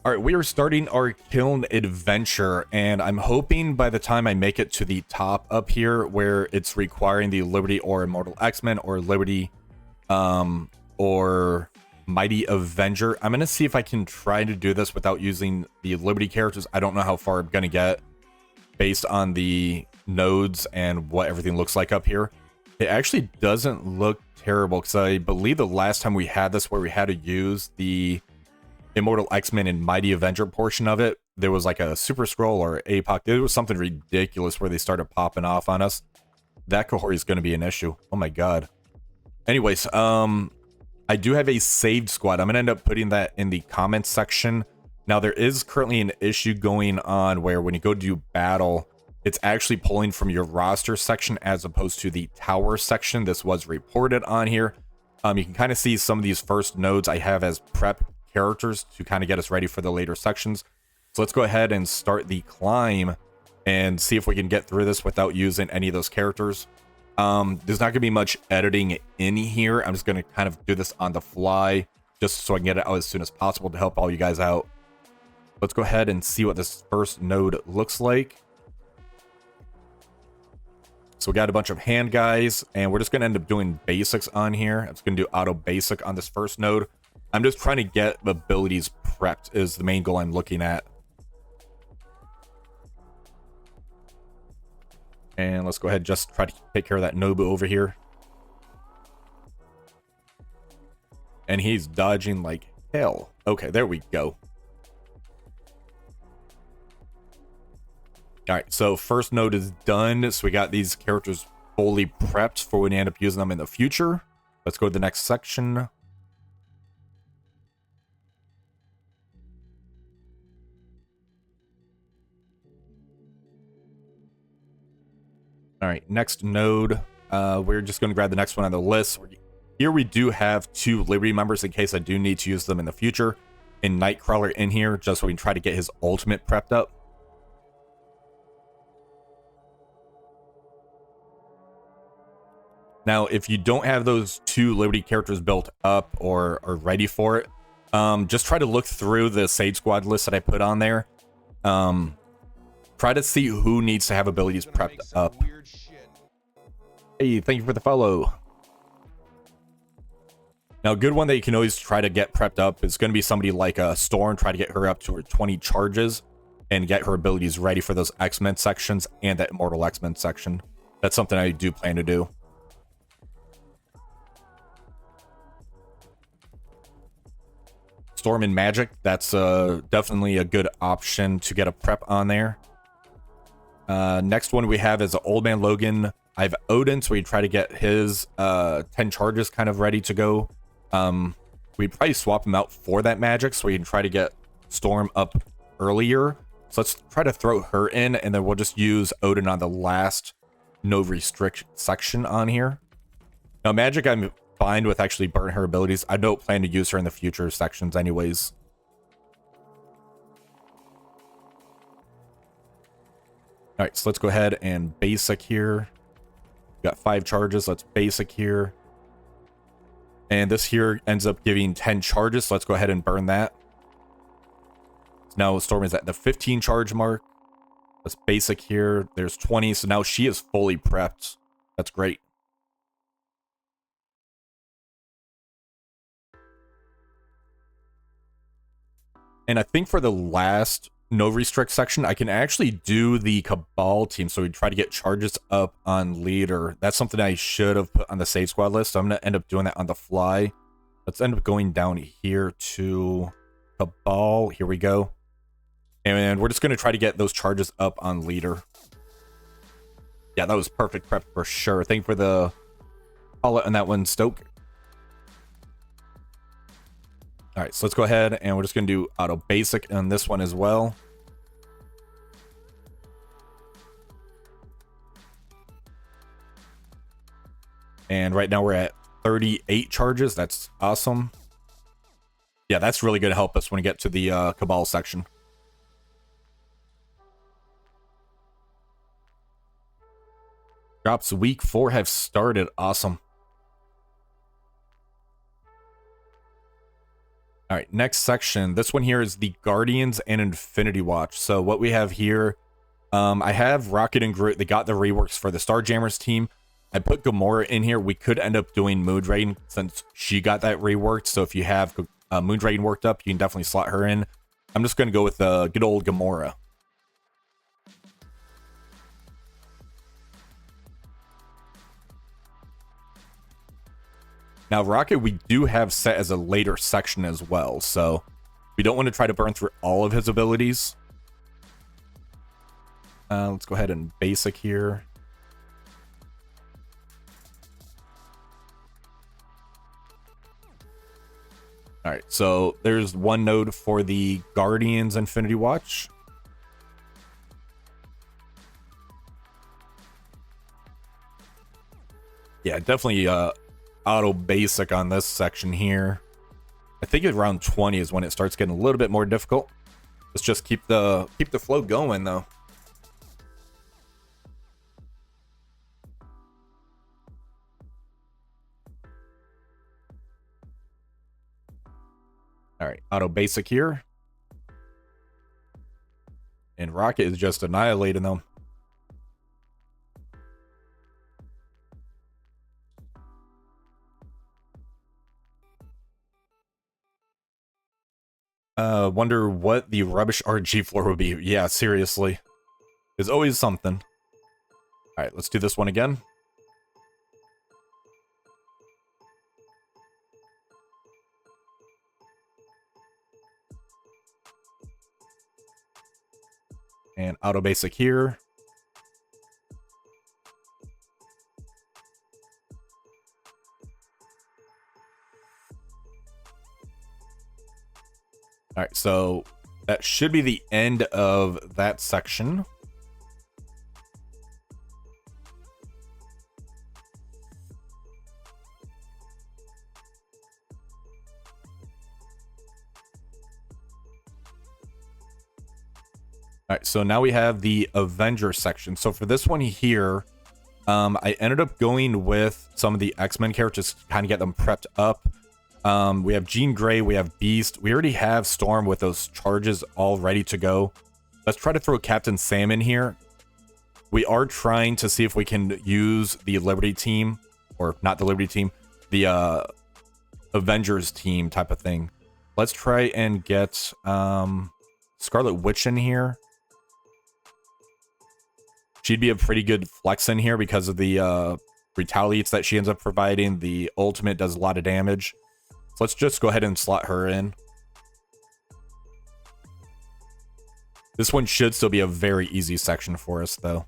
All right, we are starting our Kiln adventure, and I'm hoping by the time I make it to the top up here, where it's requiring the Liberty or Immortal X-Men or Liberty, or Mighty Avenger, I'm gonna see if I can try to do this without using the Liberty characters. I don't know how far I'm gonna get based on the nodes and what everything looks like up here. It actually doesn't look terrible because I believe the last time we had this, where we had to use the Immortal X-Men and Mighty Avenger portion of it, there was like a Super Scroll or APOC. There was something ridiculous where they started popping off on us. That cohort is going to be an issue. Oh my god. Anyways, I do have a saved squad. I'm going to end up putting that in the comments section. Now, there is currently an issue going on where when you go to do battle, it's actually pulling from your roster section as opposed to the tower section. This was reported on here. You can kind of see some of these first nodes I have as prep characters to kind of get us ready for the later sections. So let's go ahead and start the climb and see if we can get through this without using any of those characters. There's not gonna be much editing in here. I'm just gonna kind of do this on the fly just so I can get it out as soon as possible to help all you guys out. Let's go ahead and see what this first node looks like. So we got a bunch of hand guys, and we're just gonna end up doing basics on here. I'm just gonna do auto basic on this first node. I'm just trying to get abilities prepped is the main goal I'm looking at. And let's go ahead and just try to take care of that Nobu over here. And he's dodging like hell. Okay, there we go. Alright, so first node is done. So we got these characters fully prepped for when you end up using them in the future. Let's go to the next section. All right, next node. We're just going to grab the next one on the list. Here we do have 2 Liberty members in case I do need to use them in the future. And Nightcrawler in here just so we can try to get his ultimate prepped up. Now, if you don't have those 2 Liberty characters built up or are ready for it, just try to look through the Sage Squad list that I put on there. Try to see who needs to have abilities prepped up. Hey, thank you for the follow. Now, a good one that you can always try to get prepped up is going to be somebody like Storm. Try to get her up to her 20 charges and get her abilities ready for those X-Men sections and that Immortal X-Men section. That's something I do plan to do. Storm and Magic, that's definitely a good option to get a prep on there. Next one we have is Old Man Logan. I have Odin, so we try to get his 10 charges kind of ready to go. We probably swap him out for that magic so we can try to get Storm up earlier. So let's try to throw her in, and then we'll just use Odin on the last no restriction section on here. Now, Magic, I'm fine with actually burn her abilities. I don't plan to use her in the future sections anyways. All right, so let's go ahead and basic here. Got 5 charges. Let's basic here. And this here ends up giving 10 charges. So let's go ahead and burn that. So now Storm is at the 15 charge mark. Let's basic here. There's 20. So now she is fully prepped. That's great. And I think for the last no restrict section, I can actually do the Cabal team. So we try to get charges up on leader. That's something I should have put on the save squad list. So I'm going to end up doing that on the fly. Let's end up going down here to Cabal. Here we go. And we're just going to try to get those charges up on leader. Yeah, that was perfect prep for sure. Thank you for the call out on that one, Stoke. All right, so let's go ahead and we're just going to do auto basic on this one as well. And right now we're at 38 charges. That's awesome. Yeah, that's really going to help us when we get to the Cabal section. Drops week 4 have started. Awesome. All right, next section. This one here is the Guardians and Infinity Watch. So what we have here, I have Rocket and Groot. They got the reworks for the Starjammers team. I put Gamora in here. We could end up doing Moondragon since she got that reworked. So if you have Moondragon worked up, you can definitely slot her in. I'm just going to go with good old Gamora. Now, Rocket, we do have set as a later section as well, so we don't want to try to burn through all of his abilities. Let's go ahead and basic here. All right, so there's one node for the Guardians Infinity Watch. Yeah, definitely auto basic on this section here. I think around 20 is when it starts getting a little bit more difficult. Let's just keep the flow going though. All right, auto basic here. And Rocket is just annihilating them. Wonder what the rubbish RG floor would be. Yeah, seriously. There's always something. All right, let's do this one again. And auto basic here. All right, so that should be the end of that section. All right, so now we have the Avenger section. So for this one here, I ended up going with some of the X-Men characters to kind of get them prepped up. We have Jean Grey, we have Beast. We already have Storm with those charges all ready to go. Let's try to throw Captain Sam in here. We are trying to see if we can use the Liberty team, or not the Liberty team, the Avengers team type of thing. Let's try and get Scarlet Witch in here. She'd be a pretty good flex in here because of the retaliates that she ends up providing. The ultimate does a lot of damage. So let's just go ahead and slot her in. This one should still be a very easy section for us, though.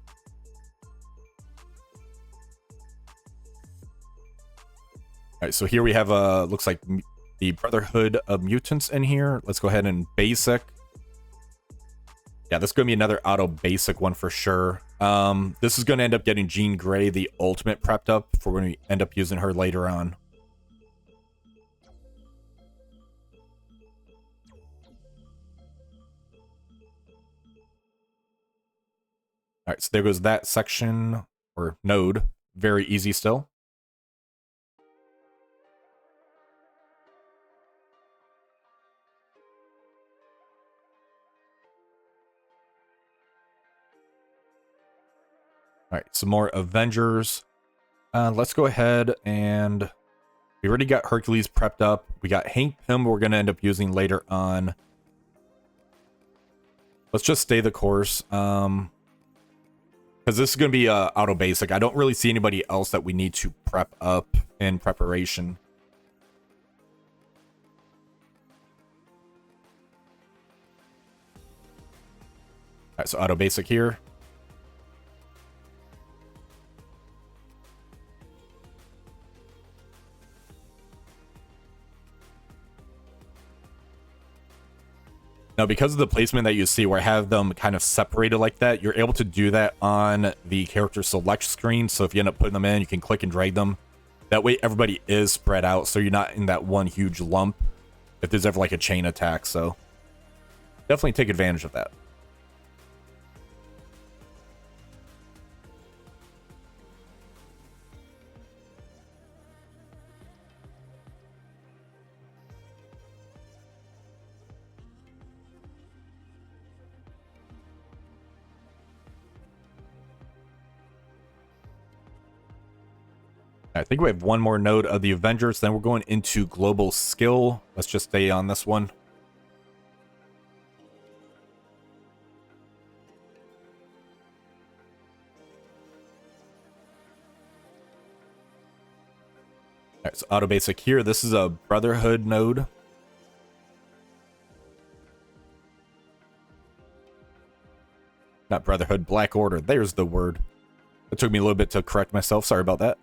All right, so here we have, looks like the Brotherhood of Mutants in here. Let's go ahead and basic. Yeah, this is going to be another auto basic one for sure. This is going to end up getting Jean Grey, the ultimate, prepped up for when we end up using her later on. All right, so there goes that section, or node. Very easy still. All right, some more Avengers. Let's go ahead and... We already got Hercules prepped up. We got Hank Pym we're going to end up using later on. Let's just stay the course. Because this is going to be auto basic. I don't really see anybody else that we need to prep up in preparation. All right, so auto basic here. Now, because of the placement that you see where I have them kind of separated like that, you're able to do that on the character select screen. So if you end up putting them in, you can click and drag them. That way everybody is spread out, so you're not in that one huge lump if there's ever like a chain attack. So definitely take advantage of that. I think we have one more node of the Avengers, then we're going into global skill. Let's just stay on this one. Alright, so auto basic here. This is a Brotherhood node. Not Brotherhood, Black Order. There's the word. It took me a little bit to correct myself. Sorry about that.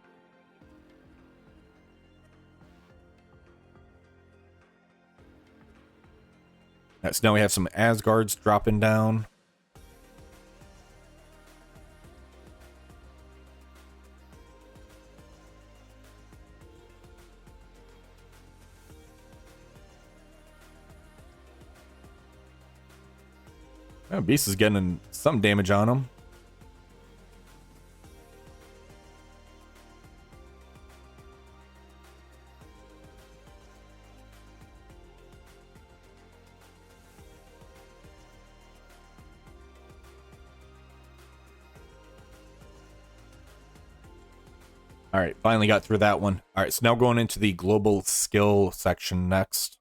Alright, so now we have some Asgards dropping down. Oh, Beast is getting some damage on him. All right, finally got through that one. All right, so now going into the global skill section next.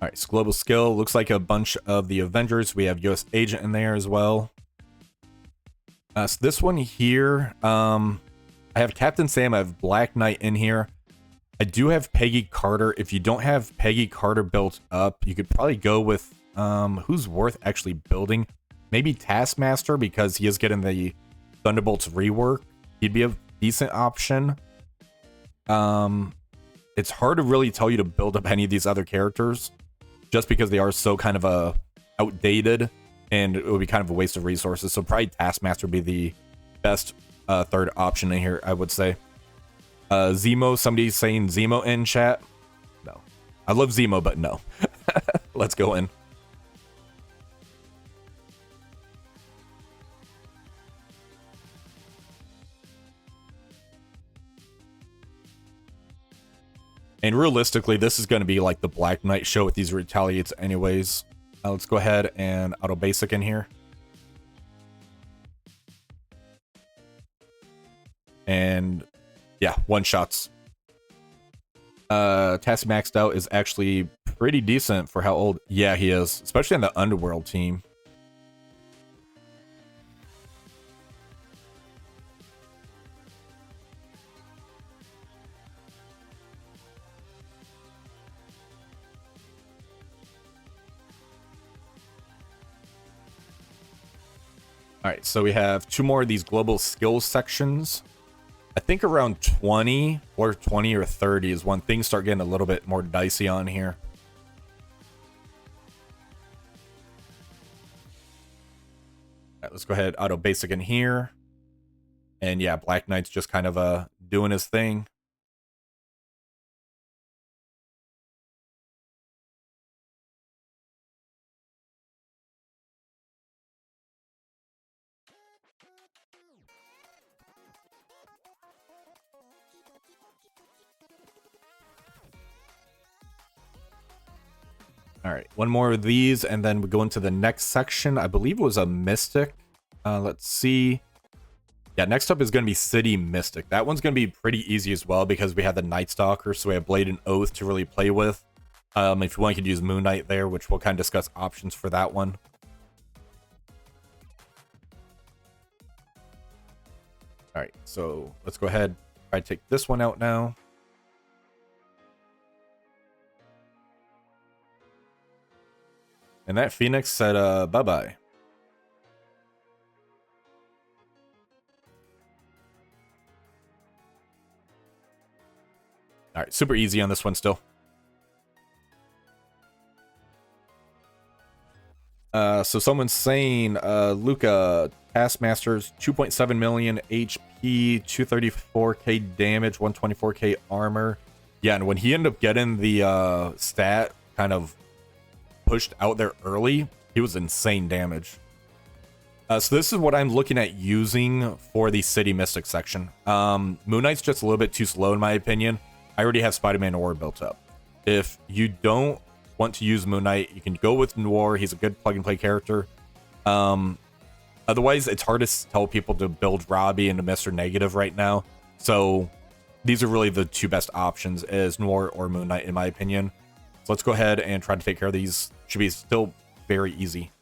All right, so global skill looks like a bunch of the Avengers. We have US Agent in there as well. So this one here, I have Captain Sam, I have Black Knight in here. I do have Peggy Carter. If you don't have Peggy Carter built up, you could probably go with who's worth actually building. Maybe Taskmaster, because he is getting the Thunderbolts rework. He'd be a decent option. It's hard to really tell you to build up any of these other characters, just because they are so kind of outdated, and it would be kind of a waste of resources. So probably Taskmaster would be the best third option in here, I would say. Zemo, somebody's saying Zemo in chat. No. I love Zemo, but no. Let's go in. And realistically, this is going to be like the Black Knight show with these retaliates anyways. Let's go ahead and auto basic in here. And yeah, one shots. Task maxed out is actually pretty decent for how old. Yeah, he is, especially on the underworld team. All right, so we have two more of these global skills sections. I think around 20 or 30 is when things start getting a little bit more dicey on here. All right, let's go ahead, auto basic in here. And yeah, Black Knight's just kind of doing his thing. All right, one more of these, and then we go into the next section. I believe it was a Mystic. Let's see. Yeah, next up is going to be City Mystic. That one's going to be pretty easy as well, because we have the Night Stalker, so we have Blade and Oath to really play with. If you want, you could use Moon Knight there, which we'll kind of discuss options for that one. All right, so let's go ahead, try to take this one out now. And that Phoenix said, bye-bye. All right, super easy on this one still. So someone's saying, Luca, Taskmaster's 2.7 million HP, 234k damage, 124k armor. Yeah, and when he ended up getting the stat kind of pushed out there early, he was insane damage. So this is what I'm looking at using for the City Mystic section. Moon Knight's just a little bit too slow in my opinion. I already have Spider-Man Noir built up. If you don't want to use Moon Knight, you can go with Noir. He's a good plug-and-play character. Otherwise, it's hard to tell people to build Robbie into Mr. Negative right now. So these are really the two best options, is Noir or Moon Knight, in my opinion. So let's go ahead and try to take care of these. Should be still very easy.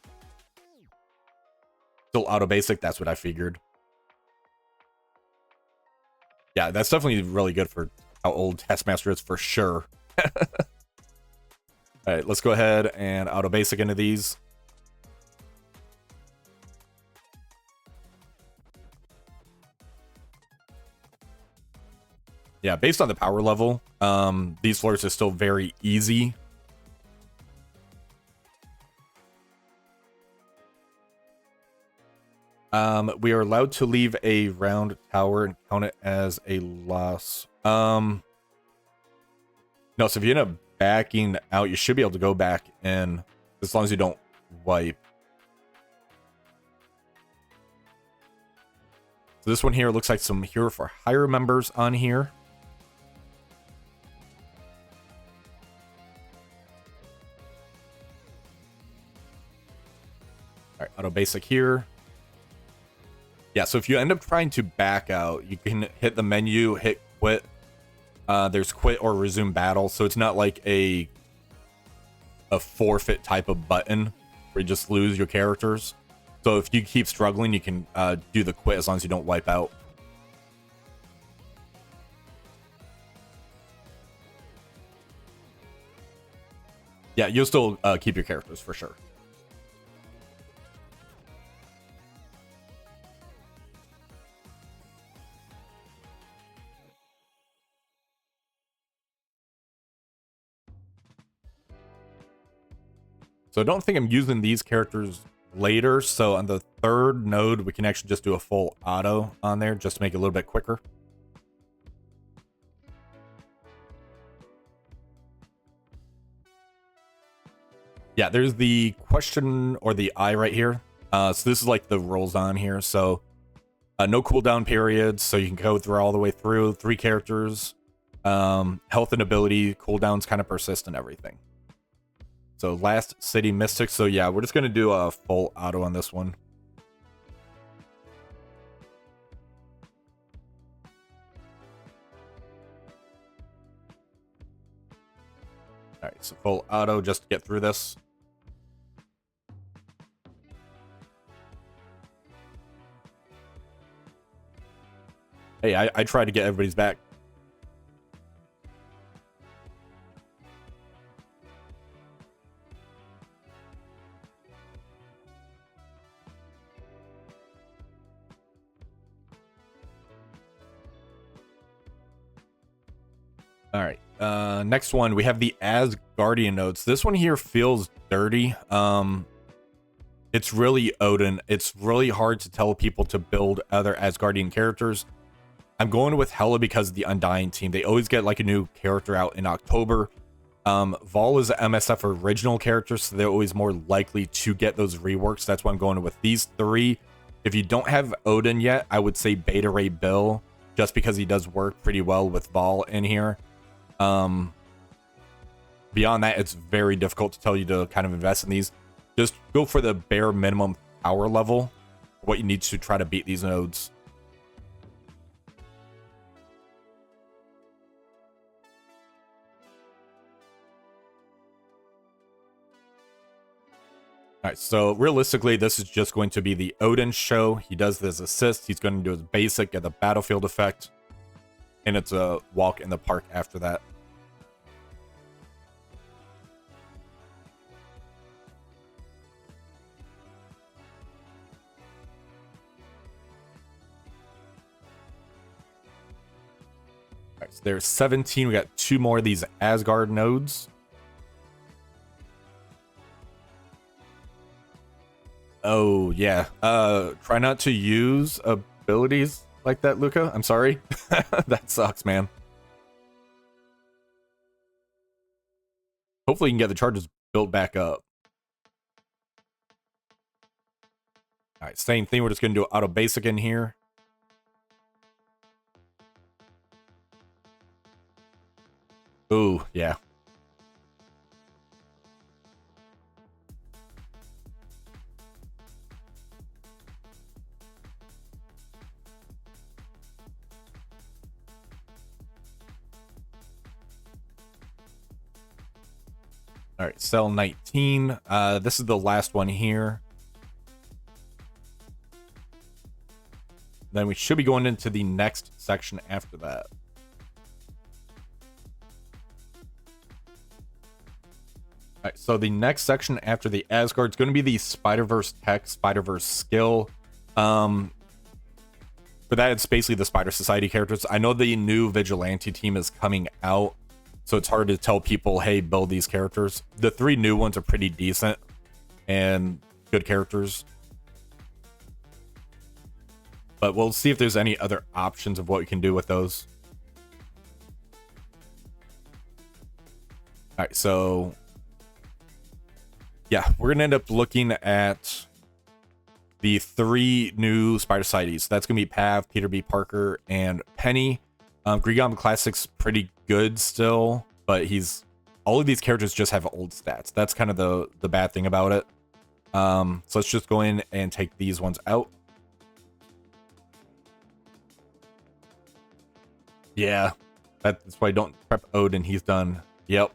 Still auto basic, that's what I figured. Yeah, that's definitely really good for how old Taskmaster is, for sure. All right, let's go ahead and auto basic into these. Yeah, based on the power level, these floors are still very easy. We are allowed to leave a round tower and count it as a loss. No, so if you end up backing out, you should be able to go back in as long as you don't wipe. So this one here looks like some Hero for Hire members on here. All right, auto basic here. Yeah, so if you end up trying to back out, you can hit the menu, hit quit. There's quit or resume battle, so it's not like a forfeit type of button where you just lose your characters. So if you keep struggling, you can do the quit as long as you don't wipe out. Yeah, you'll still keep your characters for sure. So I don't think I'm using these characters later. So on the third node, we can actually just do a full auto on there just to make it a little bit quicker. Yeah, there's the question or the eye right here. So this is like the rolls on here. So no cooldown periods. So you can go through all the way through 3 characters. Health and ability cooldowns kind of persist and everything. So last city mystic. So yeah, we're just going to do a full auto on this one. All right, so full auto just to get through this. Hey, I tried to get everybody's back. All right. Next one, we have the Asgardian notes. This one here feels dirty. It's really Odin. It's really hard to tell people to build other Asgardian characters. I'm going with Hela because of the Undying team. They always get like a new character out in October. Vol is an MSF original character, so they're always more likely to get those reworks. That's why I'm going with these 3. If you don't have Odin yet, I would say Beta Ray Bill, just because he does work pretty well with Vol in here. Beyond that, it's very difficult to tell you to kind of invest in these. Just go for the bare minimum power level, what you need to try to beat these nodes. All right, so realistically, this is just going to be the Odin show. He does this assist. He's going to do his basic at the battlefield effect. And it's a walk in the park after that. All right, so there's 17. We got 2 more of these Asgard nodes. Oh, yeah. Try not to use abilities like that, Luca. I'm sorry. That sucks, man. Hopefully you can get the charges built back up. All right, same thing. We're just going to do auto basic in here. Ooh, yeah. All right, cell 19. This is the last one here. Then we should be going into the next section after that. All right, so the next section after the Asgard is going to be the Spiderverse tech, Spiderverse skill. For that, it's basically the Spider Society characters. I know the new Vigilante team is coming out, so it's hard to tell people, hey, build these characters. The 3 new ones are pretty decent and good characters. But we'll see if there's any other options of what we can do with those. All right, so yeah, we're gonna end up looking at the 3 new Spider Societies. That's gonna be Pav, Peter B. Parker, and Penny. Grigom Classic's pretty good still, but all of these characters just have old stats. That's kind of the bad thing about it. So let's just go in and take these ones out. Yeah, that's why I don't prep Odin. He's done. Yep.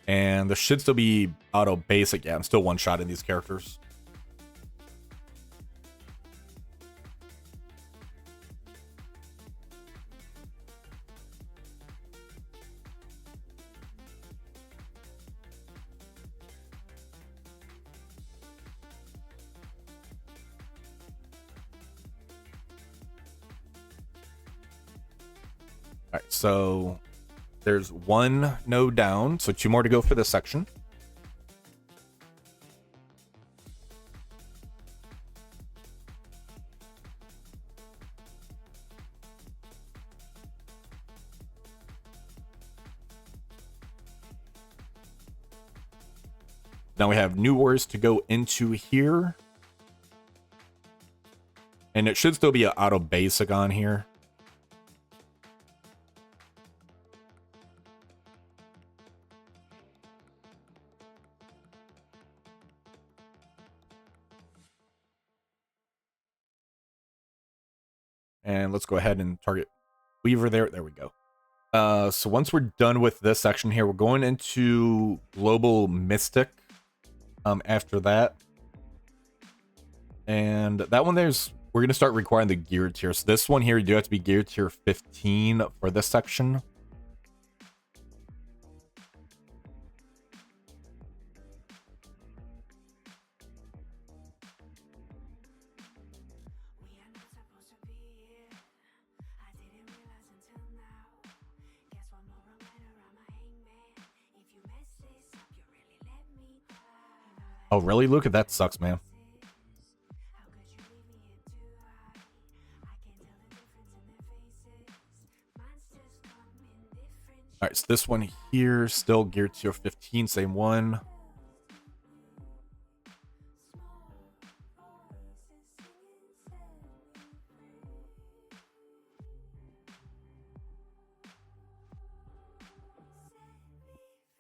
And this should still be auto basic. Yeah, I'm still one-shot in these characters. All right, so there's 1 node down, so 2 more to go for this section. Now we have new wars to go into here. And it should still be an auto basic on here. And let's go ahead and target Weaver there. There we go. So once we're done with this section here, we're going into Global Mystic after that. And that one we're going to start requiring the gear tier. So this one here, you do have to be gear tier 15 for this section. Oh, really, Luca? That sucks, man. All right, so this one here, still geared to 15, same one.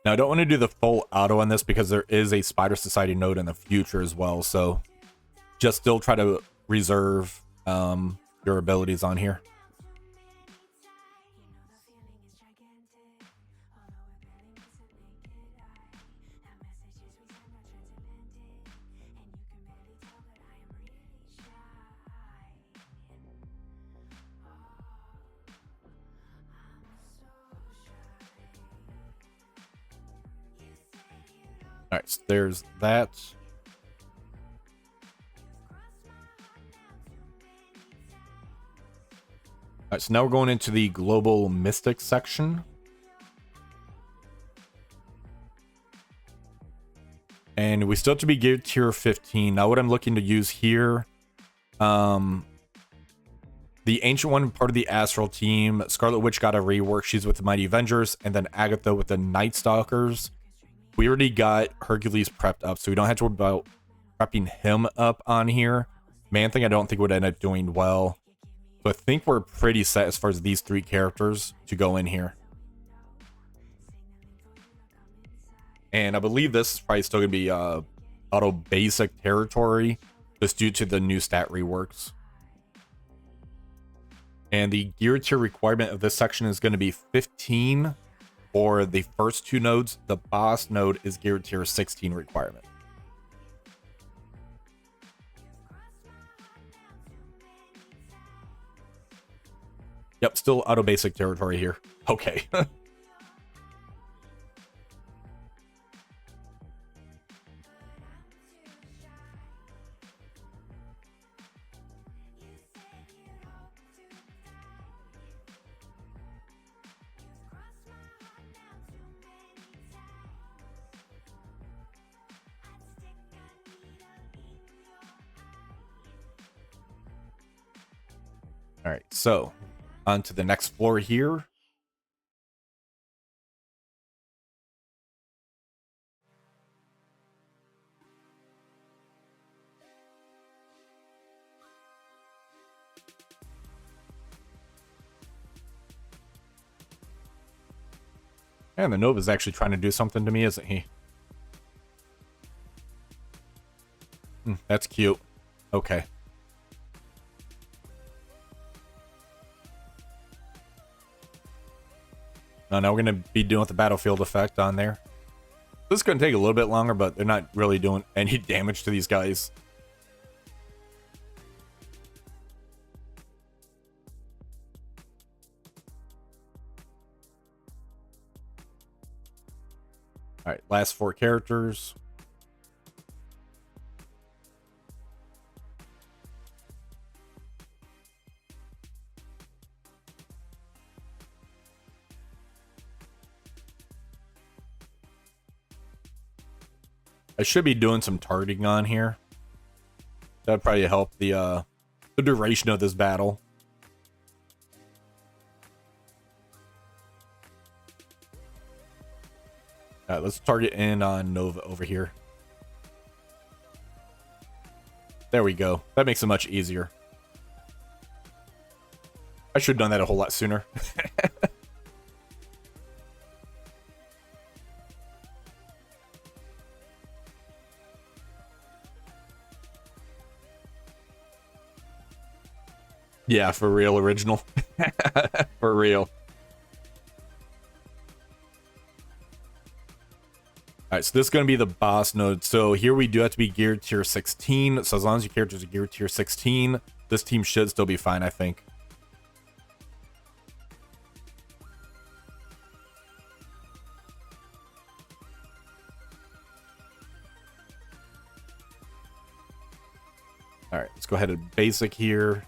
Now, I don't want to do the full auto on this because there is a Spider Society node in the future as well. So just still try to reserve your abilities on here. All right, so there's that. All right, so now we're going into the Global Mystic section. And we still have to be geared tier 15. Now what I'm looking to use here, the Ancient One, part of the Astral team. Scarlet Witch got a rework. She's with the Mighty Avengers. And then Agatha with the Night Stalkers. We already got Hercules prepped up, so we don't have to worry about prepping him up on here. Man Thing, I don't think would end up doing well. So I think we're pretty set as far as these 3 characters to go in here. And I believe this is probably still going to be auto basic territory, just due to the new stat reworks. And the gear tier requirement of this section is going to be 15 for the first 2 nodes. The boss node is gear tier 16 requirement. Yep, still auto basic territory here. Okay. All right, so on to the next floor here. And the Nova's actually trying to do something to me, isn't he? That's cute. Okay. Now we're going to be doing the battlefield effect on there. This is going to take a little bit longer, but they're not really doing any damage to these guys. All right, last 4 characters. I should be doing some targeting on here. That'd probably help the duration of this battle. Let's target in on Nova over here. There we go. That makes it much easier. I should have done that a whole lot sooner. Yeah, for real, original. For real. Alright, so this is going to be the boss node. So here we do have to be geared tier 16. So as long as your characters are geared tier 16, this team should still be fine, I think. Alright, let's go ahead and basic here.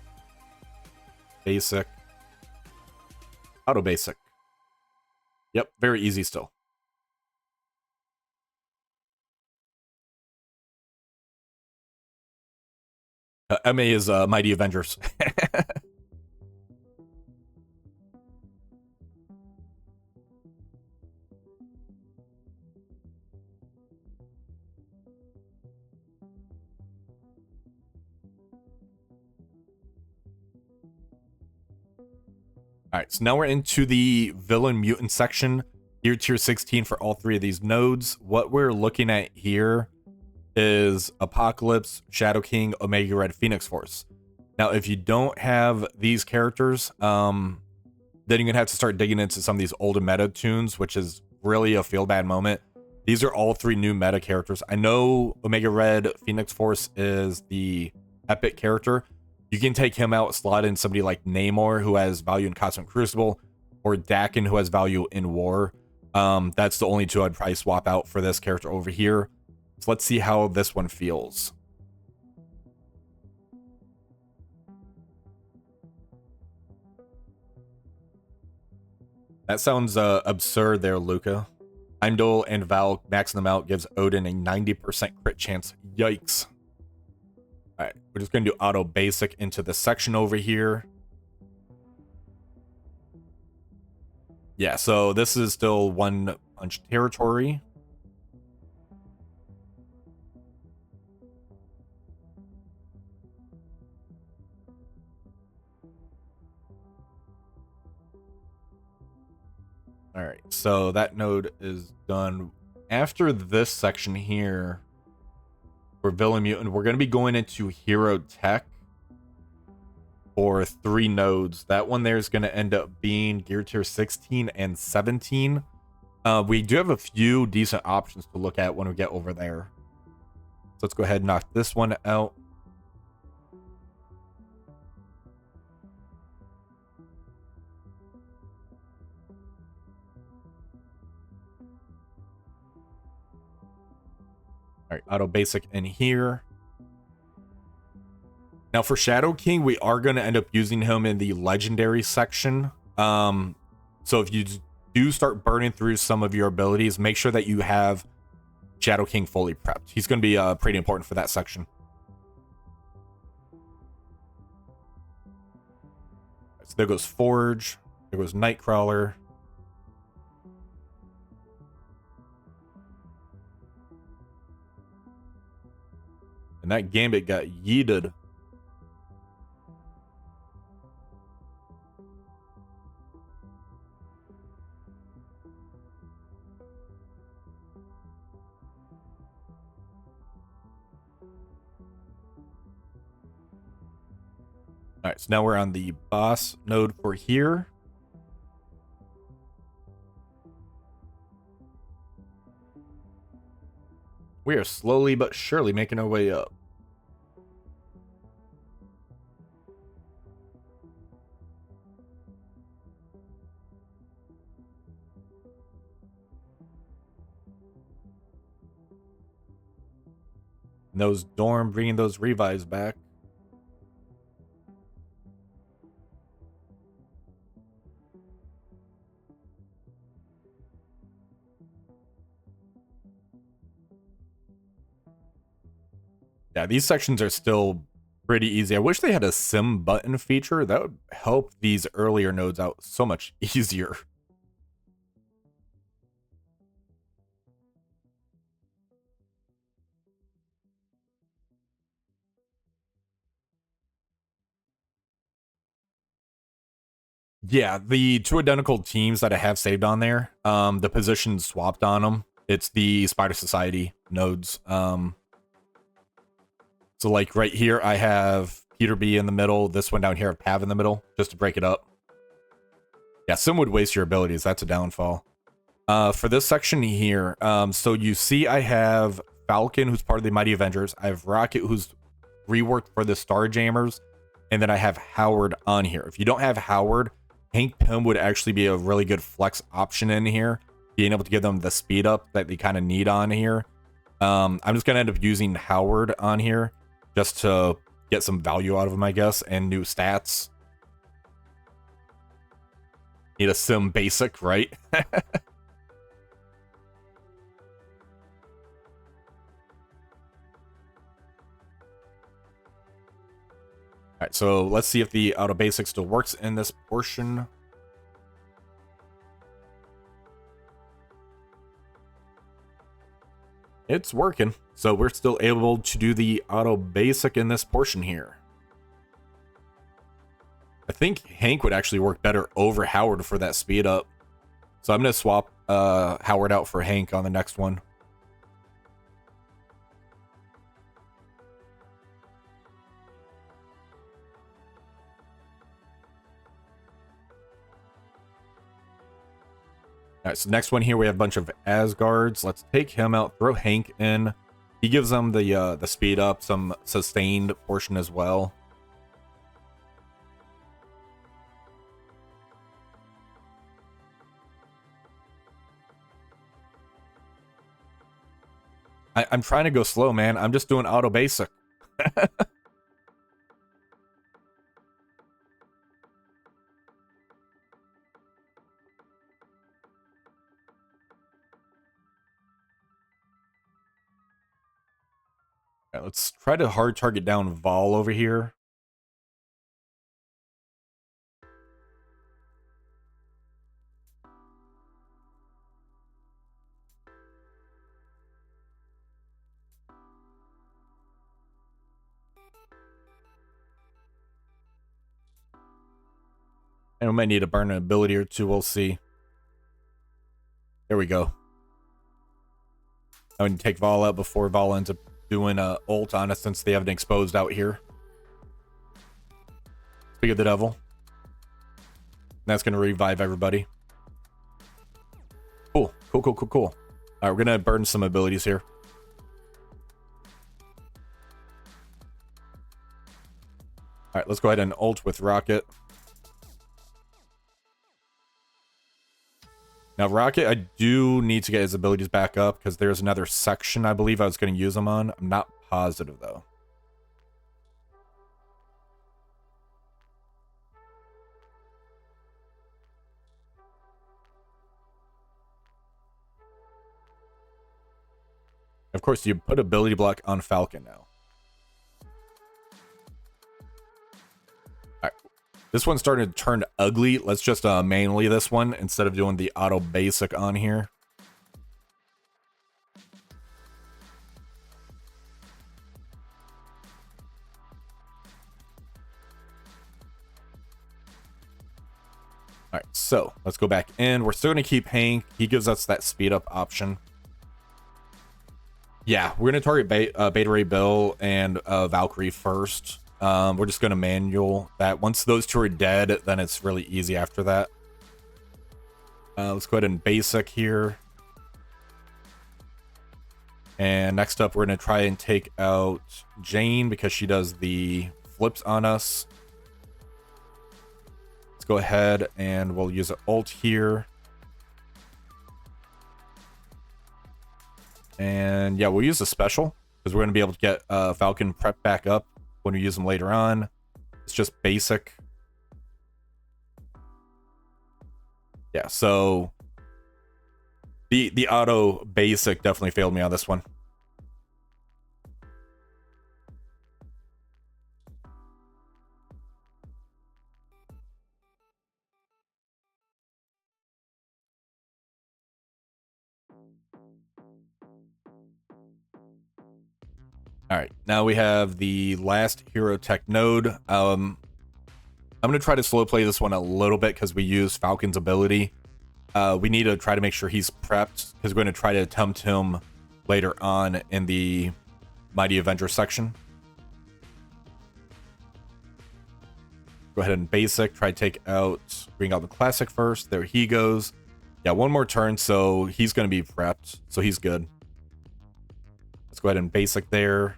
Basic. Auto basic. Yep, very easy still. MA is Mighty Avengers. Alright, so now we're into the villain mutant section. Gear tier 16 for all 3 of these nodes. What we're looking at here is Apocalypse, Shadow King, Omega Red, Phoenix Force. Now, if you don't have these characters, then you're going to have to start digging into some of these older meta tunes, which is really a feel-bad moment. These are all 3 new meta characters. I know Omega Red, Phoenix Force is the epic character. You can take him out, slot in somebody like Namor, who has value in Cosmic Crucible, or Dakin, who has value in War. That's the only 2 I'd probably swap out for this character over here. So let's see how this one feels. That sounds absurd there, Luca. Heimdall and Val maxing them out gives Odin a 90% crit chance. Yikes. Alright, we're just going to do auto basic into the section over here. Yeah, so this is still 1 punch territory. All right, so that node is done. After this section here, for Villain Mutant, we're going to be going into Hero Tech for 3 nodes. That one there is going to end up being Gear Tier 16 and 17. We do have a few decent options to look at when we get over there. So let's go ahead and knock this one out. All right, auto basic in here. Now for Shadow King, we are going to end up using him in the legendary section. So if you do start burning through some of your abilities, make sure that you have Shadow King fully prepped. He's going to be pretty important for that section. So there goes Forge. There goes Nightcrawler. And that Gambit got yeeted. All right, so now we're on the boss node for here. We are slowly but surely making our way up. And those Dorm bringing those revives back. Yeah, these sections are still pretty easy. I wish they had a sim button feature. That would help these earlier nodes out so much easier. Yeah, the 2 identical teams that I have saved on there, the positions swapped on them. It's the Spider Society nodes. So like right here, I have Peter B in the middle. This one down here, I have Pav in the middle, just to break it up. Yeah, some would waste your abilities. That's a downfall. For this section here, so you see I have Falcon, who's part of the Mighty Avengers. I have Rocket, who's reworked for the Starjammers. And then I have Howard on here. If you don't have Howard, Hank Pym would actually be a really good flex option in here, being able to give them the speed up that they kind of need on here. I'm just going to end up using Howard on here just to get some value out of him, I guess, and new stats. Need a sim basic, right? All right, so let's see if the auto basic still works in this portion. It's working, so we're still able to do the auto basic in this portion here. I think Hank would actually work better over Howard for that speed up. So I'm going to swap Howard out for Hank on the next one. All right, so next one here, we have a bunch of Asgards. Let's take him out, throw Hank in. He gives them the speed up, some sustained portion as well. I'm trying to go slow, man. I'm just doing auto basic. Right, let's try to hard target down Vol over here. And we might need to burn an ability or two, we'll see. There we go. I would take Vol out before Vol ends up doing a ult on us since they have an exposed out here. Speak of the devil. That's going to revive everybody. Cool. Cool, cool, cool, cool. All right, we're going to burn some abilities here. All right, let's go ahead and ult with Rocket. Now, Rocket, I do need to get his abilities back up because there's another section I believe I was going to use them on. I'm not positive, though. Of course, you put ability block on Falcon now. Alright. This one's starting to turn ugly. Let's just manually this one instead of doing the auto basic on here. Alright, so let's go back in. We're still going to keep Hank. He gives us that speed up option. Yeah, we're going to target Beta Ray Bill and Valkyrie first. We're just going to manual that. Once those two are dead, then it's really easy after that. Let's go ahead and basic here. And next up, we're going to try and take out Jane because she does the flips on us. Let's go ahead and we'll use an ult here. And yeah, we'll use a special because we're going to be able to get Falcon prep back up when we use them later on. It's just basic. Yeah, so the auto basic definitely failed me on this one. All right, now we have the last hero tech node. I'm going to try to slow play this one a little bit because we use Falcon's ability. We need to try to make sure he's prepped because we're going to try to attempt him later on in the Mighty Avenger section. Go ahead and basic, try to take out, bring out the classic first. There he goes. Yeah, one more turn, so he's going to be prepped, so he's good. Let's go ahead and basic there.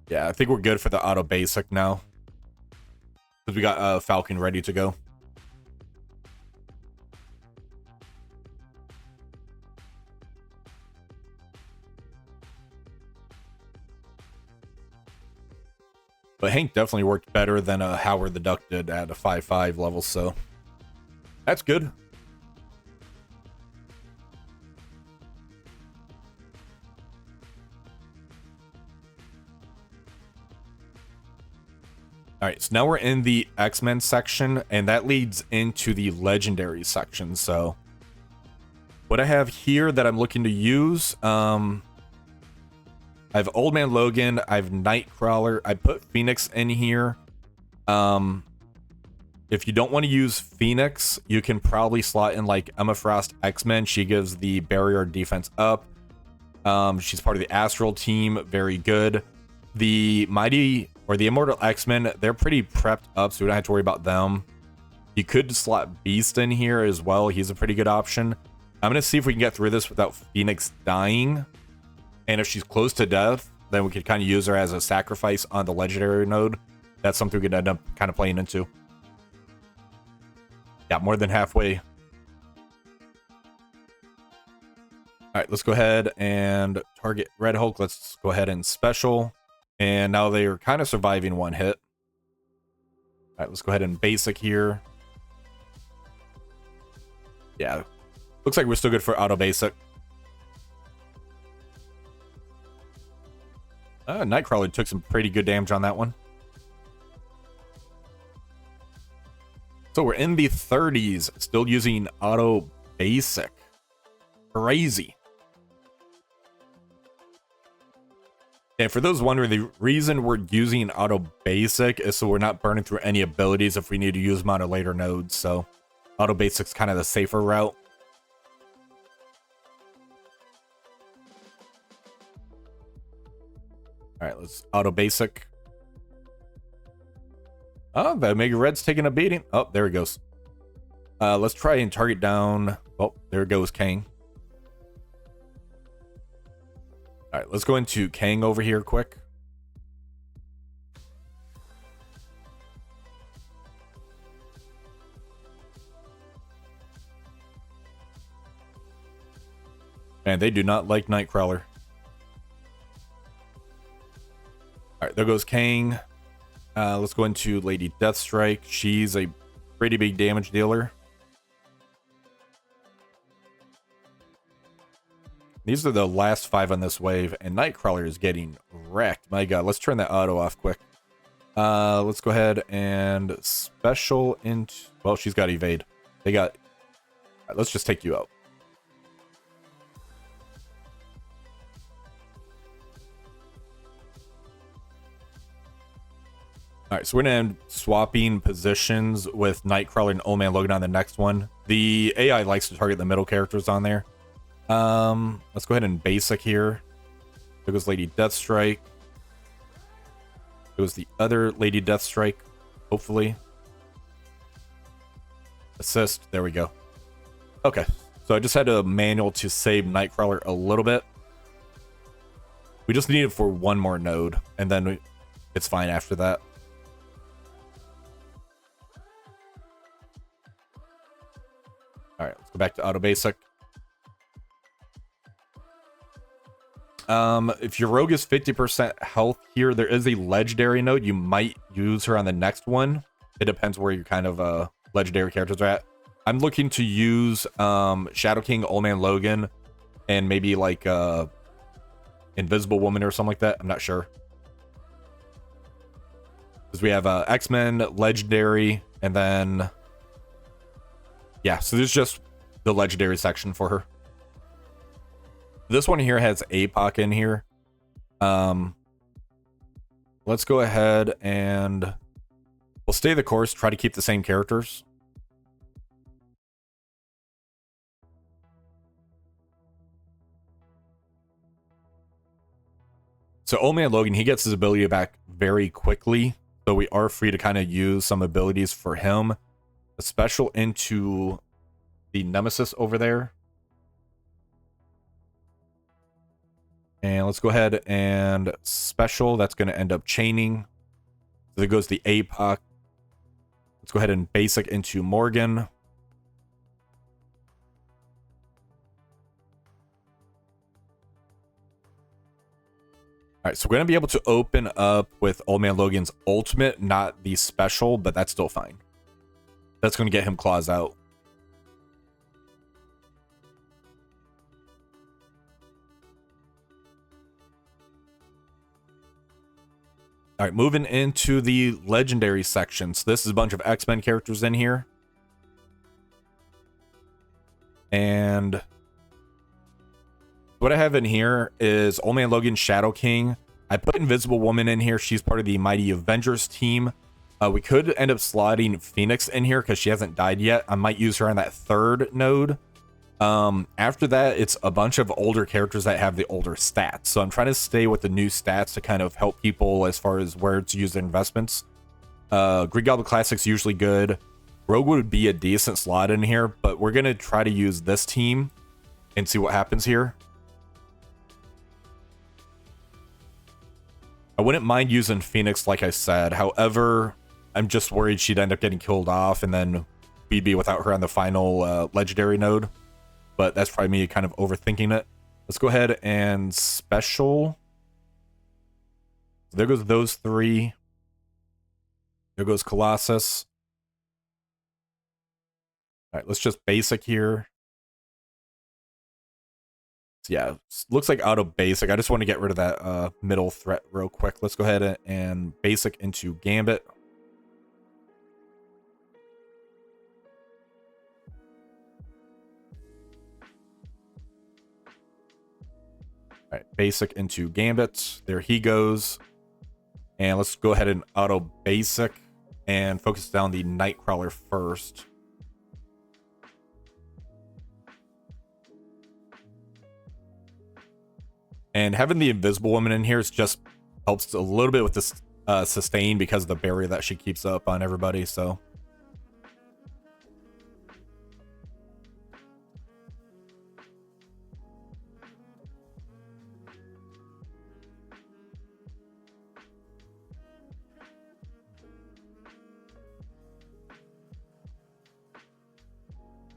Yeah, I think we're good for the auto basic now. Because we got Falcon ready to go. But Hank definitely worked better than Howard the Duck did at a 5-5 level, so that's good. All right, so now we're in the X-Men section, and that leads into the Legendary section. So what I have here that I'm looking to use, I have Old Man Logan, I have Nightcrawler, I put Phoenix in here. If you don't want to use Phoenix, you can probably slot in like Emma Frost X-Men. She gives the barrier defense up. She's part of the Astral team, very good. The Mighty or the Immortal X-Men, they're pretty prepped up, so we don't have to worry about them. You could slot Beast in here as well. He's a pretty good option. I'm going to see if we can get through this without Phoenix dying. And if she's close to death, then we could kind of use her as a sacrifice on the Legendary node. That's something we could end up kind of playing into. Yeah, more than halfway. All right, let's go ahead and target Red Hulk. Let's go ahead and special. And now they are kind of surviving one hit. All right, let's go ahead and basic here. Yeah, looks like we're still good for auto basic. Nightcrawler took some pretty good damage on that one. So we're in the 30s, still using auto basic. Crazy. And for those wondering, the reason we're using auto basic is so we're not burning through any abilities if we need to use them on a later node. So Auto basic's kind of the safer route. All right, let's auto basic. Oh, the Omega Red's taking a beating. Oh, there he goes. Let's try and target down. Oh, there goes Kang. All right, let's go into Kang over here quick. And they do not like Nightcrawler. All right, there goes Kang. Let's go into Lady Deathstrike. She's a pretty big damage dealer. These are the last 5 on this wave, and Nightcrawler is getting wrecked. My god, let's turn that auto off quick. Let's go ahead and special into... Well, she's got evade. They got... All right, let's just take you out. All right, so we're going to end swapping positions with Nightcrawler and Old Man Logan on the next one. The AI likes to target the middle characters on there. Let's go ahead and basic here. There goes Lady Deathstrike. There was the other Lady Deathstrike, hopefully. Assist, there we go. Okay, so I just had a manual to save Nightcrawler a little bit. We just need it for one more node, and then it's fine after that. All right, let's go back to auto basic. If your rogue is 50% health here, there is a legendary node. You might use her on the next one. It depends where your kind of legendary characters are at. I'm looking to use Shadow King, Old Man Logan, and maybe like Invisible Woman or something like that. I'm not sure. Because we have X-Men, legendary, and then... Yeah, so there's just the legendary section for her. This one here has APOC in here. Let's go ahead and we'll stay the course, try to keep the same characters. So Old Man Logan, he gets his ability back very quickly. So we are free to kind of use some abilities for him. A special into the Nemesis over there. And let's go ahead and special. That's going to end up chaining. So there goes the APOC. Let's go ahead and basic into Morgan. All right, so we're going to be able to open up with Old Man Logan's ultimate, not the special, but that's still fine. That's going to get him claws out. All right, moving into the legendary section. So this is a bunch of X-Men characters in here. And what I have in here is Old Man Logan, Shadow King. I put Invisible Woman in here. She's part of the mighty Avengers team. We could end up slotting Phoenix in here because she hasn't died yet. I might use her on that third node. After that, it's a bunch of older characters that have the older stats. So I'm trying to stay with the new stats to kind of help people as far as where to use their investments. Green Goblin Classic's usually good. Rogue would be a decent slot in here, but we're going to try to use this team and see what happens here. I wouldn't mind using Phoenix, like I said. However, I'm just worried she'd end up getting killed off, and then we'd be without her on the final legendary node. But that's probably me kind of overthinking it. Let's go ahead and special. So there goes those three. There goes Colossus. All right, let's just basic here. So yeah, looks like out of basic. I just want to get rid of that middle threat real quick. Let's go ahead and basic into Gambit. All right, basic into Gambit. There he goes. And let's go ahead and auto basic and focus down the Nightcrawler first. And having the invisible woman in here is just helps a little bit with this sustain because of the barrier that she keeps up on everybody. So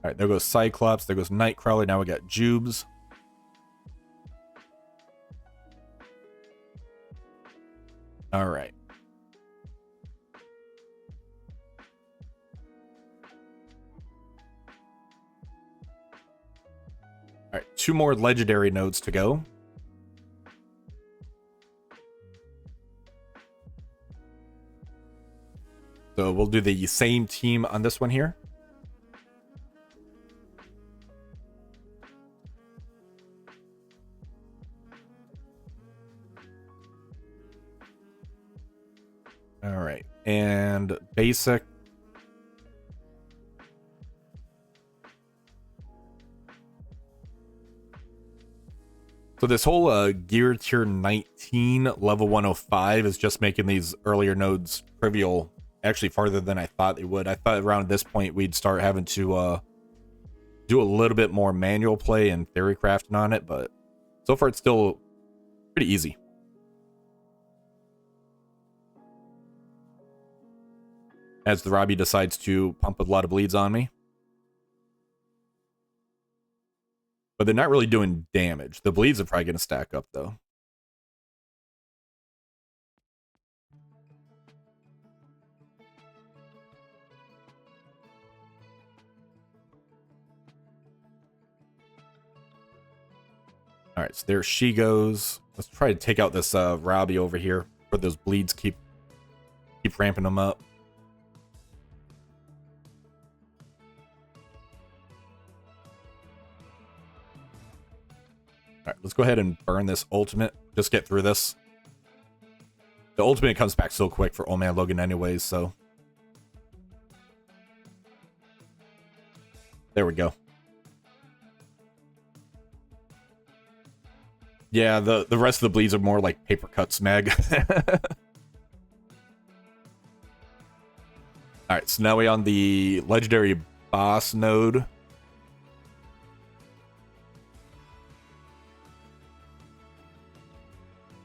all right, there goes Cyclops, there goes Nightcrawler. Now we got Jubes. All right. All right, 2 more legendary nodes to go. So we'll do the same team on this one here. All right, and basic. So this whole gear tier 19 level 105 is just making these earlier nodes trivial, actually farther than I thought they would. I thought around this point we'd start having to do a little bit more manual play and theory crafting on it, but so far it's still pretty easy. As the Robbie decides to pump a lot of bleeds on me. But they're not really doing damage. The bleeds are probably going to stack up, though. All right, so there she goes. Let's try to take out this Robbie over here, where those bleeds keep ramping them up. All right, let's go ahead and burn this ultimate. Just get through this. The ultimate comes back so quick for Old Man Logan anyways, so. There we go. Yeah, the rest of the bleeds are more like paper cuts, Meg. Alright, so now we're on the legendary boss node.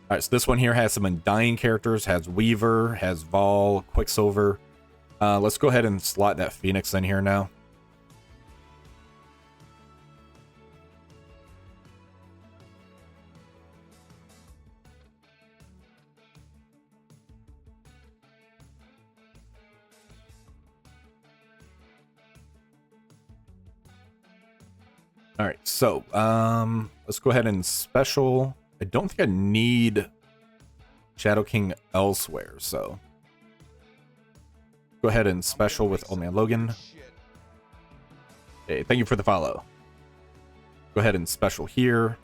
Alright, so this one here has some undying characters, has Weaver, has Vol, Quicksilver. Let's go ahead and slot that Phoenix in here now. Alright, so let's go ahead and special. I don't think I need Shadow King elsewhere, so go ahead and special with Old Man Logan. Hey, thank you for the follow. Go ahead and special here.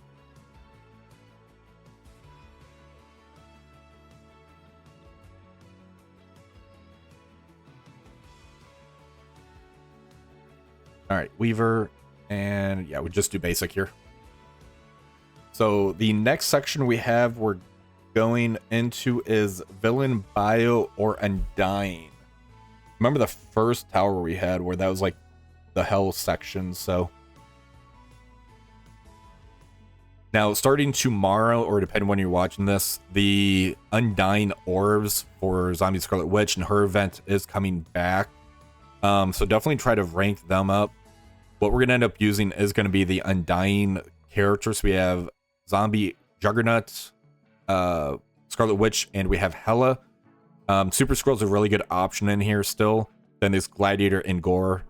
All right, Weaver, and yeah, we just do basic here. So the next section we're going into is Villain Bio or Undying. Remember the first tower we had where that was like the hell section, so. Now, starting tomorrow, or depending when you're watching this, the Undying Orbs for Zombie Scarlet Witch and her event is coming back. So definitely try to rank them up. What we're going to end up using is going to be the Undying characters. We have Zombie Juggernaut, Scarlet Witch, and we have Hela. Super Skrull's a really good option in here still. Then there's Gladiator and Gore.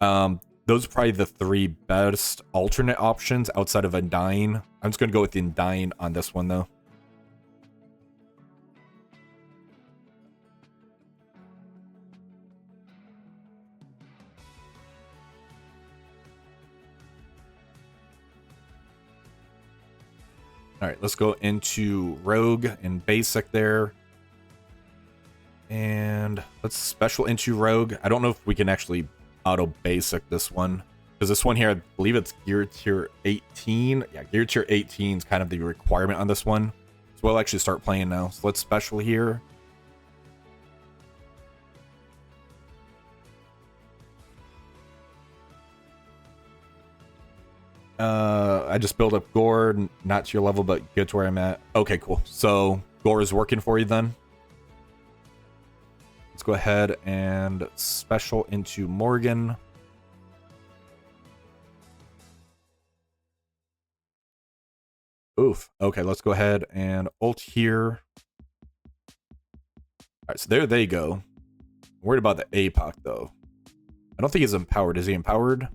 Those are probably the 3 best alternate options outside of Undying. I'm just going to go with the Undying on this one, though. All right, let's go into Rogue and Basic there. And let's special into Rogue. I don't know if we can actually auto Basic this one. Because this one here, I believe it's gear tier 18. Yeah, gear tier 18 is kind of the requirement on this one. So we'll actually start playing now. So let's special here. I just built up Gore, not to your level, but good to where I'm at. Okay, cool. So Gore is working for you then. Let's go ahead and special into Morgan. Oof. Okay, let's go ahead and ult here. All right, so there they go. I'm worried about the APOC though. I don't think he's empowered. Is he empowered?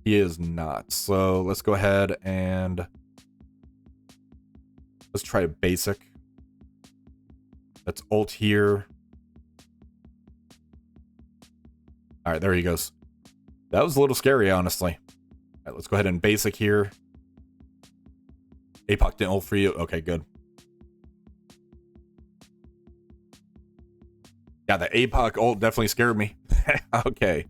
He is not. So let's go ahead and let's try a basic. Let's ult here. All right, there he goes. That was a little scary, honestly. All right, let's go ahead and basic here. APOC didn't ult for you. Okay, good. Yeah, the APOC ult definitely scared me. Okay.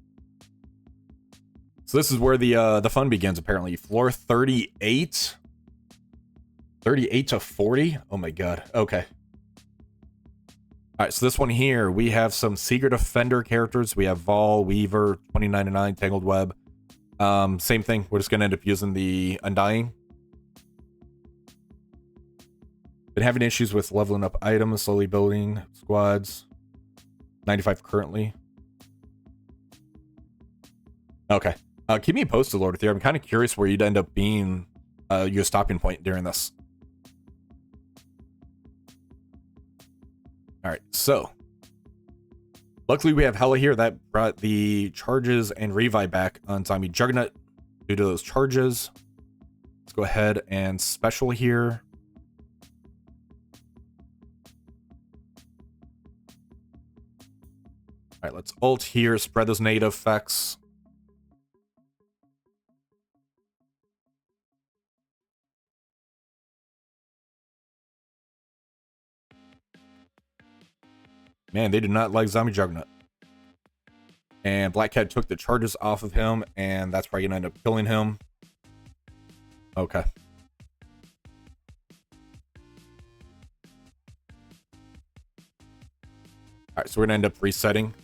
So this is where the fun begins, apparently. Floor 38. 38 to 40. Oh my god. Okay. All right, so this one here, we have some Secret Offender characters. We have Vol, Weaver, 2099, Tangled Web. Same thing. We're just going to end up using the Undying. Been having issues with leveling up items, slowly building squads. 95 currently. Okay. Keep me posted, Lord Theo. I'm kind of curious where you'd end up being your stopping point during this. All right, so luckily we have Hela here that brought the charges and revive back on Zombie Juggernaut due to those charges. Let's go ahead and special here. All right, let's ult here, spread those negative effects. Man, they did not like Zombie Juggernaut. And Black Cat took the charges off of him, and that's probably gonna end up killing him. Okay. Alright, so we're gonna end up resetting.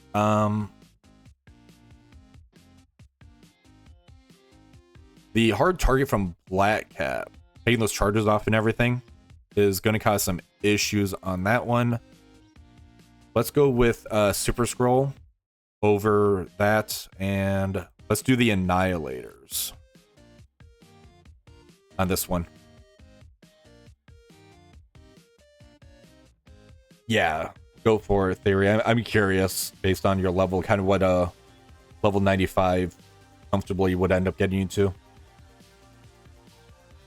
The hard target from Black Cat, taking those charges off and everything, is gonna cause some issues on that one. Let's go with Super Scroll over that, and let's do the Annihilators on this one. Yeah, go for it, Theory. I'm curious, based on your level, kind of what level 95 comfortably would end up getting you to.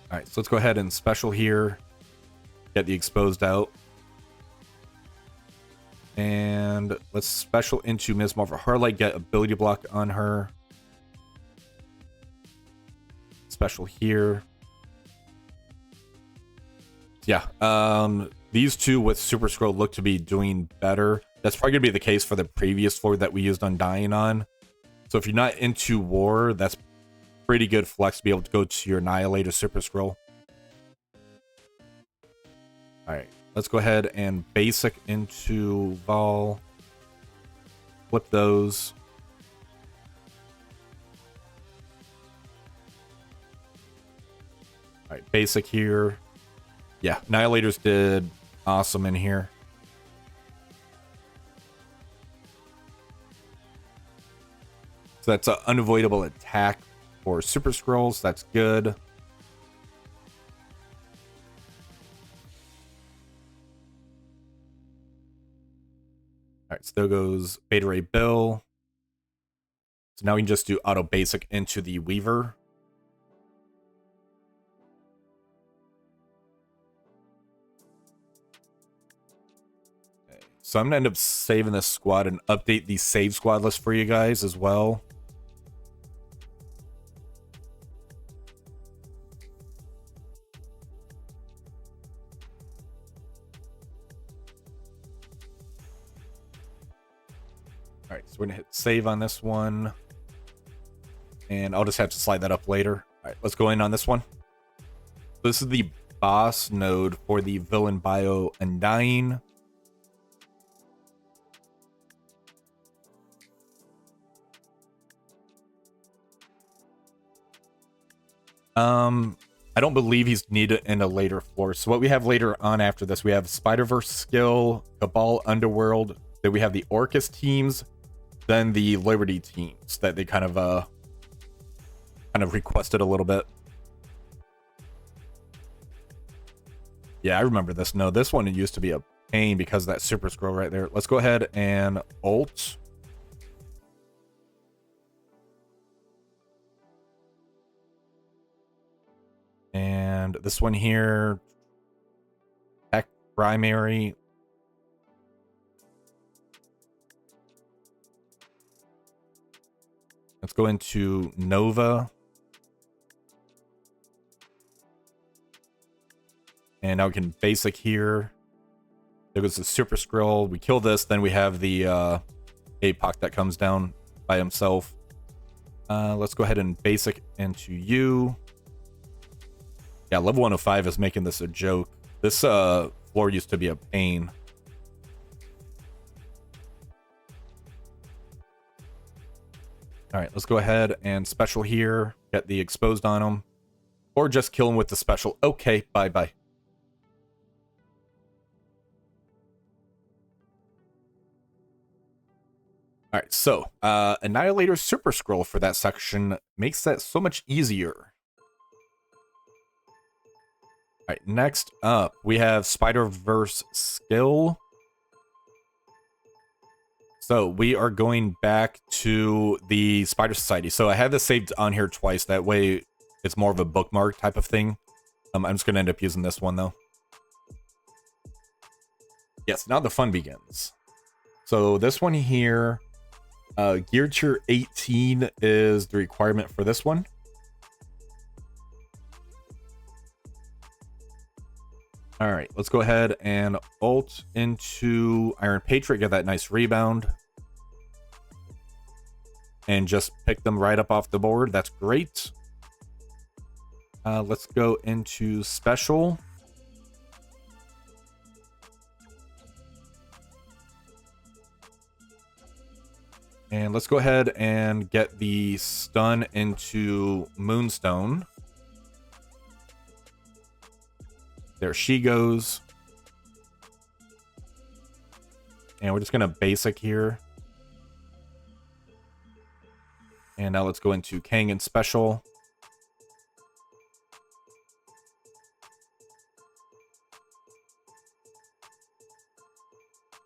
Alright, so let's go ahead and special here. Get the exposed out. And let's special into Ms. Marvel Harlight, get ability block on her. Special here. Yeah, these two with Super Scroll look to be doing better. That's probably gonna be the case for the previous floor that we used Undying on. So if you're not into war, that's pretty good flex to be able to go to your Annihilator Super Scroll. Alright. Let's go ahead and basic into Vol. Flip those. Alright, basic here. Yeah, Annihilators did awesome in here. So that's an unavoidable attack for Super Scrolls. That's good. Alright, so there goes Beta Ray Bill. So now we can just do auto basic into the Weaver. Okay, so I'm gonna end up saving this squad and update the save squad list for you guys as well. All right, so we're gonna hit save on this one, and I'll just have to slide that up later. All right, let's go in on this one. This is the boss node for the villain bio Undying. I don't believe he's needed in a later floor. So what we have later on after this, we have Spiderverse skill, Cabal, Underworld. Then we have the Orcus teams, then the Liberty teams that they kind of requested a little bit. Yeah, I remember this. No, this one used to be a pain because of that super scroll right there. Let's go ahead and ult. And this one here, tech primary. Let's go into Nova. And now we can basic here. There goes the super scroll. We kill this, then we have the APOC that comes down by himself. Let's go ahead and basic into you. Yeah, level 105 is making this a joke. This floor used to be a pain. All right, let's go ahead and special here. Get the exposed on him. Or just kill him with the special. Okay, bye-bye. All right, so Annihilator Super Scroll for that section makes that so much easier. All right, next up, we have Spiderverse skill. So we are going back to the Spider Society. So I have this saved on here twice. That way it's more of a bookmark type of thing. I'm just going to end up using this one, though. Yes, now the fun begins. So this one here, Gear Tier 18 is the requirement for this one. All right, let's go ahead and ult into Iron Patriot, get that nice rebound. And just pick them right up off the board. That's great. Let's go into special. And let's go ahead and get the stun into Moonstone. There she goes. And we're just going to basic here. And now let's go into Kang and special.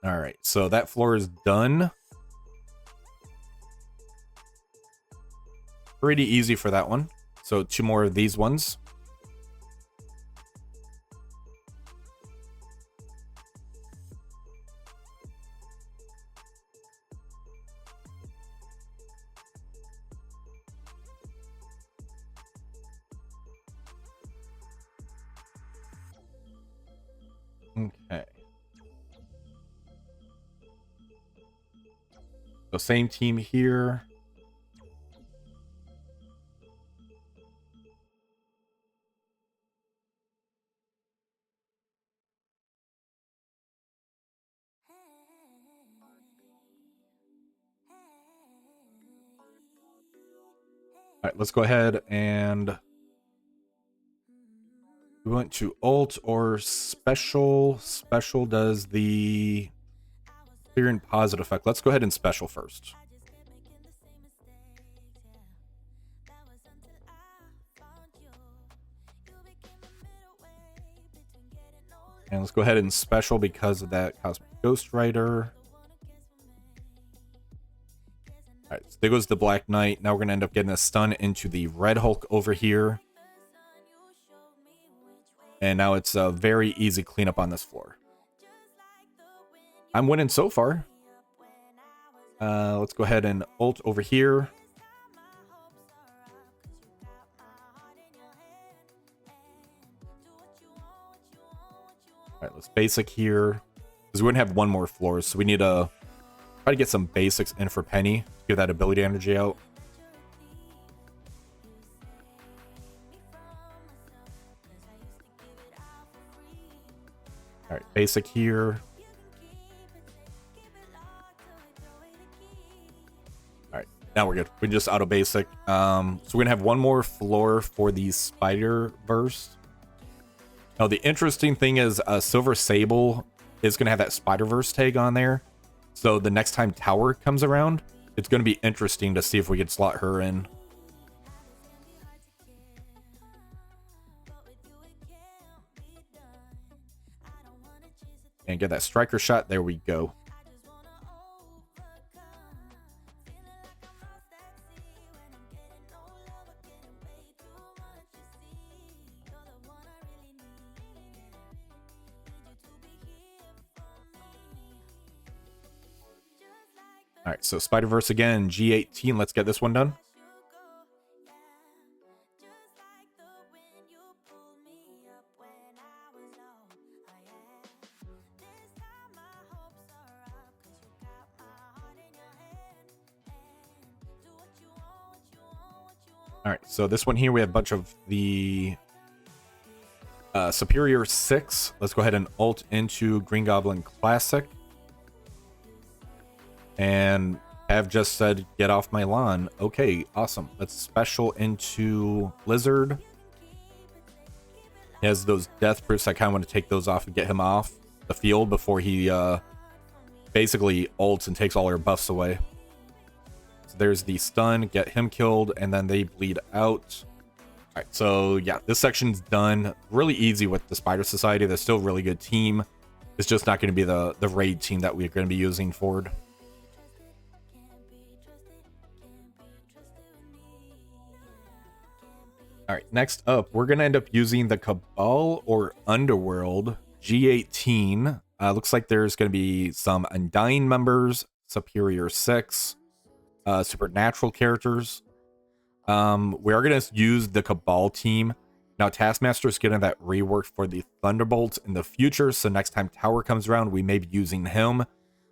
All right, so that floor is done. Pretty easy for that one. So 2 more of these ones. Okay. So same team here. All right, let's go ahead and we went to ult or special. Special does the clear and positive effect. Let's go ahead and special first. And let's go ahead and special because of that Cosmic Ghost Rider. All right, so there goes the Black Knight. Now we're going to end up getting a stun into the Red Hulk over here. And now it's a very easy cleanup on this floor. I'm winning so far. Let's go ahead and ult over here. All right, let's basic here. Because we're going to have 1 more floor, so we need a Try to get some basics in for Penny. Give that ability energy out. All right, basic here. All right, now we're good. We just auto basic. So we're gonna have one more floor for the Spiderverse. Now the interesting thing is, Silver Sable is gonna have that Spiderverse tag on there. So the next time Tower comes around, it's gonna be interesting to see if we can slot her in. And get that striker shot. There we go. All right, so Spiderverse again, G18. Let's get this one done. All right, so this one here, we have a bunch of the Superior 6. Let's go ahead and ult into Green Goblin Classic. And have just said, get off my lawn. Okay, awesome. Let's special into Lizard. He has those death proofs. I kind of want to take those off and get him off the field before he basically ults and takes all our buffs away. There's the stun, get him killed, and then they bleed out. All right, so yeah, this section's done. Really easy with the Spider Society. They're still a really good team. It's just not going to be the raid team that we're going to be using forward. All right, next up, we're going to end up using the Cabal or Underworld G18. Looks like there's going to be some Undying members, Superior 6. Supernatural characters. We are going to use the Cabal team. Now, Taskmaster is getting that rework for the Thunderbolts in the future, so next time Tower comes around, we may be using him.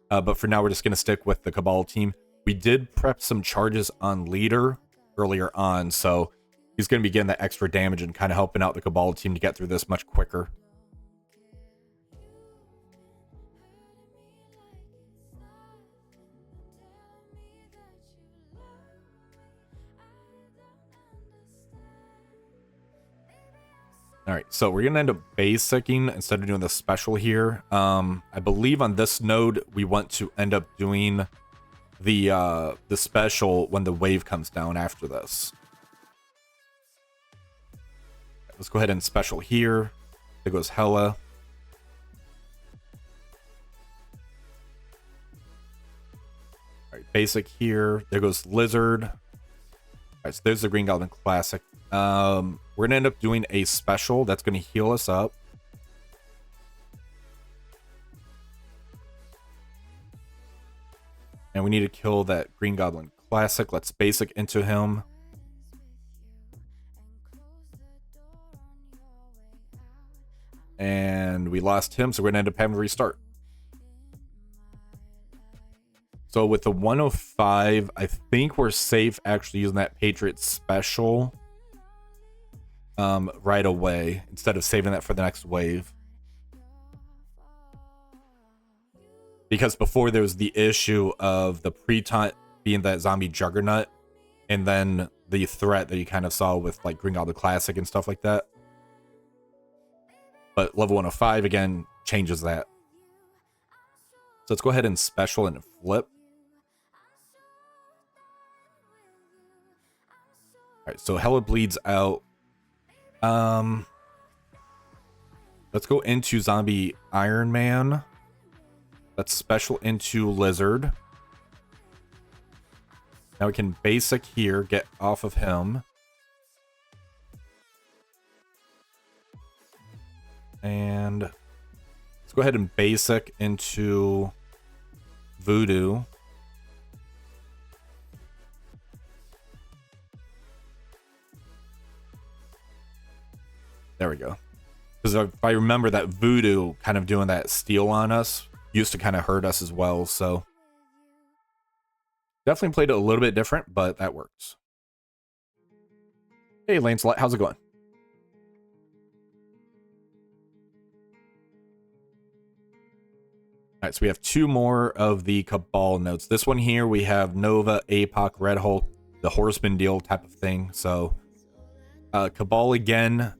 But for now, we're just going to stick with the Cabal team. We did prep some charges on Leader earlier on, so he's going to be getting that extra damage and kind of helping out the Cabal team to get through this much quicker. All right, so we're gonna end up basicing instead of doing the special here. I believe on this node we want to end up doing the special when the wave comes down after this. Let's go ahead and special here. There goes Hela. All right, basic here. There goes Lizard. All right, so there's the Green Goblin Classic. We're gonna end up doing a special that's gonna heal us up. And we need to kill that Green Goblin Classic. Let's basic into him. And we lost him, so we're gonna end up having to restart. So with the 105, I think we're safe actually using that Patriot special right away instead of saving that for the next wave. Because before there was the issue of the pre-taunt being that zombie juggernaut and then the threat that you kind of saw with like Green Goblin Classic and stuff like that. But level 105 again changes that. So let's go ahead and special and flip. Alright, so Hela bleeds out. Let's go into Zombie Iron Man. Let's special into Lizard. Now we can basic here, get off of him. And let's go ahead and basic into Voodoo. There we go. Because if I remember that Voodoo kind of doing that steal on us used to kind of hurt us as well, so Definitely played it a little bit different, but that works. Hey, Lancelot, how's it going? All right, so we have 2 more of the Cabal notes. This one here, we have Nova, APOC, Red Hulk, the Horseman deal type of thing. So, Cabal again.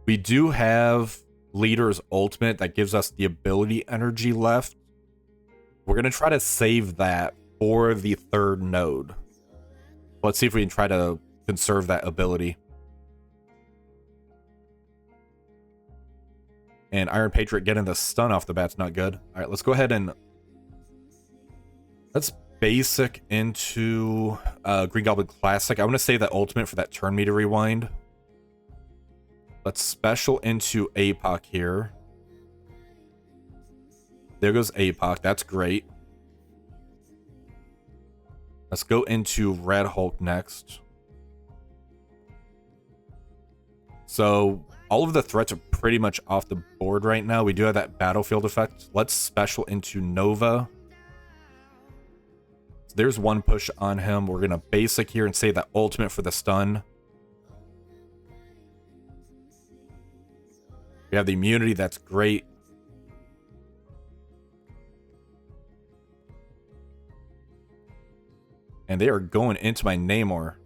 We do have Leader's Ultimate that gives us the ability energy left. We're going to try to save that for the 3rd node. Let's see if we can try to conserve that ability. And Iron Patriot getting the stun off the bat's not good. All right, let's go ahead and let's basic into Green Goblin Classic. I want to save that ultimate for that turn meter rewind. Let's special into APOC here. There goes APOC. That's great. Let's go into Red Hulk next. So all of the threats are pretty much off the board right now. We do have that battlefield effect. Let's special into Nova. So there's 1 push on him. We're going to basic here and save that ultimate for the stun. We have the immunity. That's great. And they are going into my Namor.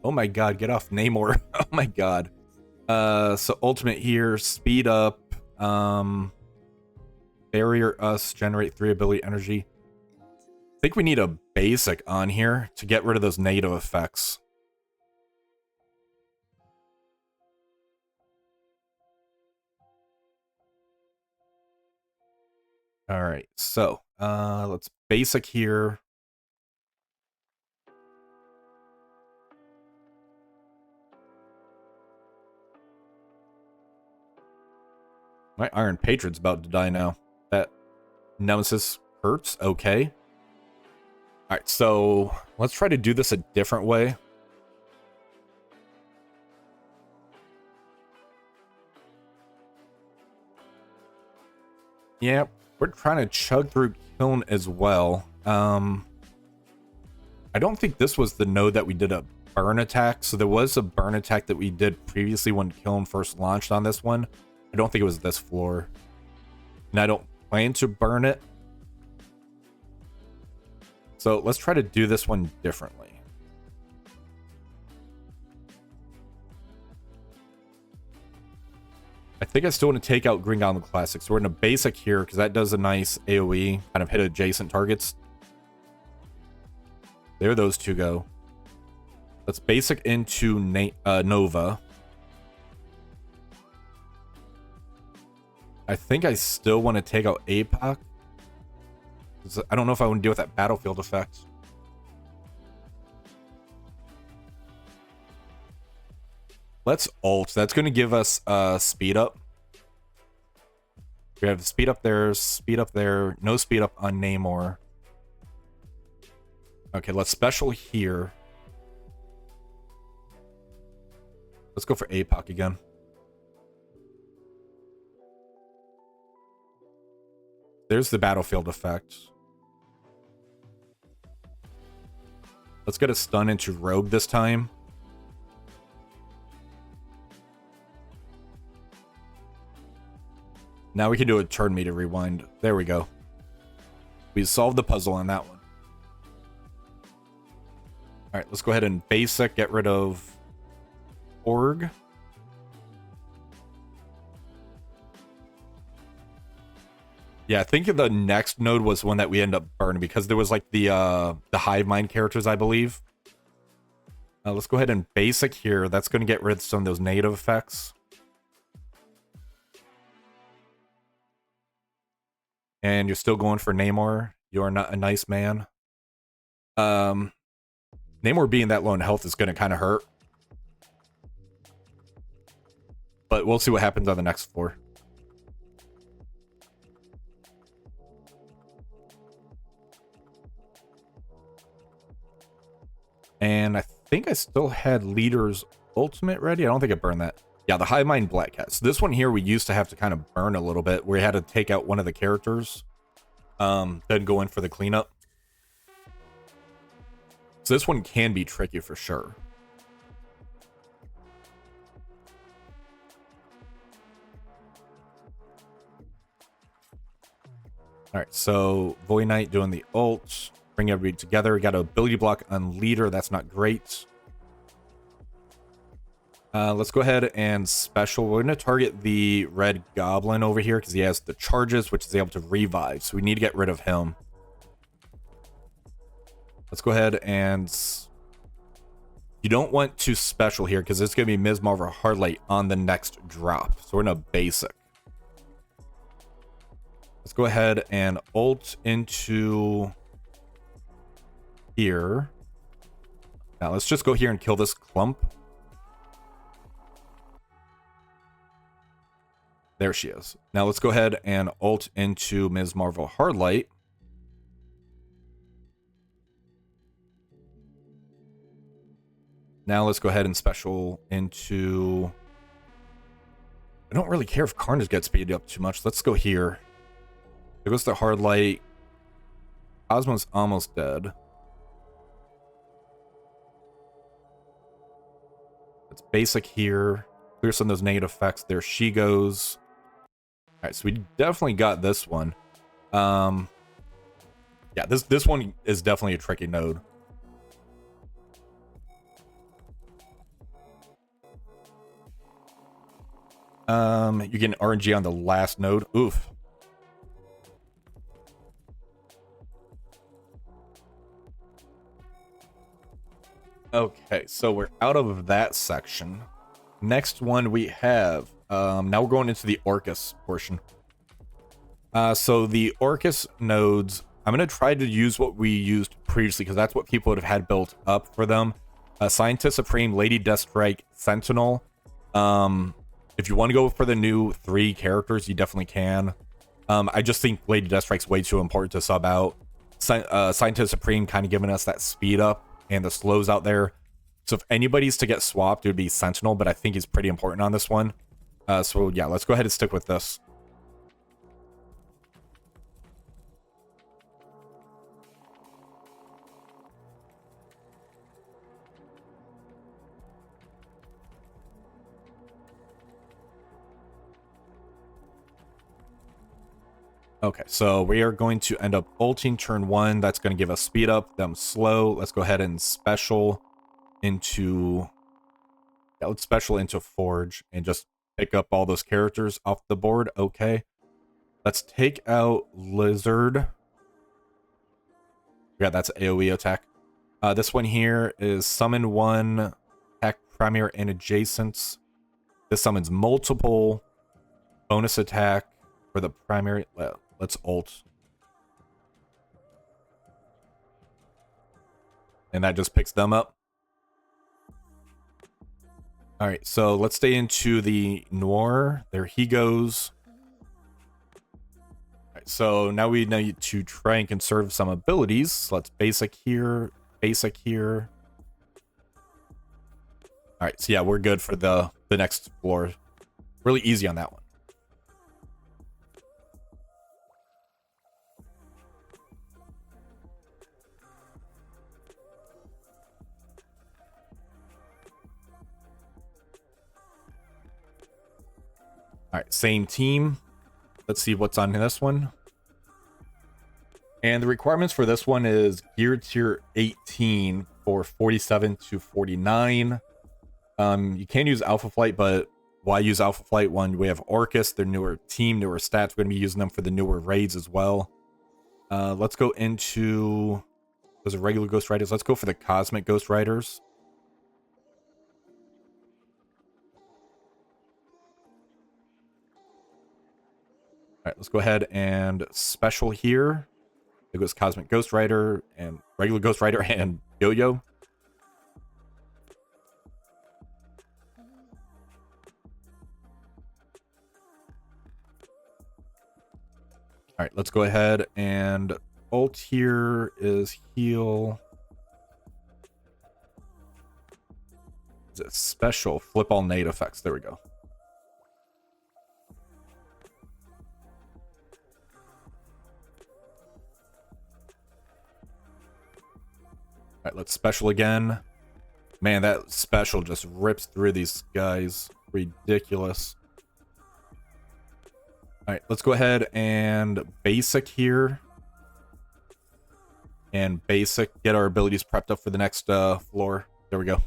Oh my god, get off Namor. Oh my god. So ultimate here, speed up, barrier us, generate 3 ability energy. I think we need a basic on here to get rid of those negative effects. All right, so let's basic here. My Iron Patriot's about to die now. That Nemesis hurts. Okay. All right, so let's try to do this a different way. Yeah, we're trying to chug through Kiln as well. I don't think this was the node that we did a burn attack. So there was a burn attack that we did previously when Kiln first launched on this one. I don't think it was this floor. And I don't plan to burn it. So let's try to do this one differently. I think I still want to take out Green Goblin Classic. So we're in a basic here because that does a nice AoE, kind of hit adjacent targets. There those 2 go. Let's basic into Nova. I think I still want to take out APOC. I don't know if I want to deal with that battlefield effect. Let's ult. That's going to give us speed up. We have speed up there, no speed up on Namor. Okay, let's special here. Let's go for APOC again. There's the battlefield effect. Let's get a stun into Rogue this time. Now we can do a turn meter rewind. There we go. We solved the puzzle on that one. All right, let's go ahead and basic, get rid of Org. Yeah, I think the next node was one that we end up burning because there was like the hive mind characters, I believe. Let's go ahead and basic here. That's going to get rid of some of those negative effects. And you're still going for Namor. You are not a nice man. Namor being that low in health is going to kind of hurt. But we'll see what happens on the next floor. And I think I still had Leader's Ultimate ready. I don't think I burned that. Yeah, the Hive Mind Black Cat. So this one here we used to have to kind of burn a little bit. Where we had to take out one of the characters. then go in for the cleanup. So this one can be tricky for sure. All right, so Void Knight doing the ult, bring everybody together. Got an ability block on leader. That's not great. Let's go ahead and special. We're going to target the red goblin over here because he has the charges, which is able to revive. So we need to get rid of him. Let's go ahead and... You don't want to special here because it's going to be Ms. Marvel Hardlight on the next drop. So we're in a basic. Let's go ahead and ult into here. Now let's just go here and kill this clump. There she is. Now let's go ahead and ult into Ms. Marvel Hardlight. Now let's go ahead and special into... I don't really care if Carnage gets speeded up too much. Let's go here. There goes the Hardlight. Cosmo's almost dead. It's basic here. Clear some of those negative effects. There she goes. Alright, so we definitely got this one. Yeah, this one is definitely a tricky node. You get an RNG on the last node. Oof. Okay, so we're out of that section. Next one we have, now we're going into the Orcus portion. So the Orcus nodes, I'm going to try to use what we used previously because that's what people would have had built up for them. Scientist Supreme, Lady Deathstrike, Sentinel. If you want to go for the new 3 characters, you definitely can. I just think Lady Deathstrike's way too important to sub out. Scientist Supreme kind of giving us that speed up and the slows out there. So if anybody's to get swapped, it would be Sentinel, but I think he's pretty important on this one. So yeah, let's go ahead and stick with this. Okay, so we are going to end up ulting turn 1. That's going to give us speed up, them slow. Let's go ahead and special into... Yeah, let's special into Forge and just pick up all those characters off the board. Okay. Let's take out Lizard. Yeah, that's AoE attack. This one here is summon 1, attack primary and adjacents. This summons multiple bonus attack for the primary. Let's ult. And that just picks them up. Alright, so let's stay into the Noir. There he goes. Alright, so now we need to try and conserve some abilities. So let's basic here, basic here. Alright, so yeah, we're good for the next floor. Really easy on that one. All right, same team. Let's see what's on this one. And the requirements for this one is gear tier 18 for 47 to 49. You can use Alpha Flight, but why use Alpha Flight? One, we have Orcus, their newer team, newer stats. We're going to be using them for the newer raids as well. Let's go into those are regular Ghost Riders. Let's go for the Cosmic Ghost Riders. All right, let's go ahead and special here. It goes Cosmic Ghost Rider and regular Ghost Rider and Yo-Yo. All right, let's go ahead and ult here is heal. Is it special? Flip all nade effects. There we go. right, let's special again. Man, that special just rips through these guys. Ridiculous. All right, let's go ahead and basic here. And basic, get our abilities prepped up for the next floor. There we go.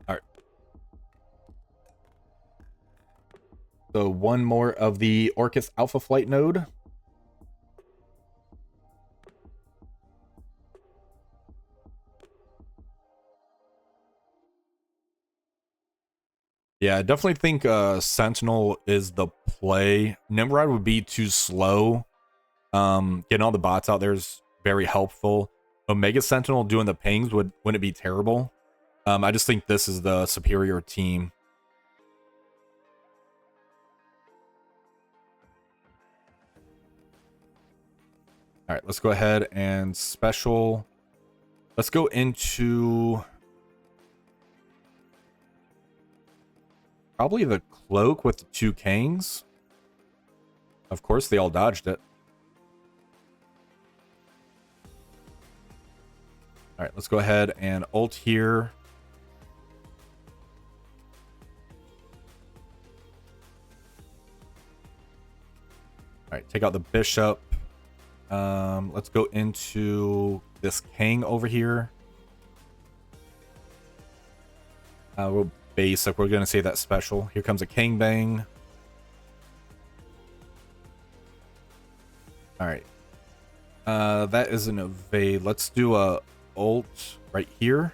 All right. So one more of the Orcus Alpha Flight node. Yeah, I definitely think Sentinel is the play. Nimrod would be too slow. Getting all the bots out there is very helpful. Omega Sentinel doing the pings wouldn't it be terrible? I just think this is the superior team. All right, let's go ahead and special. Let's go into probably the cloak with the 2 Kangs. Of course, they all dodged it. All right, let's go ahead and ult here. All right, take out the bishop. Let's go into this Kang over here. We'll basic. We're gonna say that special. Here comes a Kang Bang. All right. That is an evade. Let's do a ult right here.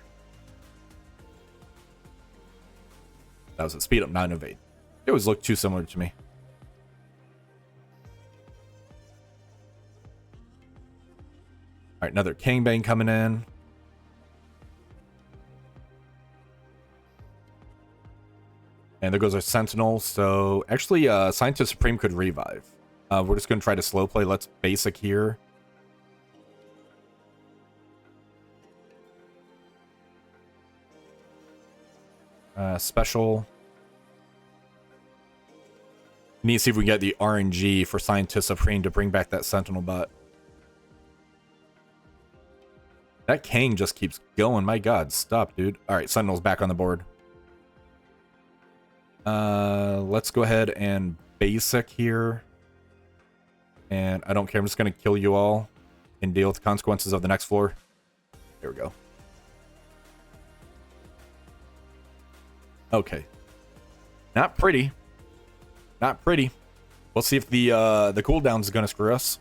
That was a speed up, not an evade. It always looked too similar to me. All right, another Kang Bang coming in. And there goes our Sentinel. So actually, Scientist Supreme could revive. We're just going to try to slow play. Let's basic here. Special. Need to see if we can get the RNG for Scientist Supreme to bring back that Sentinel bot. That Kang just keeps going. My god, stop, dude. All right, Sentinel's back on the board. Let's go ahead and basic here. And I don't care. I'm just going to kill you all and deal with the consequences of the next floor. There we go. Okay. Not pretty. Not pretty. We'll see if the cooldown is going to screw us.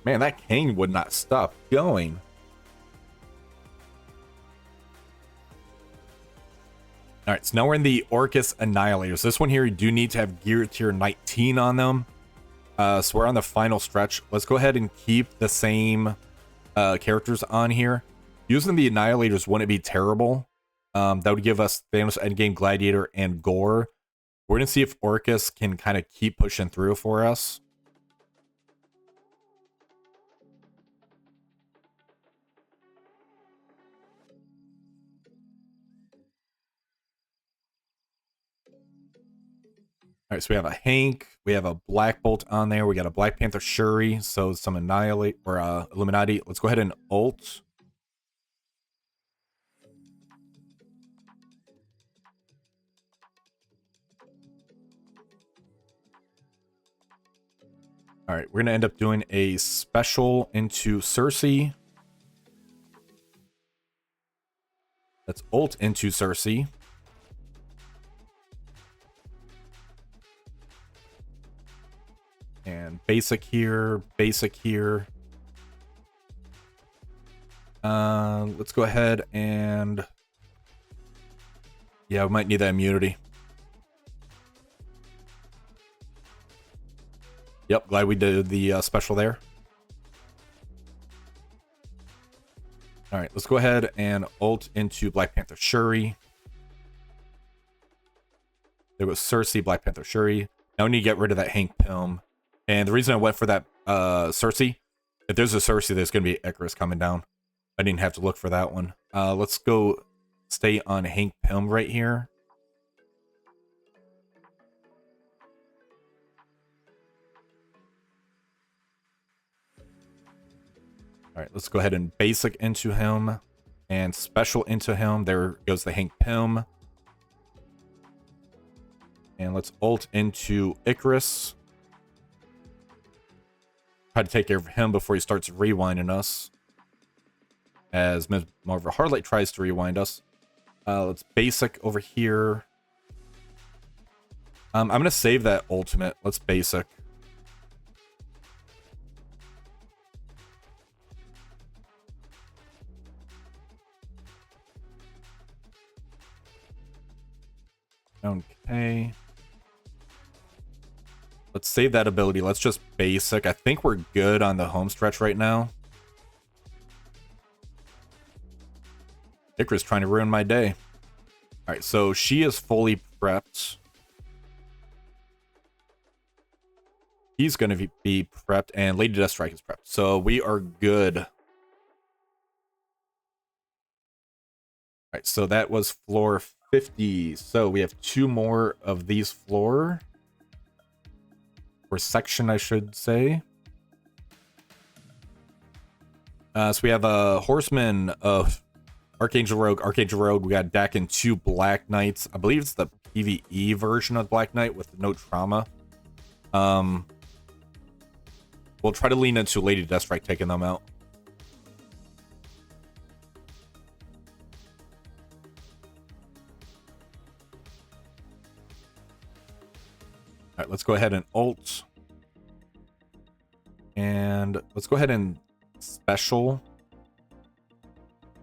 Man, that Kang would not stop going. All right, so now we're in the Orcus Annihilators. This one here, you do need to have gear tier 19 on them. So we're on the final stretch. Let's go ahead and keep the same characters on here. Using the Annihilators wouldn't be terrible. That would give us Thanos Endgame, Gladiator, and Gore. We're going to see if Orcus can kind of keep pushing through for us. All right, so we have a Hank, we have a Black Bolt on there, we got a Black Panther Shuri, so some Annihilate or Illuminati. Let's go ahead and ult. All right, we're gonna end up doing a special into Cersei. Let's ult into Cersei. And basic here, basic here. Let's go ahead and... yeah, we might need that immunity. Yep, glad we did the special there. All right, let's go ahead and ult into Black Panther Shuri. There was Cersei, Black Panther Shuri. Now we need to get rid of that Hank Pym. And the reason I went for that Cersei, if there's a Cersei, there's going to be Icarus coming down. I didn't have to look for that one. Let's go stay on Hank Pym right here. All right, let's go ahead and basic into him and special into him. There goes the Hank Pym. And let's ult into Icarus. Try to take care of him before he starts rewinding us. As Ms. Marvel Harlot tries to rewind us. Let's basic over here. I'm going to save that ultimate. Let's basic. Okay. Let's save that ability. Let's just basic. I think we're good on the home stretch right now. Icarus trying to ruin my day. Alright, so she is fully prepped. He's going to be prepped, and Lady Deathstrike is prepped. So we are good. Alright, so that was floor 50. So we have 2 more of these floor. Or section, I should say. So we have a Horseman of Archangel Rogue. Archangel Rogue, we got Dak and 2 Black Knights. I believe it's the PvE version of Black Knight with no trauma. We'll try to lean into Lady Deathstrike taking them out. Alright, let's go ahead and ult. And let's go ahead and special.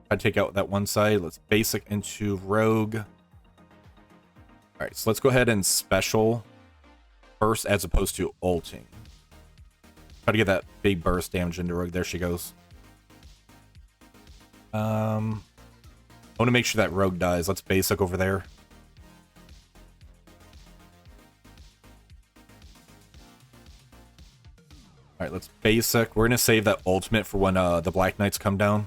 Try to take out that one side. Let's basic into Rogue. Alright, so let's go ahead and special first as opposed to ulting. Try to get that big burst damage into Rogue. There she goes. I want to make sure that Rogue dies. Let's basic over there. Alright, let's basic. We're going to save that ultimate for when the Black Knights come down.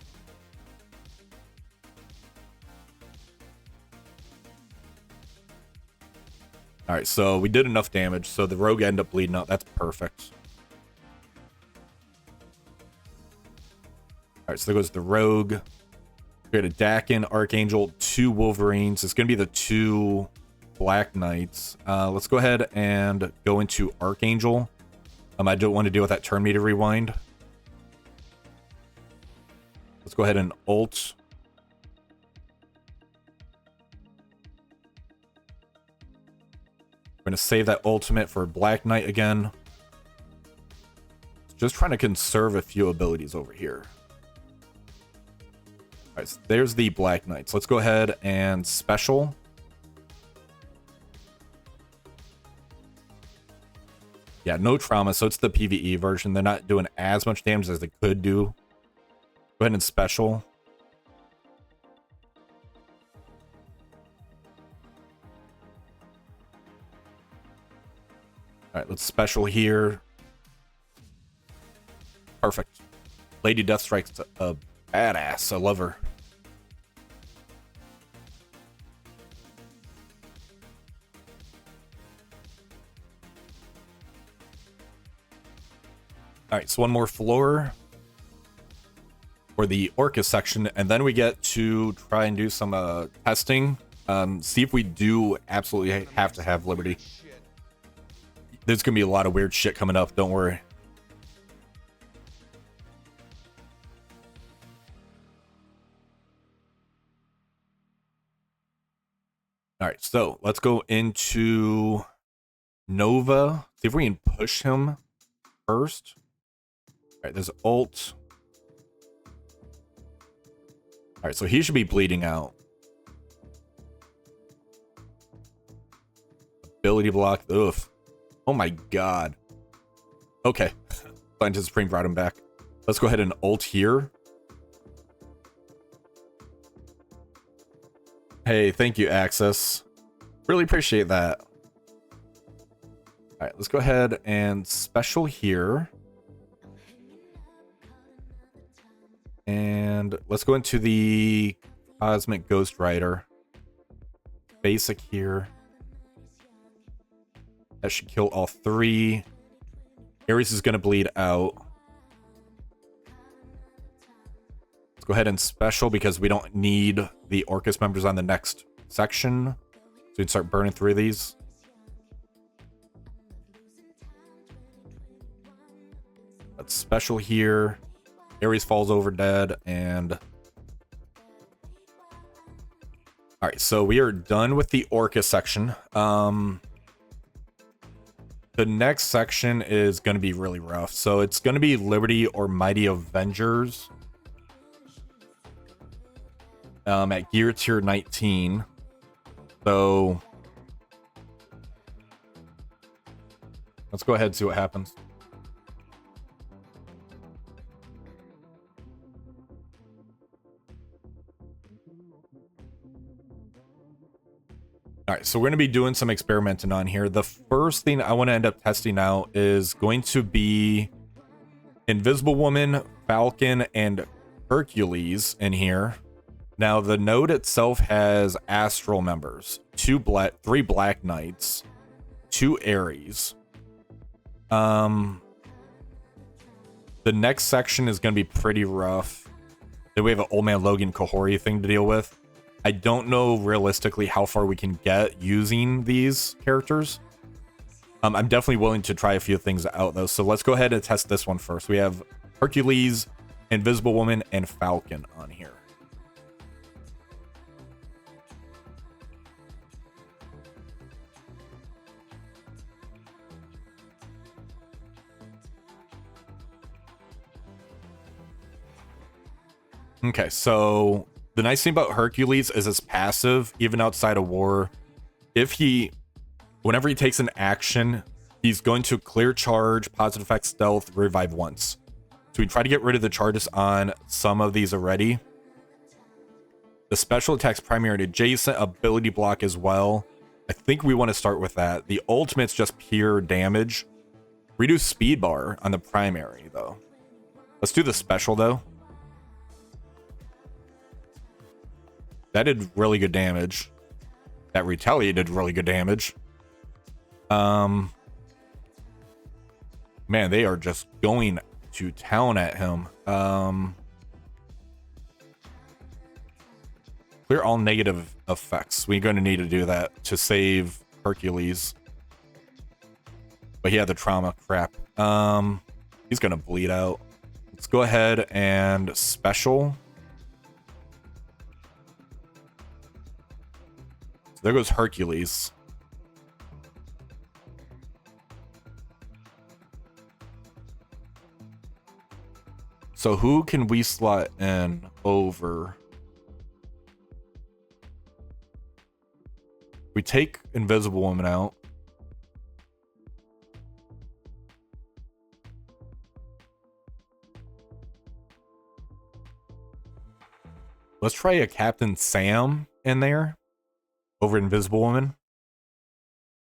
Alright, so we did enough damage, so the Rogue ended up bleeding out. That's perfect. Alright, so there goes the Rogue. We got a Dakin, Archangel, 2 Wolverines. It's going to be the 2 Black Knights. Let's go ahead and go into Archangel. I don't want to deal with that turn meter rewind. Let's go ahead and ult. We're going to save that ultimate for Black Knight again. Just trying to conserve a few abilities over here. Alright, so there's the Black Knights. Let's go ahead and special. Yeah, no trauma, so it's the PvE version. They're not doing as much damage as they could do. Go ahead and special. Alright, let's special here. Perfect. Lady Deathstrike's a badass. I love her. Alright, so one more floor for the Orcus section, and then we get to try and do some testing. See if we do absolutely have to have Liberty. There's going to be a lot of weird shit coming up, don't worry. Alright, so let's go into Nova. See if we can push him first. Alright, there's ult. Alright, so he should be bleeding out. Ability block. Ugh. Oh my god. Okay. Scientist Supreme brought him back. Let's go ahead and ult here. Hey, thank you, Access. Really appreciate that. Alright, let's go ahead and special here. And let's go into the Cosmic Ghost Rider. Basic here. That should kill all 3. Ares is going to bleed out. Let's go ahead and special because we don't need the Orcus members on the next section. So we can start burning through these. Let's special here. Ares falls over dead and... Alright, so we are done with the Orcus section. The next section is going to be really rough. So it's going to be Liberty or Mighty Avengers. At gear tier 19. So let's go ahead and see what happens. All right, so we're going to be doing some experimenting on here. The first thing I want to end up testing out is going to be Invisible Woman, Falcon, and Hercules in here. Now, the node itself has Astral members, 3 Black Knights, 2 Ares. The next section is going to be pretty rough. Then we have an Old Man Logan Kahori thing to deal with. I don't know realistically how far we can get using these characters. I'm definitely willing to try a few things out though. So let's go ahead and test this one first. We have Hercules, Invisible Woman, and Falcon on here. Okay, so the nice thing about Hercules is it's passive, even outside of war. Whenever he takes an action, he's going to clear charge, positive effect, stealth, revive once. So we try to get rid of the charges on some of these already. The special attacks primary and adjacent, ability block as well. I think we want to start with that. The ultimate's just pure damage. Reduce speed bar on the primary though. Let's do the special though. That did really good damage. That retaliate did really good damage. Man, they are just going to town at him. Clear all negative effects. We're going to need to do that to save Hercules. But yeah, the trauma crap. He's going to bleed out. Let's go ahead and special. So there goes Hercules. So who can we slot in over? We take Invisible Woman out. Let's try a Captain Sam in there over Invisible Woman.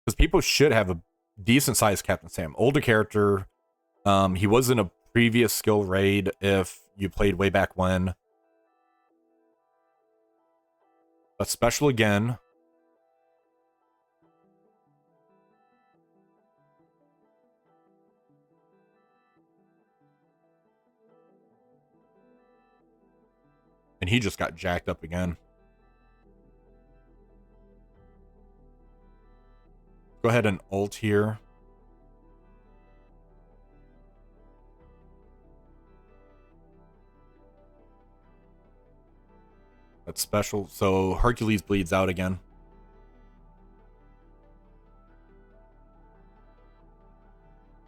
Because people should have a decent sized Captain Sam. Older character. He was in a previous skill raid if you played way back when. But special again. And he just got jacked up again. Go ahead and ult here. That's special. So Hercules bleeds out again.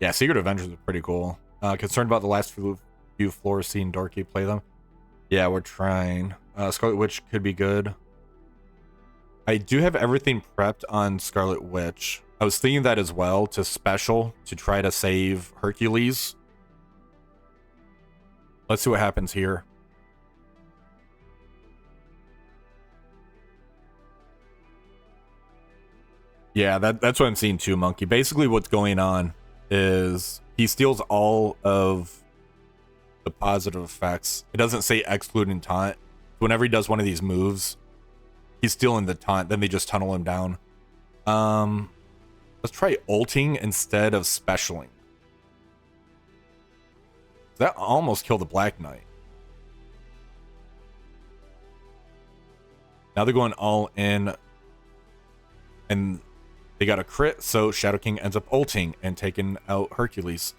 Yeah, Secret Avengers is pretty cool. Concerned about the last few floors seeing Dorky play them. Yeah, we're trying. Scarlet Witch could be good. I do have everything prepped on Scarlet Witch. I was thinking that as well to special to try to save Hercules. Let's see what happens here. Yeah, that's what I'm seeing too, Monkey. Basically what's going on is he steals all of the positive effects. It doesn't say excluding taunt. Whenever he does one of these moves, he's still in the taunt, then they just tunnel him down. Let's try ulting instead of specialing. That almost killed the Black Knight. Now they're going all in, and they got a crit, so Shadow King ends up ulting and taking out Hercules.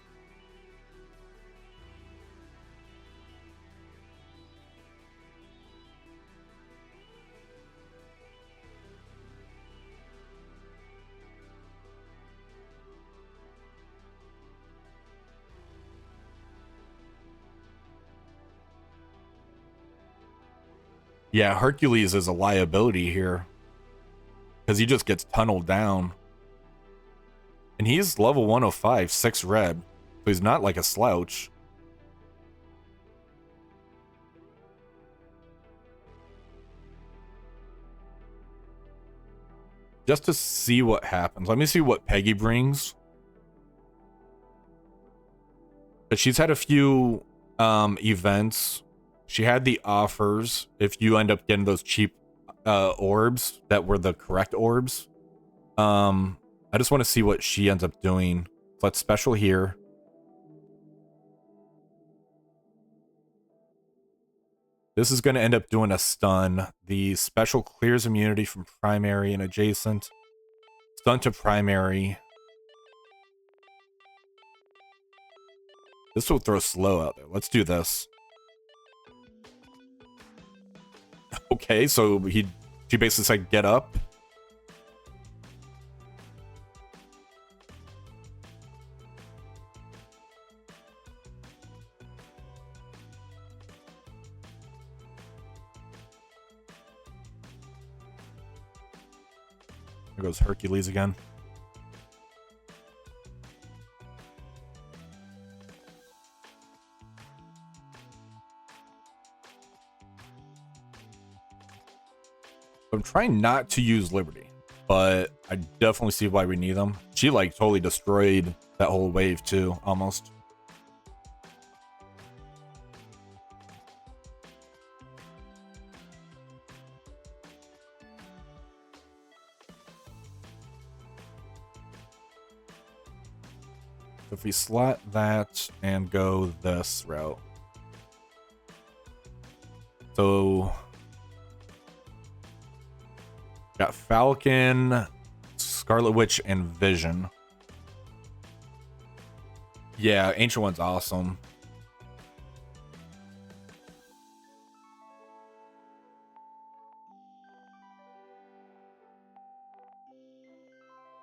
Yeah, Hercules is a liability here, because he just gets tunneled down. And he's level 105, 6 red, so he's not like a slouch. Just to see what happens. Let me see what Peggy brings. But she's had a few events. She had the offers if you end up getting those cheap orbs that were the correct orbs. I just want to see what she ends up doing. Let's special here. This is going to end up doing a stun. The special clears immunity from primary and adjacent. Stun to primary. This will throw slow out there. Let's do this. Okay, so she basically said get up. There goes Hercules again. I'm trying not to use Liberty, but I definitely see why we need them. She like totally destroyed that whole wave too, almost. If we slot that and go this route. So got Falcon, Scarlet Witch, and Vision. Yeah, Ancient One's awesome.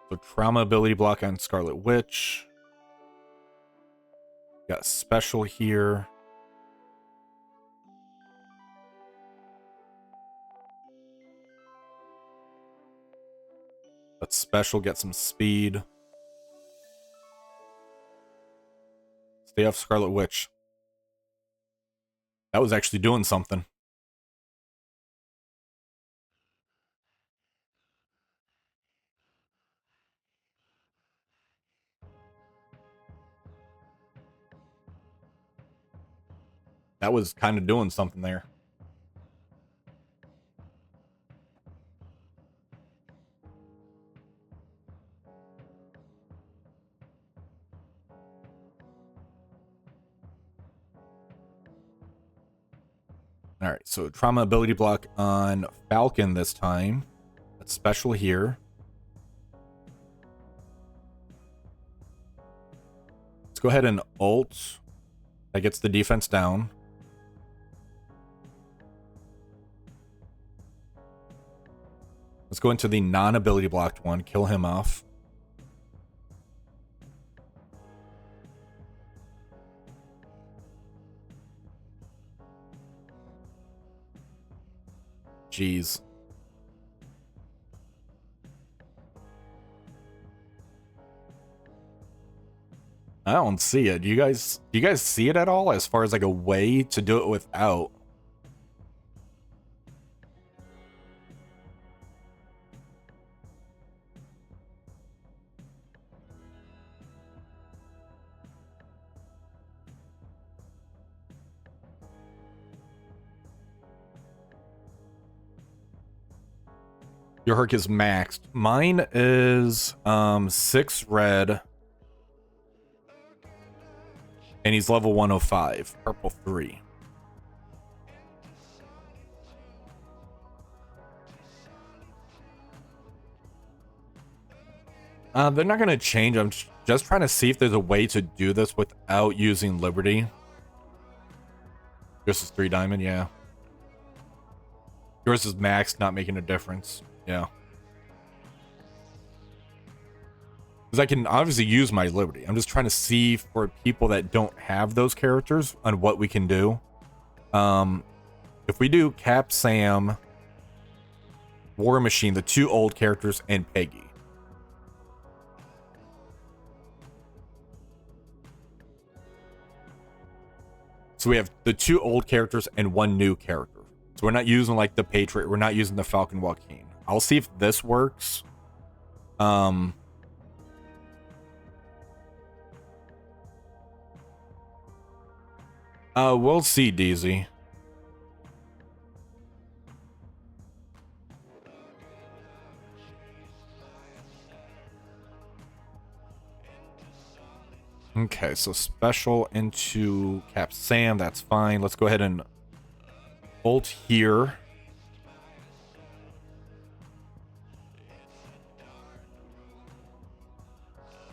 So trauma ability block on Scarlet Witch. Got special here. Let's special, get some speed. Stay off Scarlet Witch. That was actually doing something. That was kind of doing something there. All right, so trauma ability block on Falcon this time. That's special here. Let's go ahead and ult. That gets the defense down. Let's go into the non-ability blocked one. Kill him off. Jeez. I don't see it. Do you guys see it at all as far as like a way to do it without? Your Herc is maxed. Mine is 6 red. And he's level 105. Purple 3. They're not going to change. I'm just trying to see if there's a way to do this without using Liberty. Yours is 3 diamond, yeah. Yours is max, not making a difference. Yeah. Because I can obviously use my Liberty. I'm just trying to see for people that don't have those characters on what we can do. If we do Cap, Sam, War Machine, the 2 old characters, and Peggy. So we have the 2 old characters and 1 new character. So we're not using like the Patriot. We're not using the Falcon Joaquin. I'll see if this works. We'll see, DZ. Okay, so special into Cap Sam, that's fine. Let's go ahead and ult here.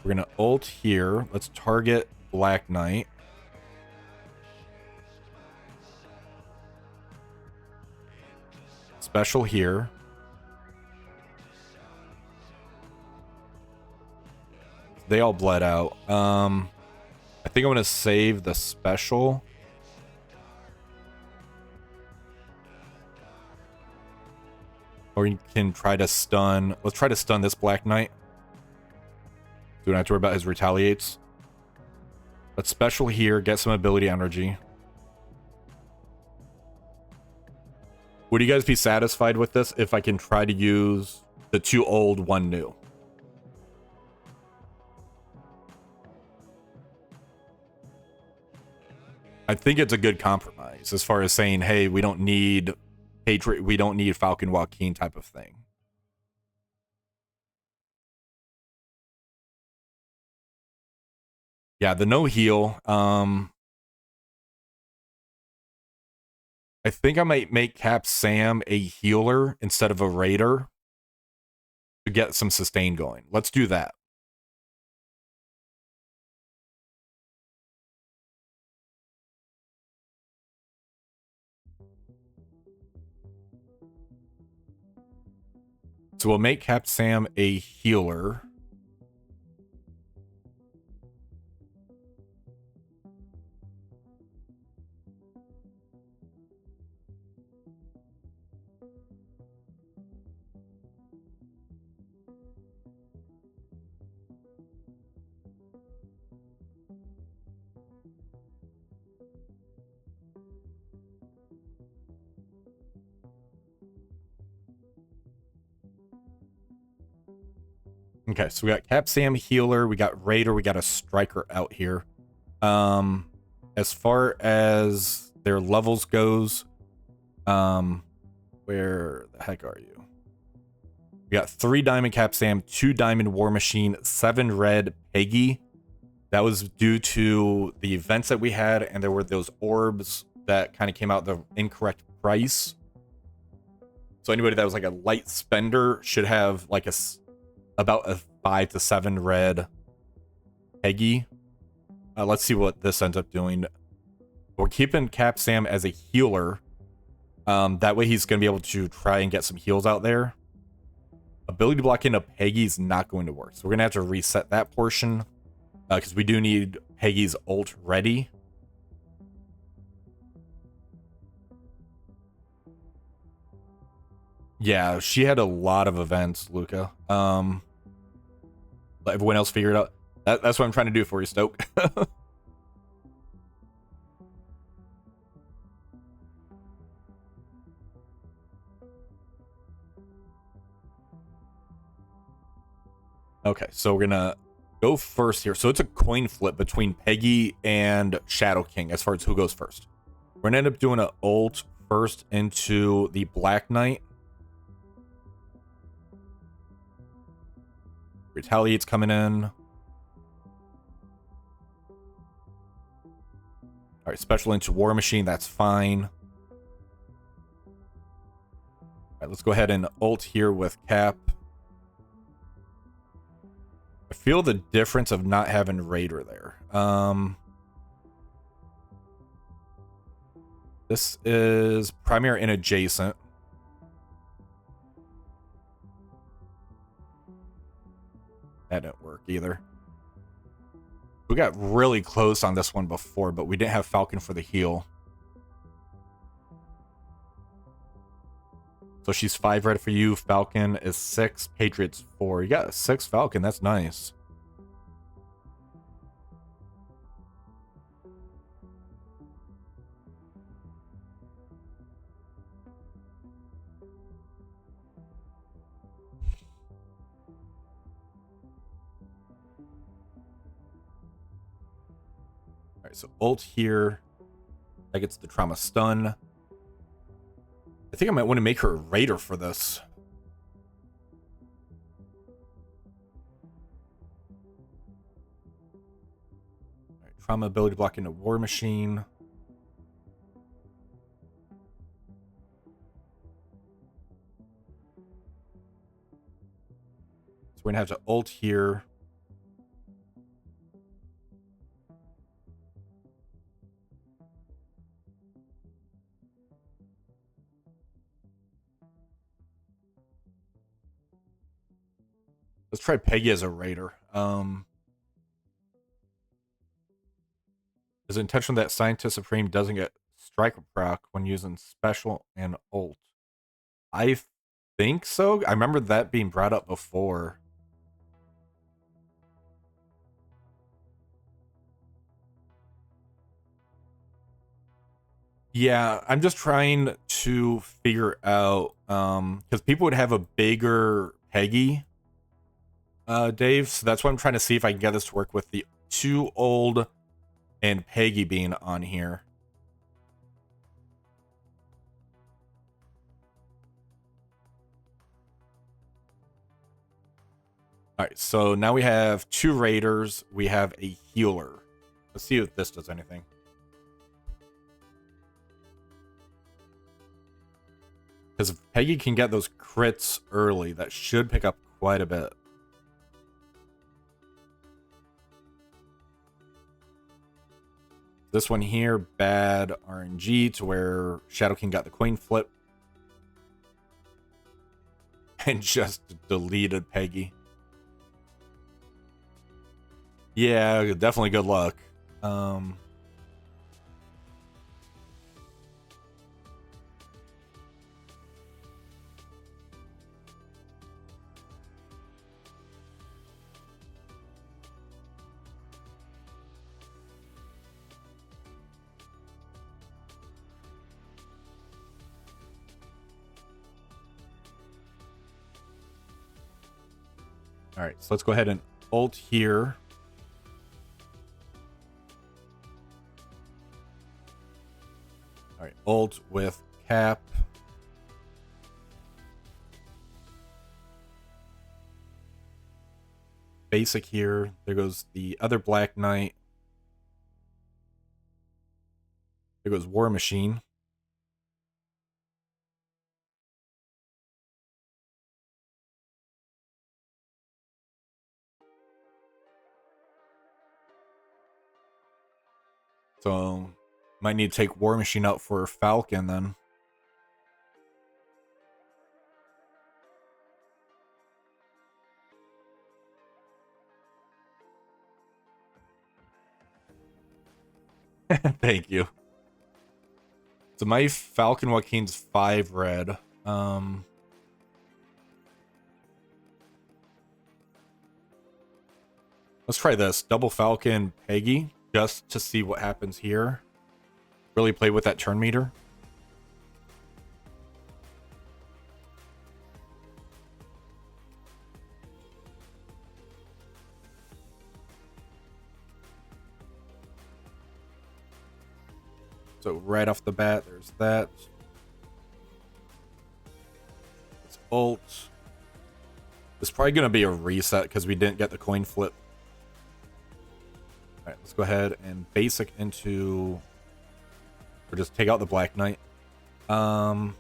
We're gonna ult here. Let's target Black Knight. Special here. They all bled out. I think I'm gonna save the special. Or you can try to stun. Let's try to stun this Black Knight. Do not have to worry about his retaliates. Let's special here, get some ability energy. Would you guys be satisfied with this if I can try to use the 2 old, 1 new? I think it's a good compromise as far as saying, hey, we don't need Patriot, we don't need Falcon Joaquin type of thing. Yeah, the no heal. I think I might make Cap Sam a healer instead of a raider to get some sustain going. Let's do that. So we'll make Cap Sam a healer. Okay, so we got Cap Sam healer, we got Raider, we got a striker out here. As far as their levels goes, where the heck are you? We got 3 diamond Cap Sam, 2 diamond War Machine, 7 red Peggy. That was due to the events that we had, and there were those orbs that kind of came out the incorrect price. So anybody that was like a light spender should have like about a 5 to 7 red Peggy. Let's see what this ends up doing. We're keeping Cap Sam as a healer. That way he's going to be able to try and get some heals out there. Ability to block into Peggy is not going to work. So we're going to have to reset that portion. Because we do need Peggy's ult ready. Yeah, she had a lot of events, Luca. Everyone else figured out. That's what I'm trying to do for you, Stoke. Okay, so we're gonna go first here. So it's a coin flip between Peggy and Shadow King as far as who goes first. We're gonna end up doing an ult first into the Black Knight. Retaliate's coming in. All right, special into War Machine, that's fine. All right, let's go ahead and ult here with Cap. I feel the difference of not having Raider there. This is primary and adjacent. That didn't work either. We got really close on this one before, but we didn't have Falcon for the heal. So she's 5 red for you. Falcon is 6. Patriot's 4. You got 6 Falcon. That's nice. All right, so ult here. That gets the trauma stun. I think I might want to make her a Raider for this. All right, trauma ability block into War Machine. So we're gonna have to ult here. Let's try Peggy as a Raider. Is intention that Scientist Supreme doesn't get strike proc when using special and ult? I think so. I remember that being brought up before. Yeah, I'm just trying to figure out because people would have a bigger Peggy, Dave. So that's why I'm trying to see if I can get this to work with the 2 old and Peggy being on here. All right, so now we have 2 Raiders. We have a healer. Let's see if this does anything. Because if Peggy can get those crits early, that should pick up quite a bit. This one here, bad RNG to where Shadow King got the coin flip. And just deleted Peggy. Yeah, definitely good luck. All right, so let's go ahead and ult here. All right, ult with Cap. Basic here. There goes the other Black Knight. There goes War Machine. So might need to take War Machine out for Falcon then. Thank you. So my Falcon Joaquin's 5 red. Let's try this. Double Falcon Peggy, just to see what happens here. Really play with that turn meter. So right off the bat, there's that. It's ult. It's probably going to be a reset because we didn't get the coin flip. All right, let's go ahead and basic into, or just take out the Black Knight. That's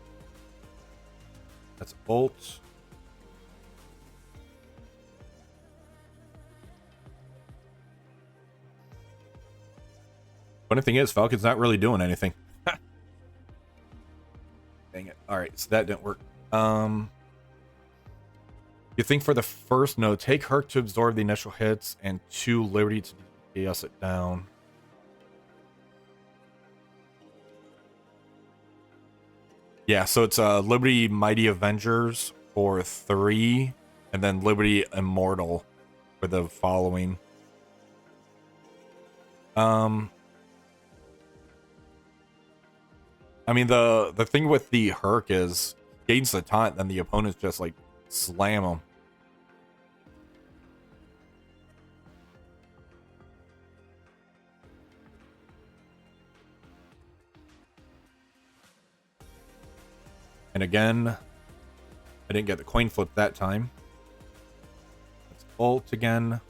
ult. Funny thing is, Falcon's not really doing anything. Dang it. All right, so that didn't work. You think for the first node, take Herc to absorb the initial hits and 2 Liberty to DS it down. Yeah, so it's Liberty Mighty Avengers for 3, and then Liberty Immortal for the following. I mean, the thing with the Herc is gains the taunt, then the opponents just like slam him. And again, I didn't get the coin flip that time. Let's ult again.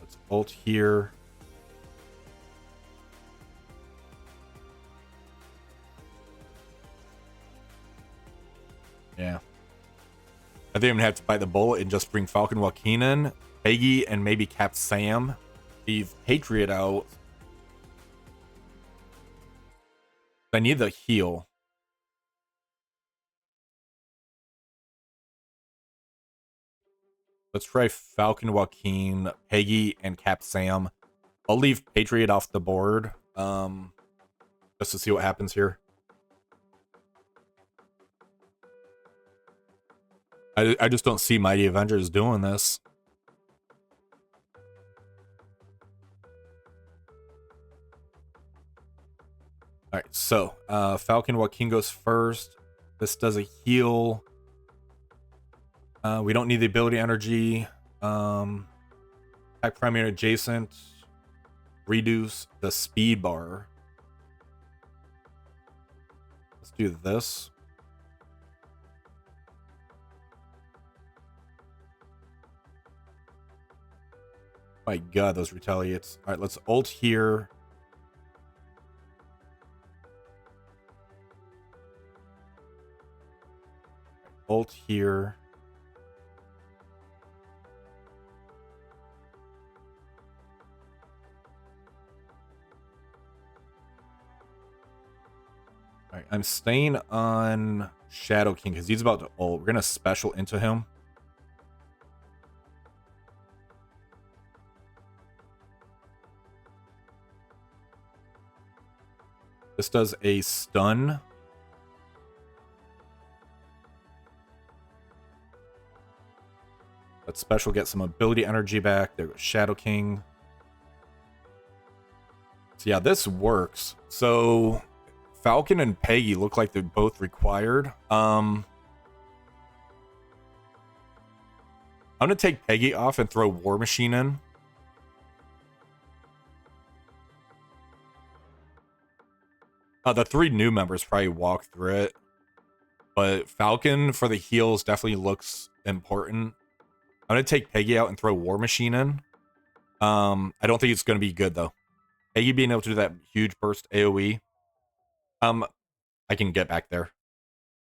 Let's ult here. Yeah. I think I'm gonna have to bite the bullet and just bring Falcon Joaquin in, Peggy, and maybe Cap Sam. Leave Patriot out. I need the heal. Let's try Falcon Joaquin, Peggy, and Cap Sam. I'll leave Patriot off the board, just to see what happens here. I just don't see Mighty Avengers doing this. Alright, so Falcon Joaquin goes first. This does a heal. We don't need the ability energy. Attack primary adjacent. Reduce the speed bar. Let's do this. My god, those retaliates. Alright, let's ult here. Ult here. Alright, I'm staying on Shadow King because he's about to ult. We're gonna special into him. This does a stun. Let's special get some ability energy back. There goes Shadow King. So yeah, this works. So Falcon and Peggy look like they're both required. I'm gonna take Peggy off and throw War Machine in. The 3 new members probably walk through it, but Falcon for the heals definitely looks important. I'm gonna take Peggy out and throw War Machine in. I don't think it's gonna be good though. Peggy being able to do that huge burst AoE. I can get back there.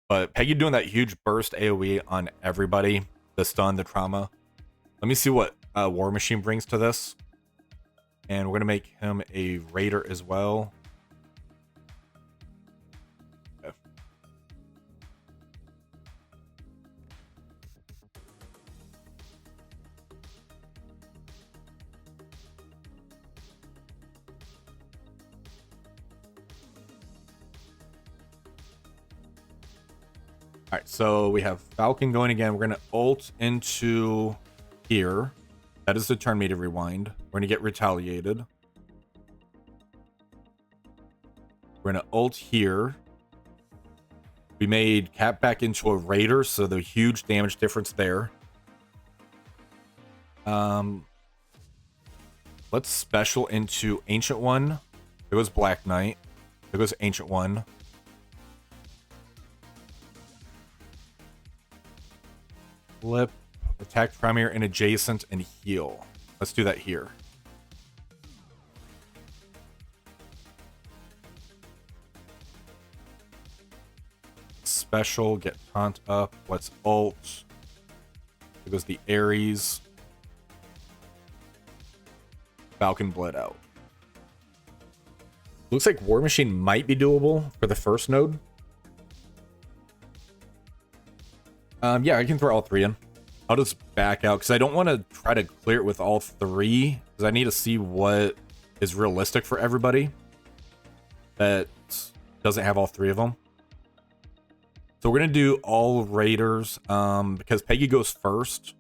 But Peggy doing that huge burst AoE on everybody, the stun, the trauma. Let me see what War Machine brings to this. And we're gonna make him a Raider as well. Okay. Alright, so we have Falcon going again. We're going to ult into here. That is the turn me to rewind. We're going to get retaliated. We're going to ult here. We made Cap back into a Raider, so the huge damage difference there. Let's special into Ancient One. There goes Black Knight. There goes Ancient One. Flip, attack primary and adjacent, and heal. Let's do that here. Special, get taunt up. Let's ult. There goes the Ares. Falcon bled out. Looks like War Machine might be doable for the first node. Yeah, I can throw all three in. I'll just back out because I don't want to try to clear it with all three because I need to see what is realistic for everybody that doesn't have all three of them. So we're going to do all Raiders because Peggy goes first.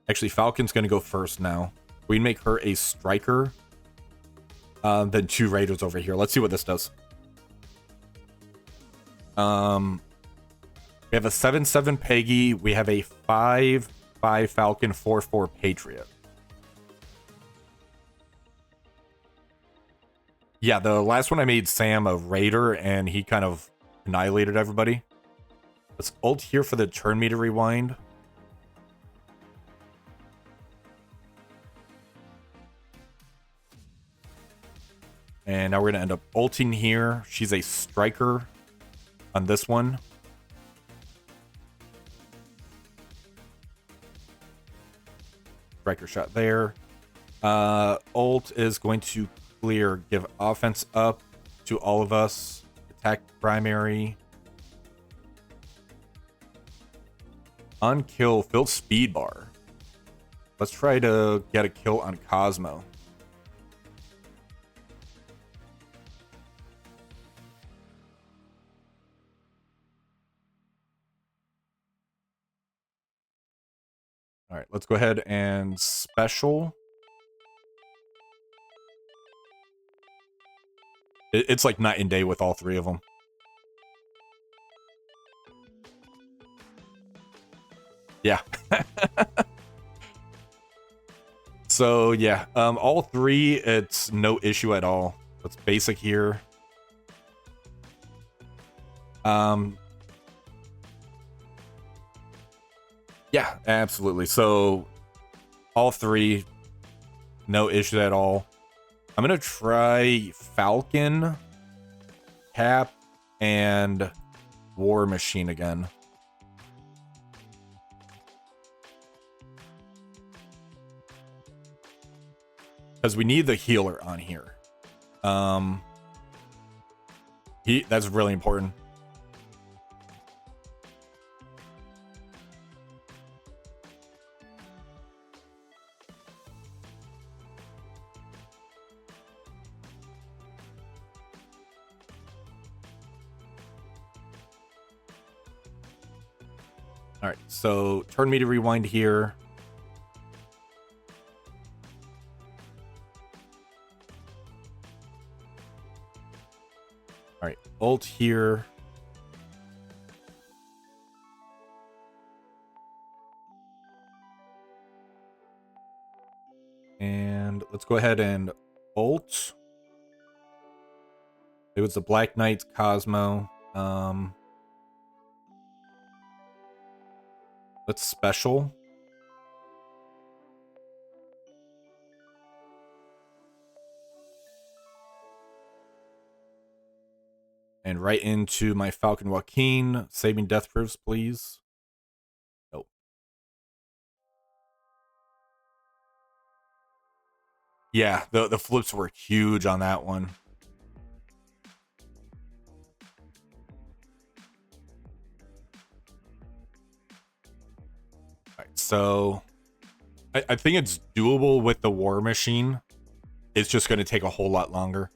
Actually, Falcon's going to go first now. We make her a striker. Then 2 Raiders over here. Let's see what this does. We have a 7/7 Peggy. We have a 5/5 Falcon, 4/4 Patriot. Yeah, the last one I made Sam a Raider, and he kind of annihilated everybody. Let's ult here for the turn meter rewind. And now we're going to end up ulting here. She's a striker on this one. Striker shot there. Ult is going to clear, give offense up to all of us. Attack primary. On kill, fill speed bar. Let's try to get a kill on Cosmo. All right, let's go ahead and special. It's like night and day with all three of them. Yeah. So yeah, all three, it's no issue at all. Let's basic here. Yeah, absolutely. So all three, no issue at all. I'm gonna try Falcon, Cap, and War Machine again. Because we need the healer on here. That's really important. All right, so turn me to rewind here. All right, ult here. And let's go ahead and ult. It was the Black Knight Cosmo. Let's special. And right into my Falcon Joaquin. Saving death proofs, please. Nope. Yeah, the flips were huge on that one. All right, so I think it's doable with the War Machine. It's just going to take a whole lot longer.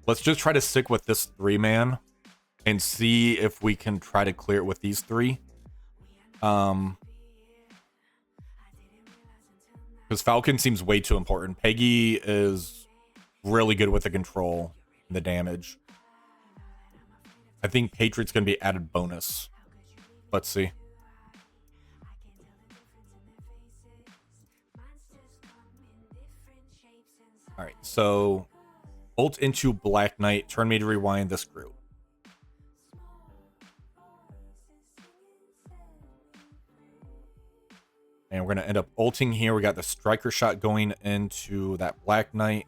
Let's just try to stick with this 3-man and see if we can try to clear it with these 3. Because Falcon seems way too important. Peggy is really good with the control and the damage. I think Patriot's going to be added bonus. Let's see. All right, so ult into Black Knight, turn me to rewind this group. And we're going to end up ulting here. We got the striker shot going into that Black Knight.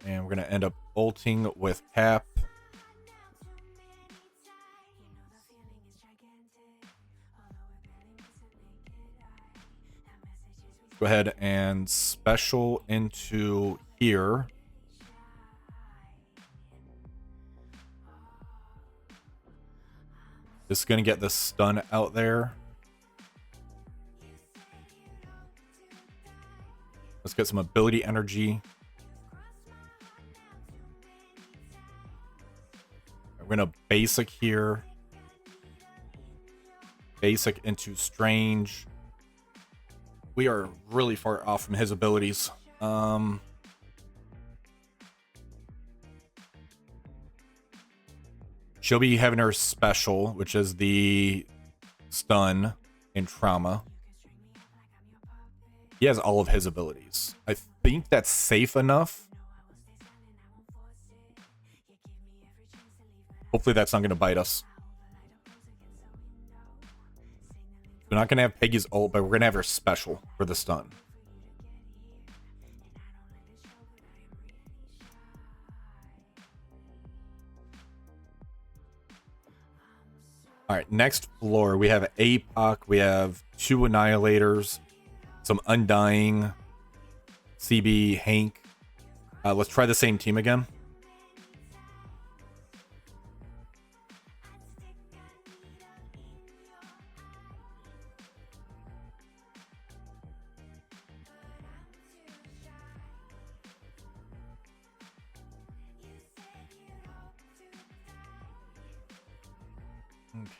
And we're going to end up ulting with Cap. Go ahead and special into here. This is going to get the stun out there. Let's get some ability energy. We're going to basic here. Basic into strange. We are really far off from his abilities. She'll be having her special, which is the stun and trauma. He has all of his abilities. I think that's safe enough. Hopefully that's not going to bite us. We're not going to have Peggy's ult, but we're going to have her special for the stun. All right, next floor, we have APOC, we have 2 Annihilators, some Undying, CB, Hank. Let's try the same team again.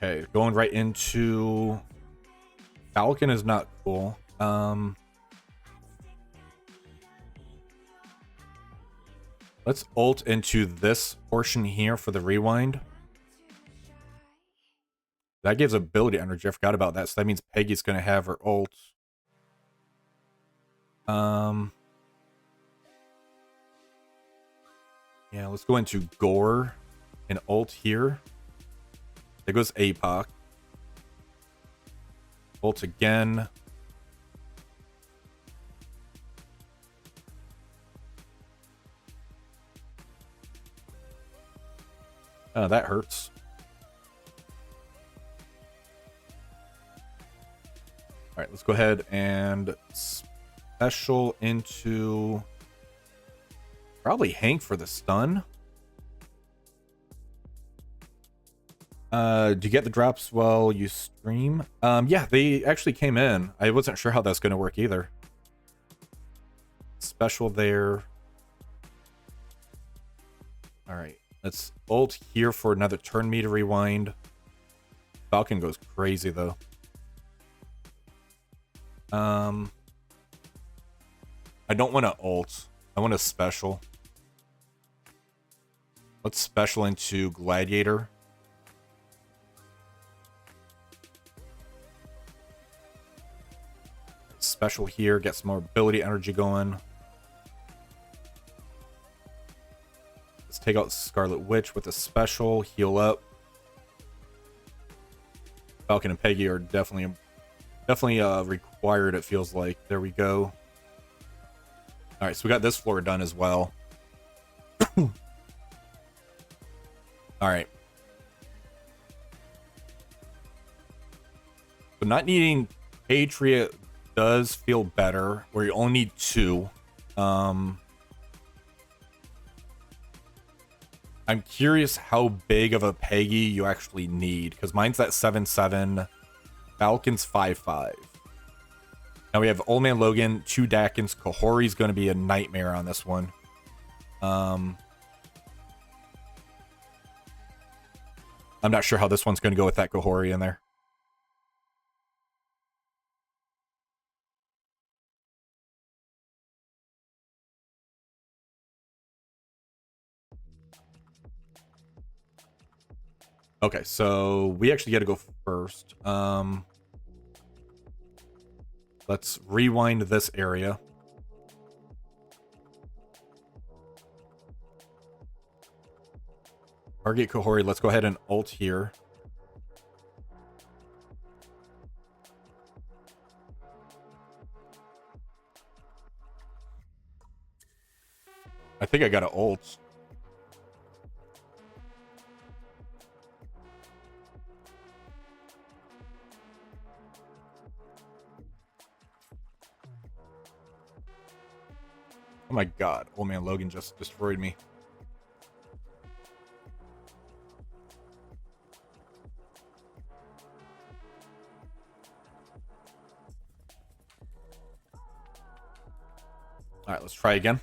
Okay, going right into Falcon is not cool. Let's ult into this portion here for the rewind. That gives ability energy. I forgot about that. So that means Peggy's going to have her ult. Yeah, let's go into Gore and ult here. There goes APOC. Ult again. Oh, that hurts. All right, let's go ahead and special into probably Hank for the stun. Do you get the drops while you stream? Yeah, they actually came in. I wasn't sure how that's going to work either. Special there. All right, let's ult here for another turn meter rewind. Falcon goes crazy though. I don't want to ult. I want to special. Let's special into Gladiator. Special here, get some more ability energy going. Let's take out Scarlet Witch with a special, heal up. Falcon and Peggy are definitely required, it feels like. There we go. All right, so we got this floor done as well. All right. So not needing Patriot does feel better, where you only need 2. I'm curious how big of a Peggy you actually need, because mine's at 7-7, Falcon's 5-5. Now we have Old Man Logan, 2 Dakins. Kahori's going to be a nightmare on this one. I'm not sure how this one's going to go with that Kahori in there. Okay, so we actually got to go first. let's rewind this area. Target Kahori. Let's go ahead and ult here. I think I got an ult. Oh my god. Oh man, Logan just destroyed me. Alright, let's try again.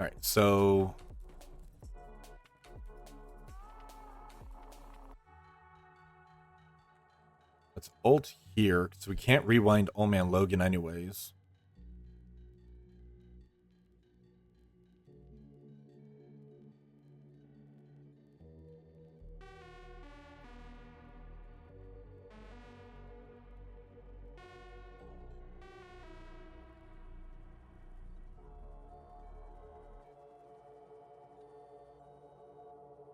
Alright, so let's ult here, because we can't rewind Old Man Logan anyways.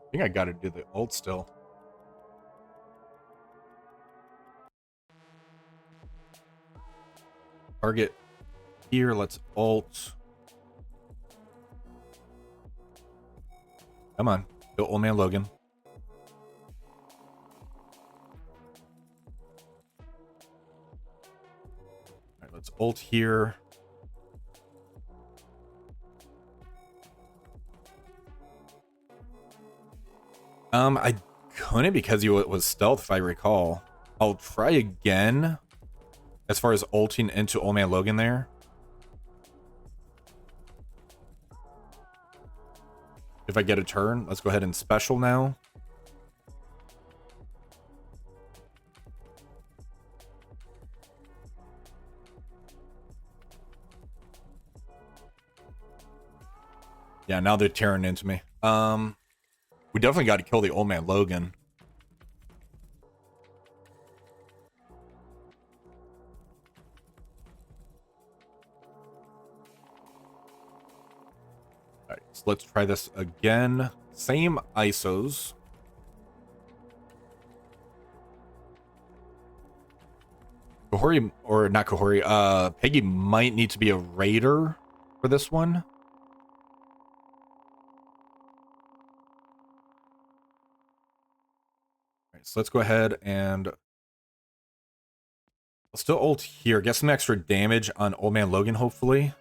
I think I gotta do the ult still. Target here, let's ult. Come on, kill Old Man Logan. Alright, let's ult here. I couldn't because he was stealth, if I recall. I'll try again as far as ulting into Old Man Logan there. If I get a turn, let's go ahead and special now. Yeah, now they're tearing into me. We definitely got to kill the Old Man Logan. Alright, so let's try this again. Same ISOs. Kahori, or not Kahori, Peggy might need to be a raider for this one. So let's go ahead and I'll still ult here. Get some extra damage on Old Man Logan, hopefully.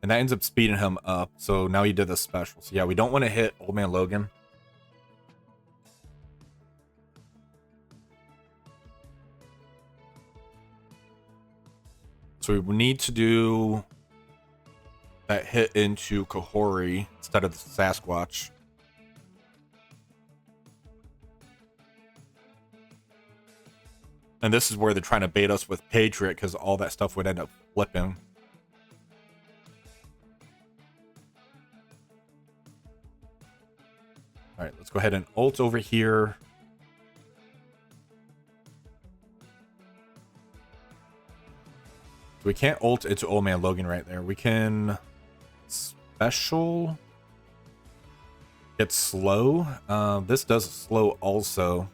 And that ends up speeding him up. So now he did the special. So yeah, we don't want to hit Old Man Logan. So we need to do that hit into Kahori instead of the Sasquatch. And this is where they're trying to bait us with Patriot, because all that stuff would end up flipping. Alright, let's go ahead and ult over here. So we can't ult into Old Man Logan right there. We can special. Get slow. This does slow also.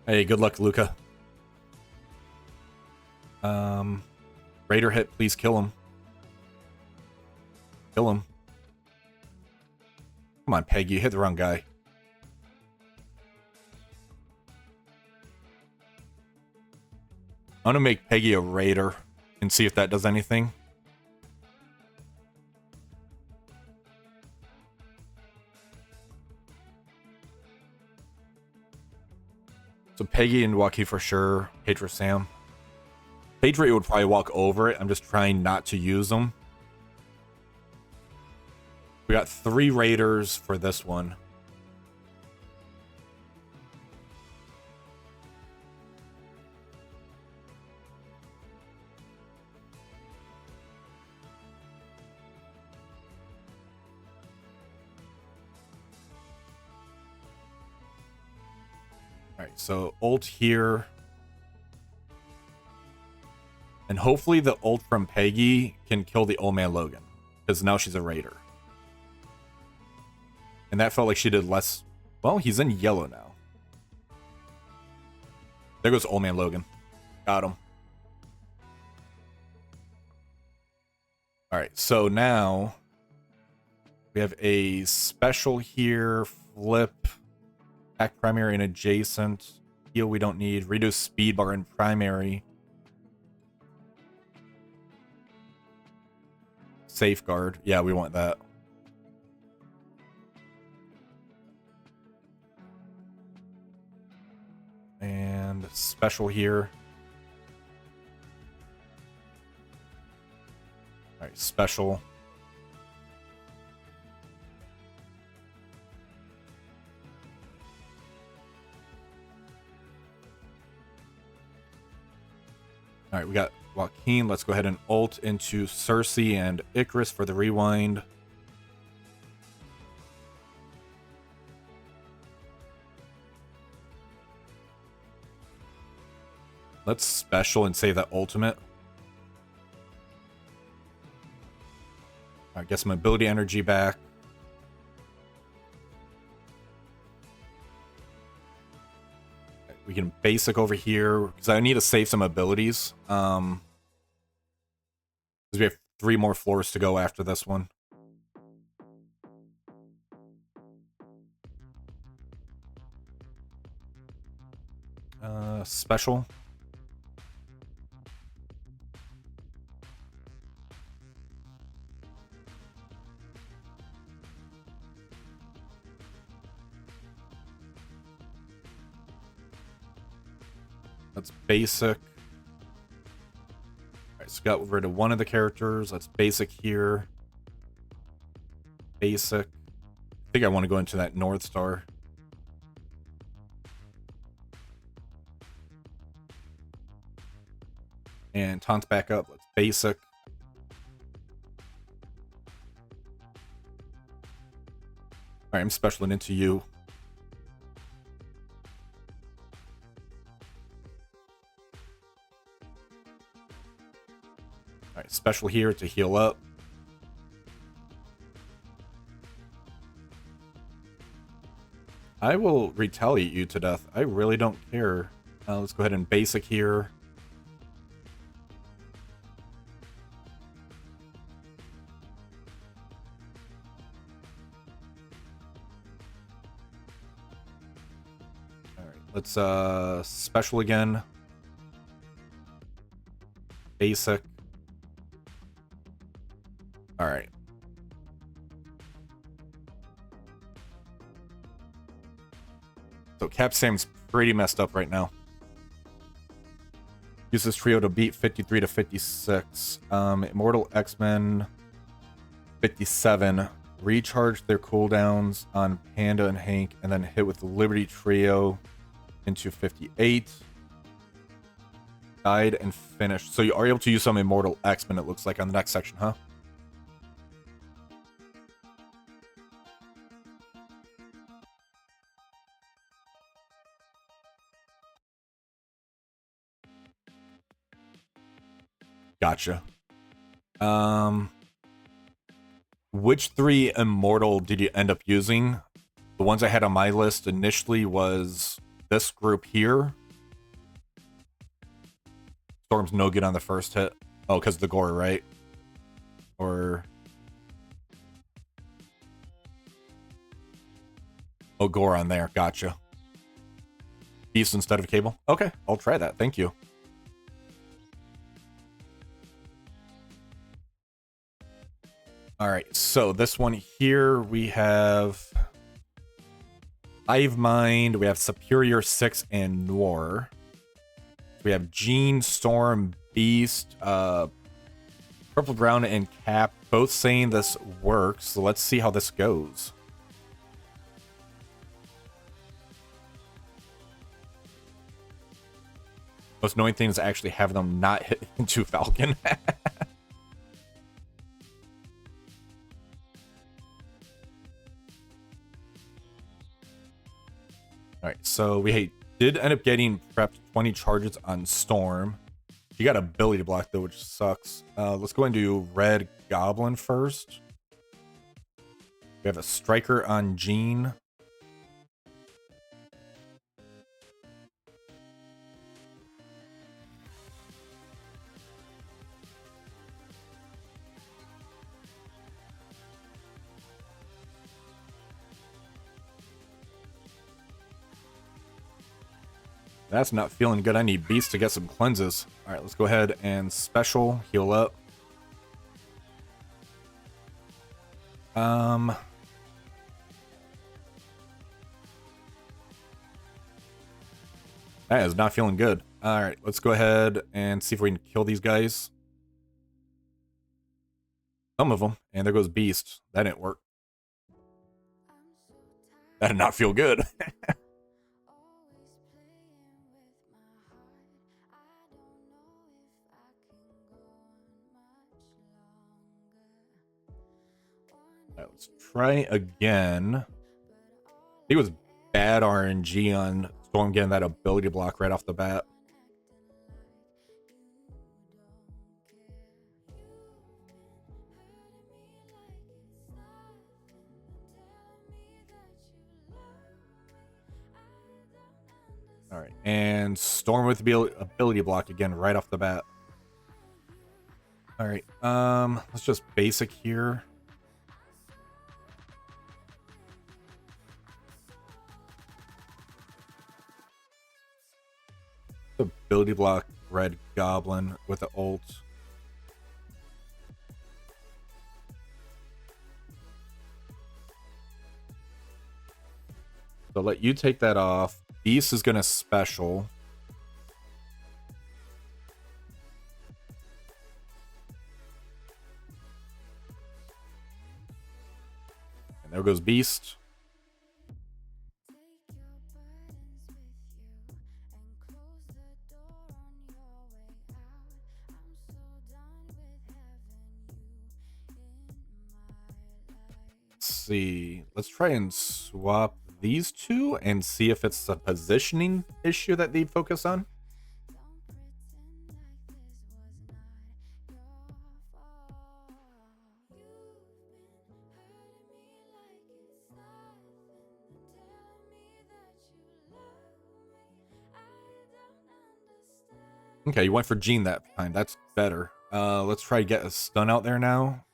Hey, good luck, Luca. Raider hit, please kill him. Kill him. Come on, Peggy, you hit the wrong guy. I'm gonna make Peggy a raider and see if that does anything. So Peggy and Waki for sure. Patriot Sam. Patriot would probably walk over it. I'm just trying not to use them. We got 3 raiders for this one. All right, so ult here. And hopefully the ult from Peggy can kill the old man Logan, because now she's a raider. And that felt like she did less. Well, he's in yellow now. There goes old man Logan. Got him. All right, so now we have a special here. Flip. Act primary and adjacent. Heal we don't need. Reduce speed bar in primary. Safeguard. Yeah, we want that. And special here. All right, special. All right, we got Joaquin. Let's go ahead and ult into Cersei and Icarus for the rewind. Let's special and save that ultimate. All right, get some ability energy back. We can basic over here because I need to save some abilities. Because we have 3 more floors to go after this one. Special. That's basic. Alright, so got rid of one of the characters. Let's basic here. Basic. I think I want to go into that North Star. And taunt back up. Let's basic. Alright, I'm specialing into you. Alright, special here to heal up. I will retaliate you to death. I really don't care. Let's go ahead and basic here. Alright, let's special again. Basic. All right. So Cap Sam's pretty messed up right now. Use this trio to beat 53 to 56. Immortal X-Men 57. Recharge their cooldowns on Panda and Hank, and then hit with the Liberty Trio into 58. Died and finished. So you are able to use some Immortal X-Men, it looks like, on the next section, huh? Gotcha. Which 3 Immortal did you end up using? The ones I had on my list initially was this group here. Storm's no good on the first hit. Oh, because of the gore, right? Or... oh, gore on there. Gotcha. Beast instead of Cable? Okay, I'll try that. Thank you. All right, so this one here, we have Hive Mind, we have Superior 6 and Noir. We have Jean, Storm, Beast, Purple Ground and Cap both saying this works, so let's see how this goes. Most annoying thing is actually having them not hit into Falcon. Alright, so we did end up getting prepped 20 charges on Storm. You got ability block though, which sucks. Let's go into Red Goblin first. We have a Striker on Jean. That's not feeling good. I need Beast to get some cleanses. All right, let's go ahead and special heal up. That is not feeling good. All right, let's go ahead and see if we can kill these guys. Some of them. And there goes Beast. That didn't work. That did not feel good. Let's try again. It was bad RNG on Storm getting that ability block right off the bat. All right, and Storm with the ability block again right off the bat. All right, let's just basic here. Ability block Red Goblin with the ult. So let you take that off. Beast is gonna special. And there goes Beast. See, let's try and swap these two and see if it's a positioning issue that they focus on. Okay, you went for Jean that time. That's better. Let's try to get a stun out there now.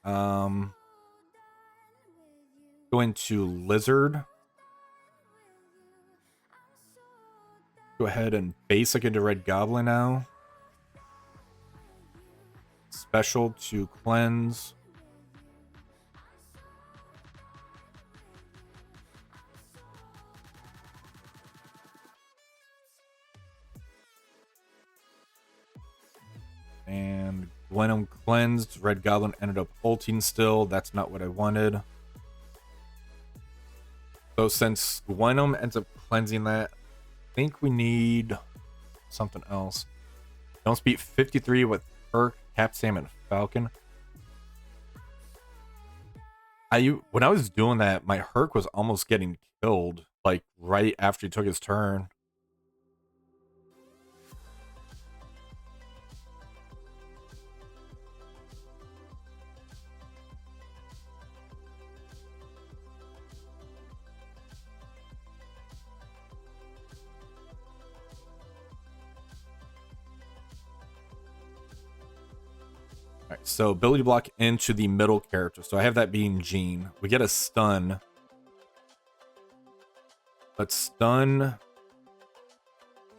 Go into Lizard. Go ahead and basic into Red Goblin now. Special to cleanse. And Gwenum cleansed. Red Goblin ended up ulting still. That's not what I wanted. So since Gwenum ends up cleansing that, I think we need something else. Don't speed 53 with Herc, Cap Sam, and Falcon. When I was doing that, my Herc was almost getting killed, like right after he took his turn. Alright, so ability block into the middle character. So I have that being Jean. We get a stun. Let's stun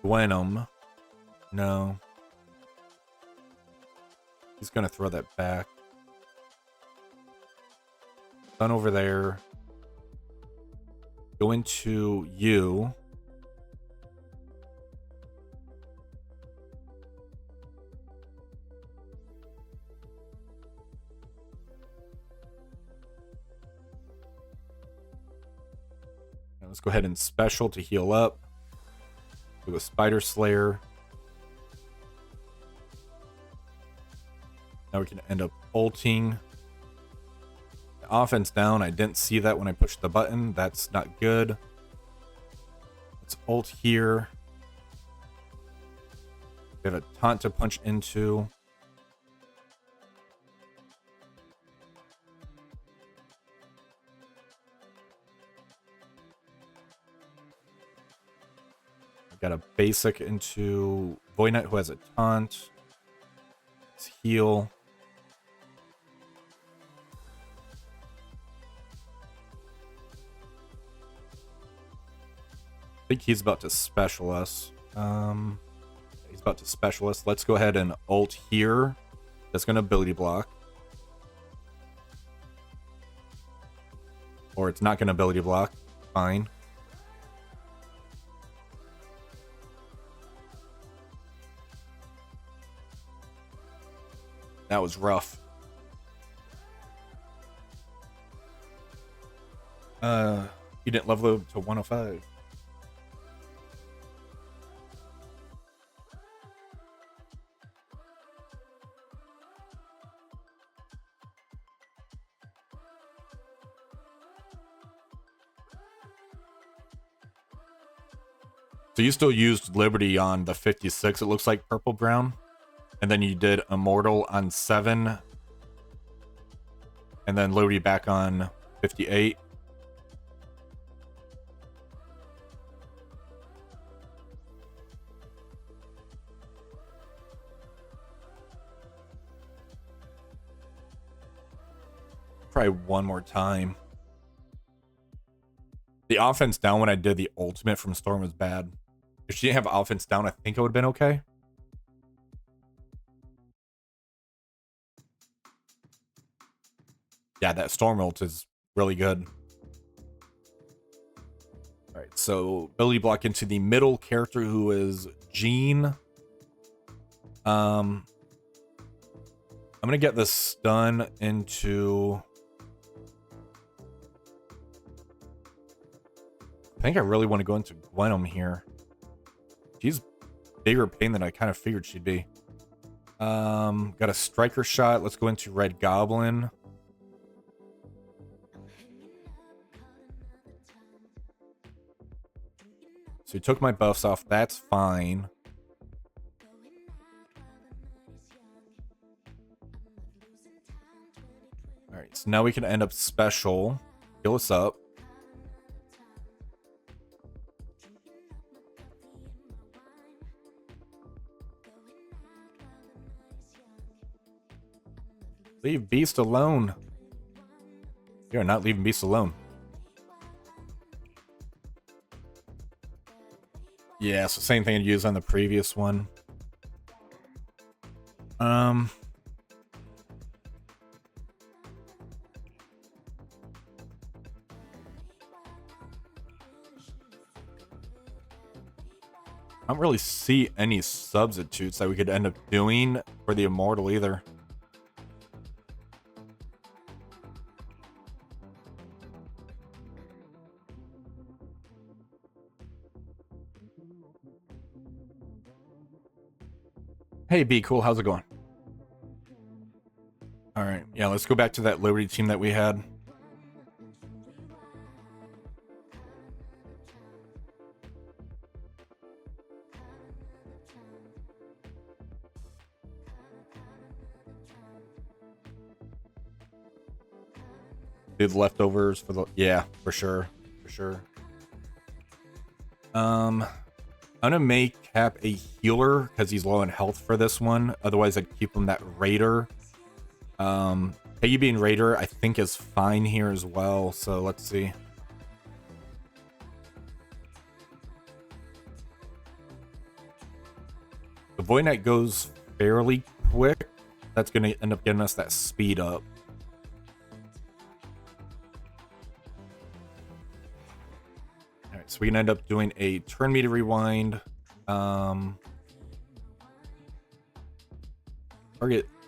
Gwenum. No. He's gonna throw that back. Stun over there. Go into you. Let's go ahead and special to heal up. Do a Spider Slayer. Now we can end up ulting. The offense down. I didn't see that when I pushed the button. That's not good. Let's ult here. We have a taunt to punch into. I've got a basic into Void Knight who has a taunt. Let's heal. I think he's about to special us. He's about to special us. Let's go ahead and ult here. That's going to ability block. Or it's not going to ability block. Fine. That was rough. He didn't level up to 105. So you still used Liberty on the 56, it looks like, purple brown. And then you did Immortal on 7. And then Liberty back on 58. Try one more time. The offense down when I did the ultimate from Storm was bad. If she didn't have offense down, I think it would have been okay. Yeah, that Storm ult is really good. Alright, so ability block into the middle character who is Jean. I'm gonna get the stun into... I think I really want to go into Gwenum here. She's bigger pain than I kind of figured she'd be. Got a striker shot. Let's go into Red Goblin. So he took my buffs off. That's fine. Alright, so now we can end up special. Heal us up. Leave Beast alone. You're not leaving Beast alone. Yeah, so same thing I'd use on the previous one. I'm I don't really see any substitutes that we could end up doing for the Immortal either. Hey, B, cool. How's it going? All right. Yeah, let's go back to that Liberty team that we had. Did leftovers for the... Yeah, for sure. For sure. I'm gonna make Cap a healer because he's low in health for this one. Otherwise, I'd keep him that Raider. Peggy being Raider, I think, is fine here as well. So let's see. The Void Knight goes fairly quick. That's gonna end up getting us that speed up. So we can end up doing a turn meter rewind. Target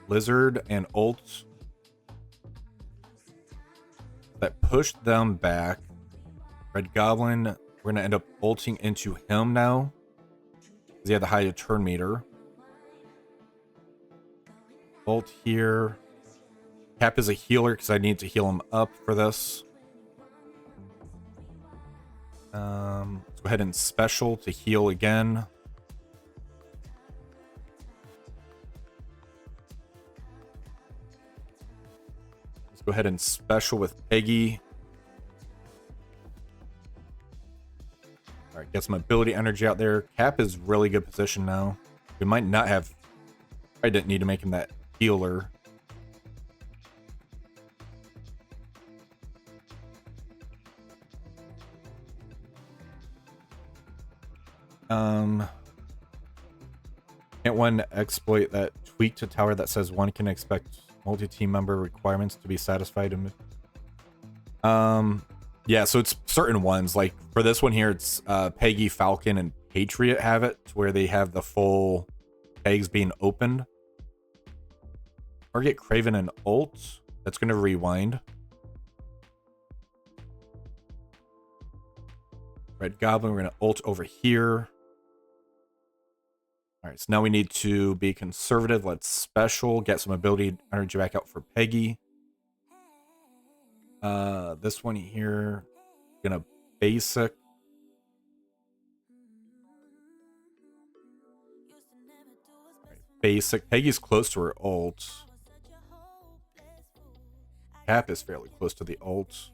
Lizard and ult that pushed them back. Red Goblin, we're gonna end up ulting into him now. Because he had the high turn meter. Ult here. Cap is a healer because I need to heal him up for this. Let's go ahead and special to heal again. Let's go ahead and special with Peggy. All right, get some ability energy out there. Cap is really good position now. We might not have. I didn't need to make him that healer. Can't one exploit that tweak to tower that says one can expect multi-team member requirements to be satisfied? Yeah, so it's certain ones. Like for this one here, it's Peggy, Falcon, and Patriot have it, where they have the full pegs being opened. Target Craven and ult. That's going to rewind. Red Goblin, we're going to ult over here. All right, so now we need to be conservative. Let's special, get some ability energy back out for Peggy. This one here, gonna basic. Right, basic. Peggy's close to her ult. Cap is fairly close to the ult.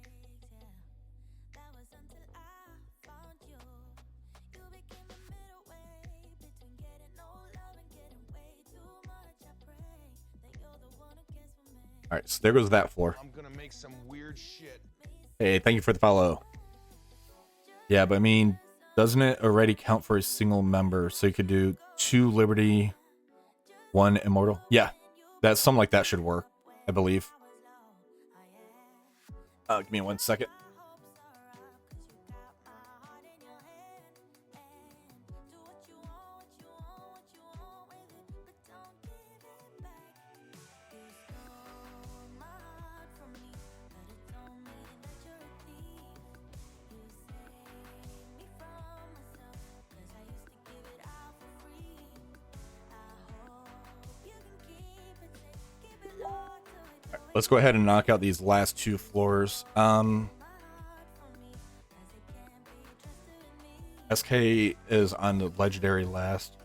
All right, so there goes that floor. I'm gonna make some weird shit. Hey, thank you for the follow. Yeah, but I mean, doesn't it already count for a single member? So you could do 2 Liberty, 1 Immortal. Yeah, that something like that should work, I believe. Give me 1 second. Let's go ahead and knock out these last 2 floors. SK is on the legendary last.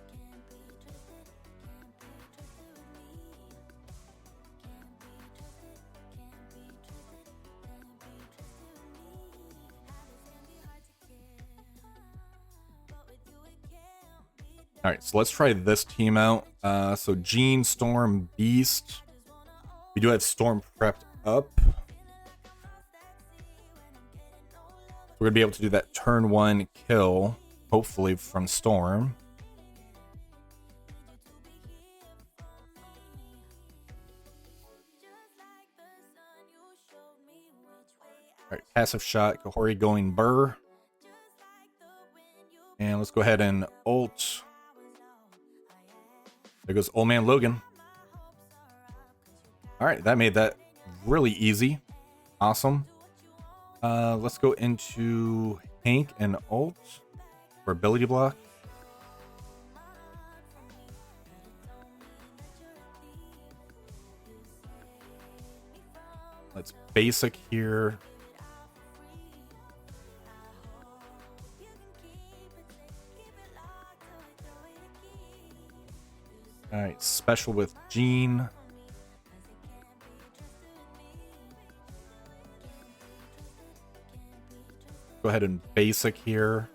All right, so let's try this team out. So Jean, Storm, Beast. We do have Storm prepped up. We're gonna be able to do that turn 1 kill, hopefully from Storm. All right, passive shot, Kahori going Burr. And let's go ahead and ult. There goes old man Logan. All right, that made that really easy. Awesome. Let's go into Hank and ult for ability block. Let's basic here. All right, special with Jean. Go ahead and basic here.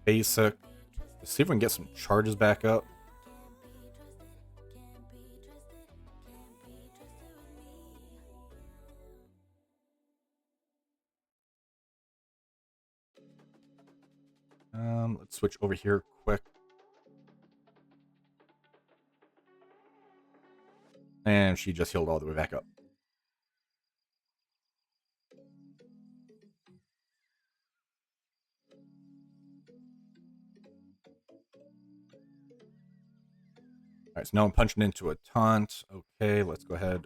Basic. Let's see if we can get some charges back up. Let's switch over here quick. And she just healed all the way back up. Alright, so now I'm punching into a taunt. Okay, let's go ahead.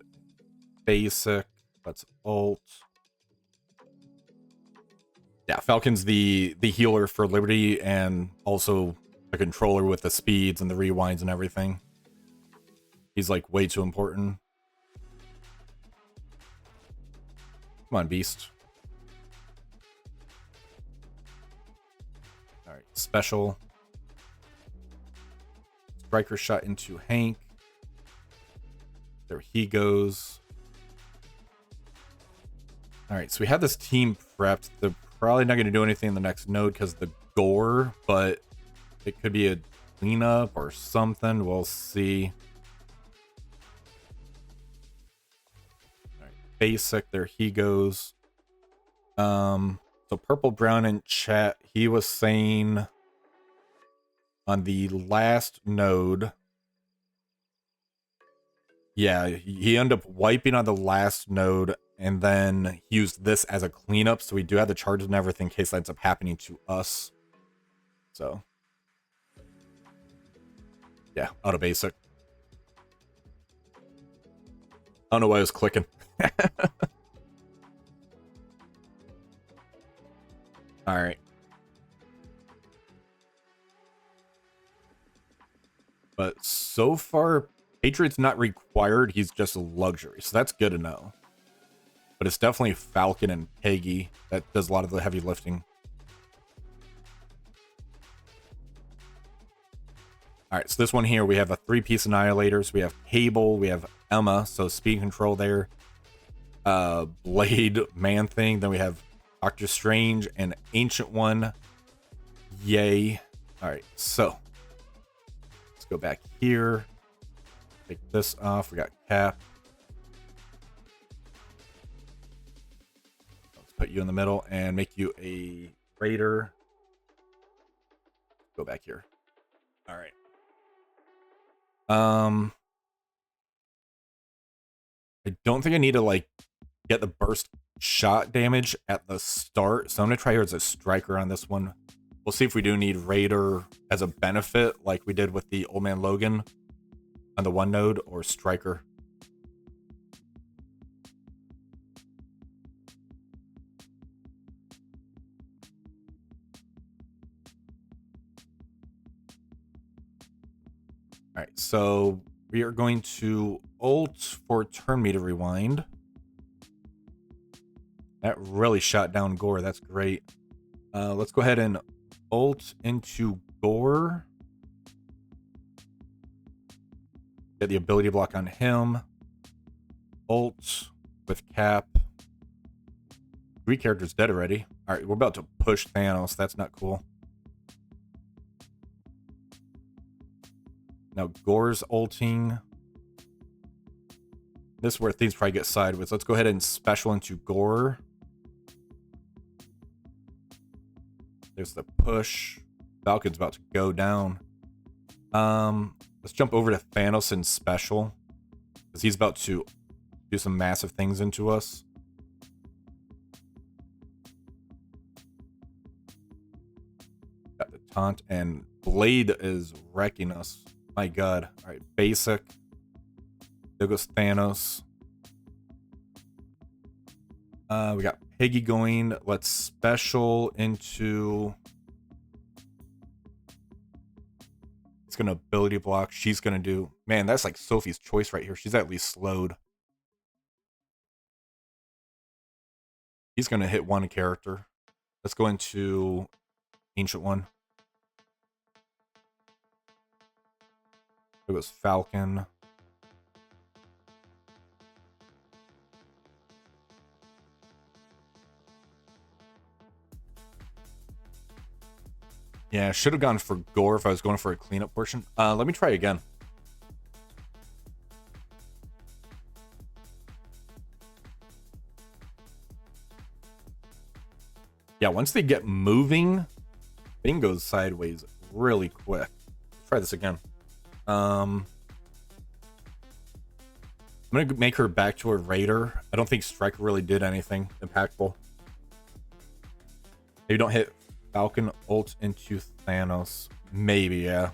Basic. Let's ult. Yeah, Falcon's the healer for Liberty and also a controller with the speeds and the rewinds and everything. He's like way too important. Come on, Beast. Alright, special. Striker shot into Hank. There he goes. Alright, so we have this team prepped. They're probably not going to do anything in the next node because of the gore, but it could be a cleanup or something. We'll see. Alright, basic. There he goes. So Purple Brown in chat, he was saying on the last node, yeah, he ended up wiping on the last node and then he used this as a cleanup. So we do have the charges and everything in case that ends up happening to us. So yeah, out of basic. I don't know why I was clicking. All right. But so far, Patriot's not required. He's just a luxury. So that's good to know. But it's definitely Falcon and Peggy that does a lot of the heavy lifting. All right, so this one here, we have a 3-piece Annihilators. We have Cabal. We have Emma, so speed control there. Blade Man-Thing. Then we have Doctor Strange and Ancient One. Yay. All right, so let's go back here. Take this off. We got Cap. Let's put you in the middle and make you a Raider. Go back here. All right. I don't think I need to like get the burst shot damage at the start, so I'm gonna try here as a striker on this one. We'll see if we do need Raider as a benefit like we did with the Old Man Logan on the one node, or striker. All right, so we are going to ult for turn meter rewind. That really shot down Gore. That's great. Let's go ahead and ult into Gore. Get the ability block on him. Ult with Cap. 3 characters dead already. All right, we're about to push Thanos. That's not cool. Now Gore's ulting. This is where things probably get sideways. Let's go ahead and special into Gore. There's the push. Falcon's about to go down. Let's jump over to Thanos and special, because he's about to do some massive things into us. Got the taunt, and Blade is wrecking us. My god. All right, basic. There goes Thanos. We got Peggy going. Let's special into... It's going to ability block. She's going to do... Man, that's like Sophie's choice right here. She's at least slowed. He's going to hit one character. Let's go into Ancient One. It was Falcon. Yeah, should have gone for Gore if I was going for a cleanup portion. Let me try again. Yeah, once they get moving, thing goes sideways really quick. Let's try this again. I'm gonna make her back to a Raider. I don't think Striker really did anything impactful. Maybe don't hit Falcon ult into Thanos. Maybe, yeah.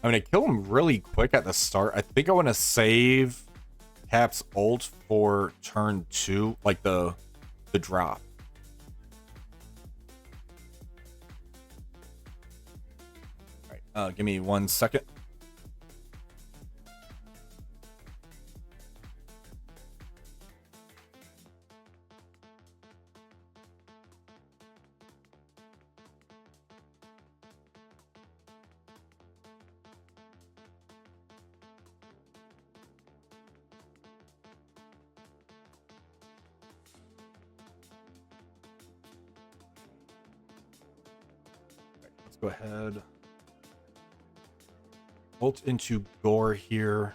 I'm gonna kill him really quick at the start. I think I want to save Cap's ult for turn 2, like the drop. All right, give me 1 second. Let's go ahead. Ult into Gore here.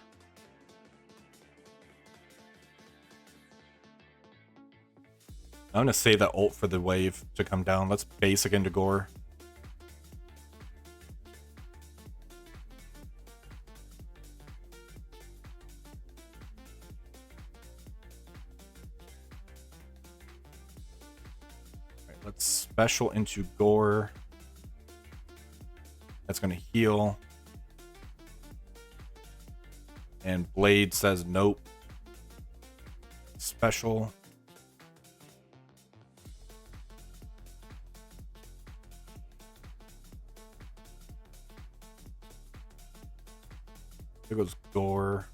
I'm gonna save that ult for the wave to come down. Let's basic into Gore. Right, let's special into Gore. That's gonna heal. And Blade says nope. Special. There goes Gore.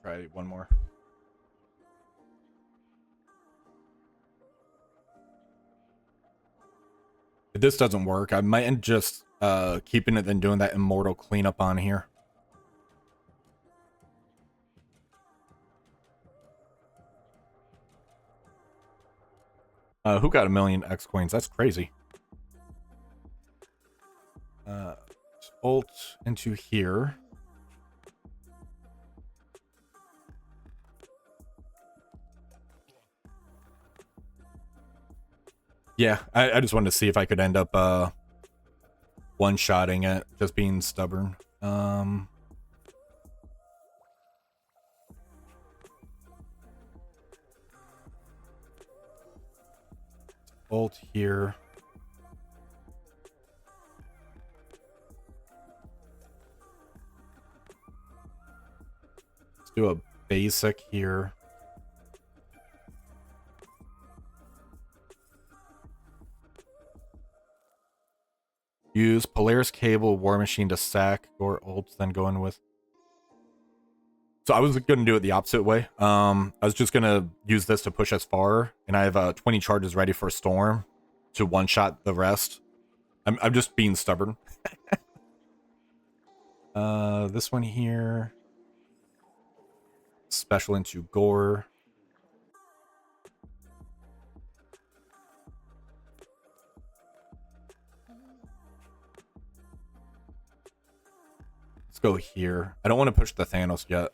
Try one more. If this doesn't work, I might end just keeping it and doing that immortal cleanup on here. Who got 1,000,000 X coins? That's crazy. Ult into here. Yeah, I just wanted to see if I could end up one-shotting it, just being stubborn. Ult here. Let's do a basic here. Use Polaris Cable, War Machine to sack or ult, then go in with. So I was going to do it the opposite way. I was just going to use this to push as far, and I have 20 charges ready for Storm to one-shot the rest. I'm just being stubborn. This one here. Special into Gore. Let's go here. I don't want to push the Thanos yet.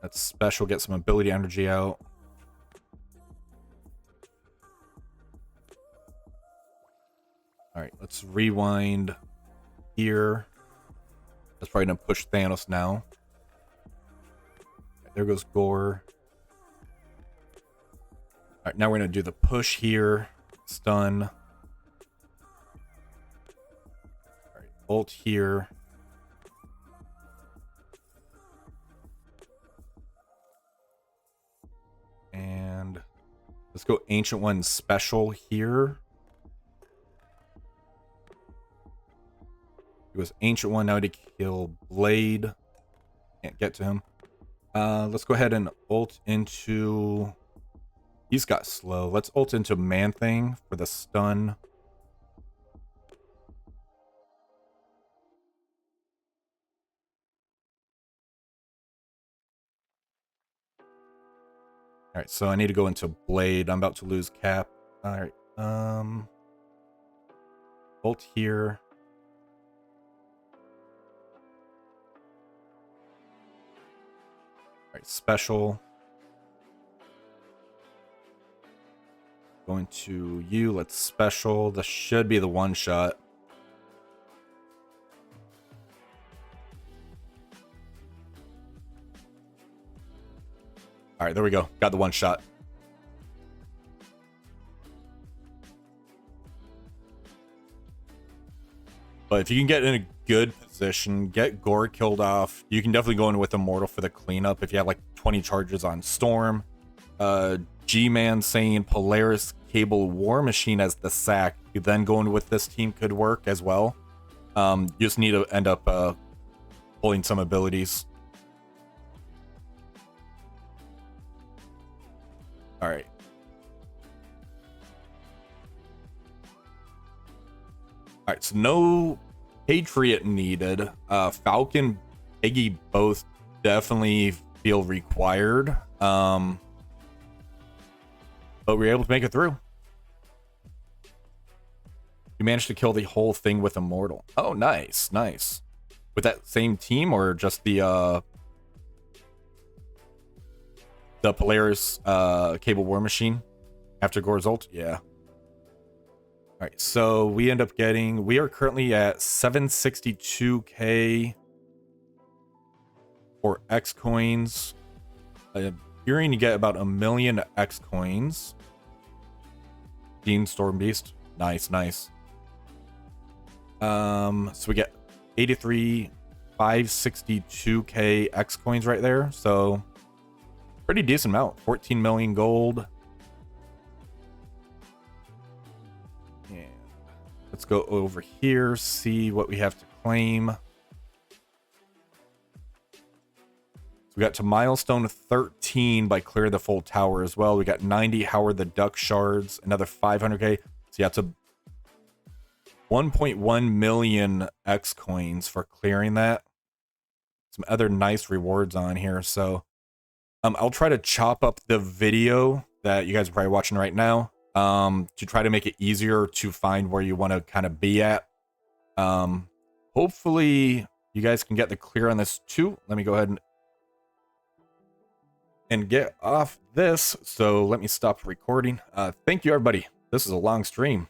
That's special. Get some ability energy out. All right, let's rewind here. That's probably going to push Thanos now. Right, there goes Gore. All right, now we're going to do the push here. Stun. All right, ult here. And let's go Ancient One special here. It was Ancient One now to kill Blade. Can't get to him. Let's go ahead and ult into... He's got slow. Let's ult into Man-Thing for the stun. Alright, so I need to go into Blade. I'm about to lose Cap. Alright, ult here. right, special. Going to you, let's special. This should be the one shot. All right, there we go. Got the one shot. But if you can get in a good position, get Gore killed off, you can definitely go in with Immortal for the cleanup. If you have like 20 charges on Storm, G-Man saying Polaris, Cable, War Machine as the sack, you then go in with this team could work as well. You just need to end up pulling some abilities. All right. All right, so no Patriot needed. Falcon, Peggy both definitely feel required. But we were able to make it through. You managed to kill the whole thing with Immortal. Oh, nice, nice. With that same team or just the Polaris Cable War Machine after Gore's ult? Yeah. All right, so we end up getting, we are currently at 762k for X coins. You're going to get about 1 million X coins. Dean Stormbeast, nice, nice. So we get 562k X coins right there. So pretty decent amount. 14 million gold. Let's go over here, see what we have to claim. So we got to milestone 13 by clear the full tower as well. We got 90 Howard the Duck shards, another 500k. So yeah, it's a 1.1 million X coins for clearing that. Some other nice rewards on here. So I'll try to chop up the video that you guys are probably watching right now. To try to make it easier to find where you want to kind of be at. Hopefully you guys can get the clear on this too. Let me go ahead and get off this. So let me stop recording. Thank you, everybody. This is a long stream.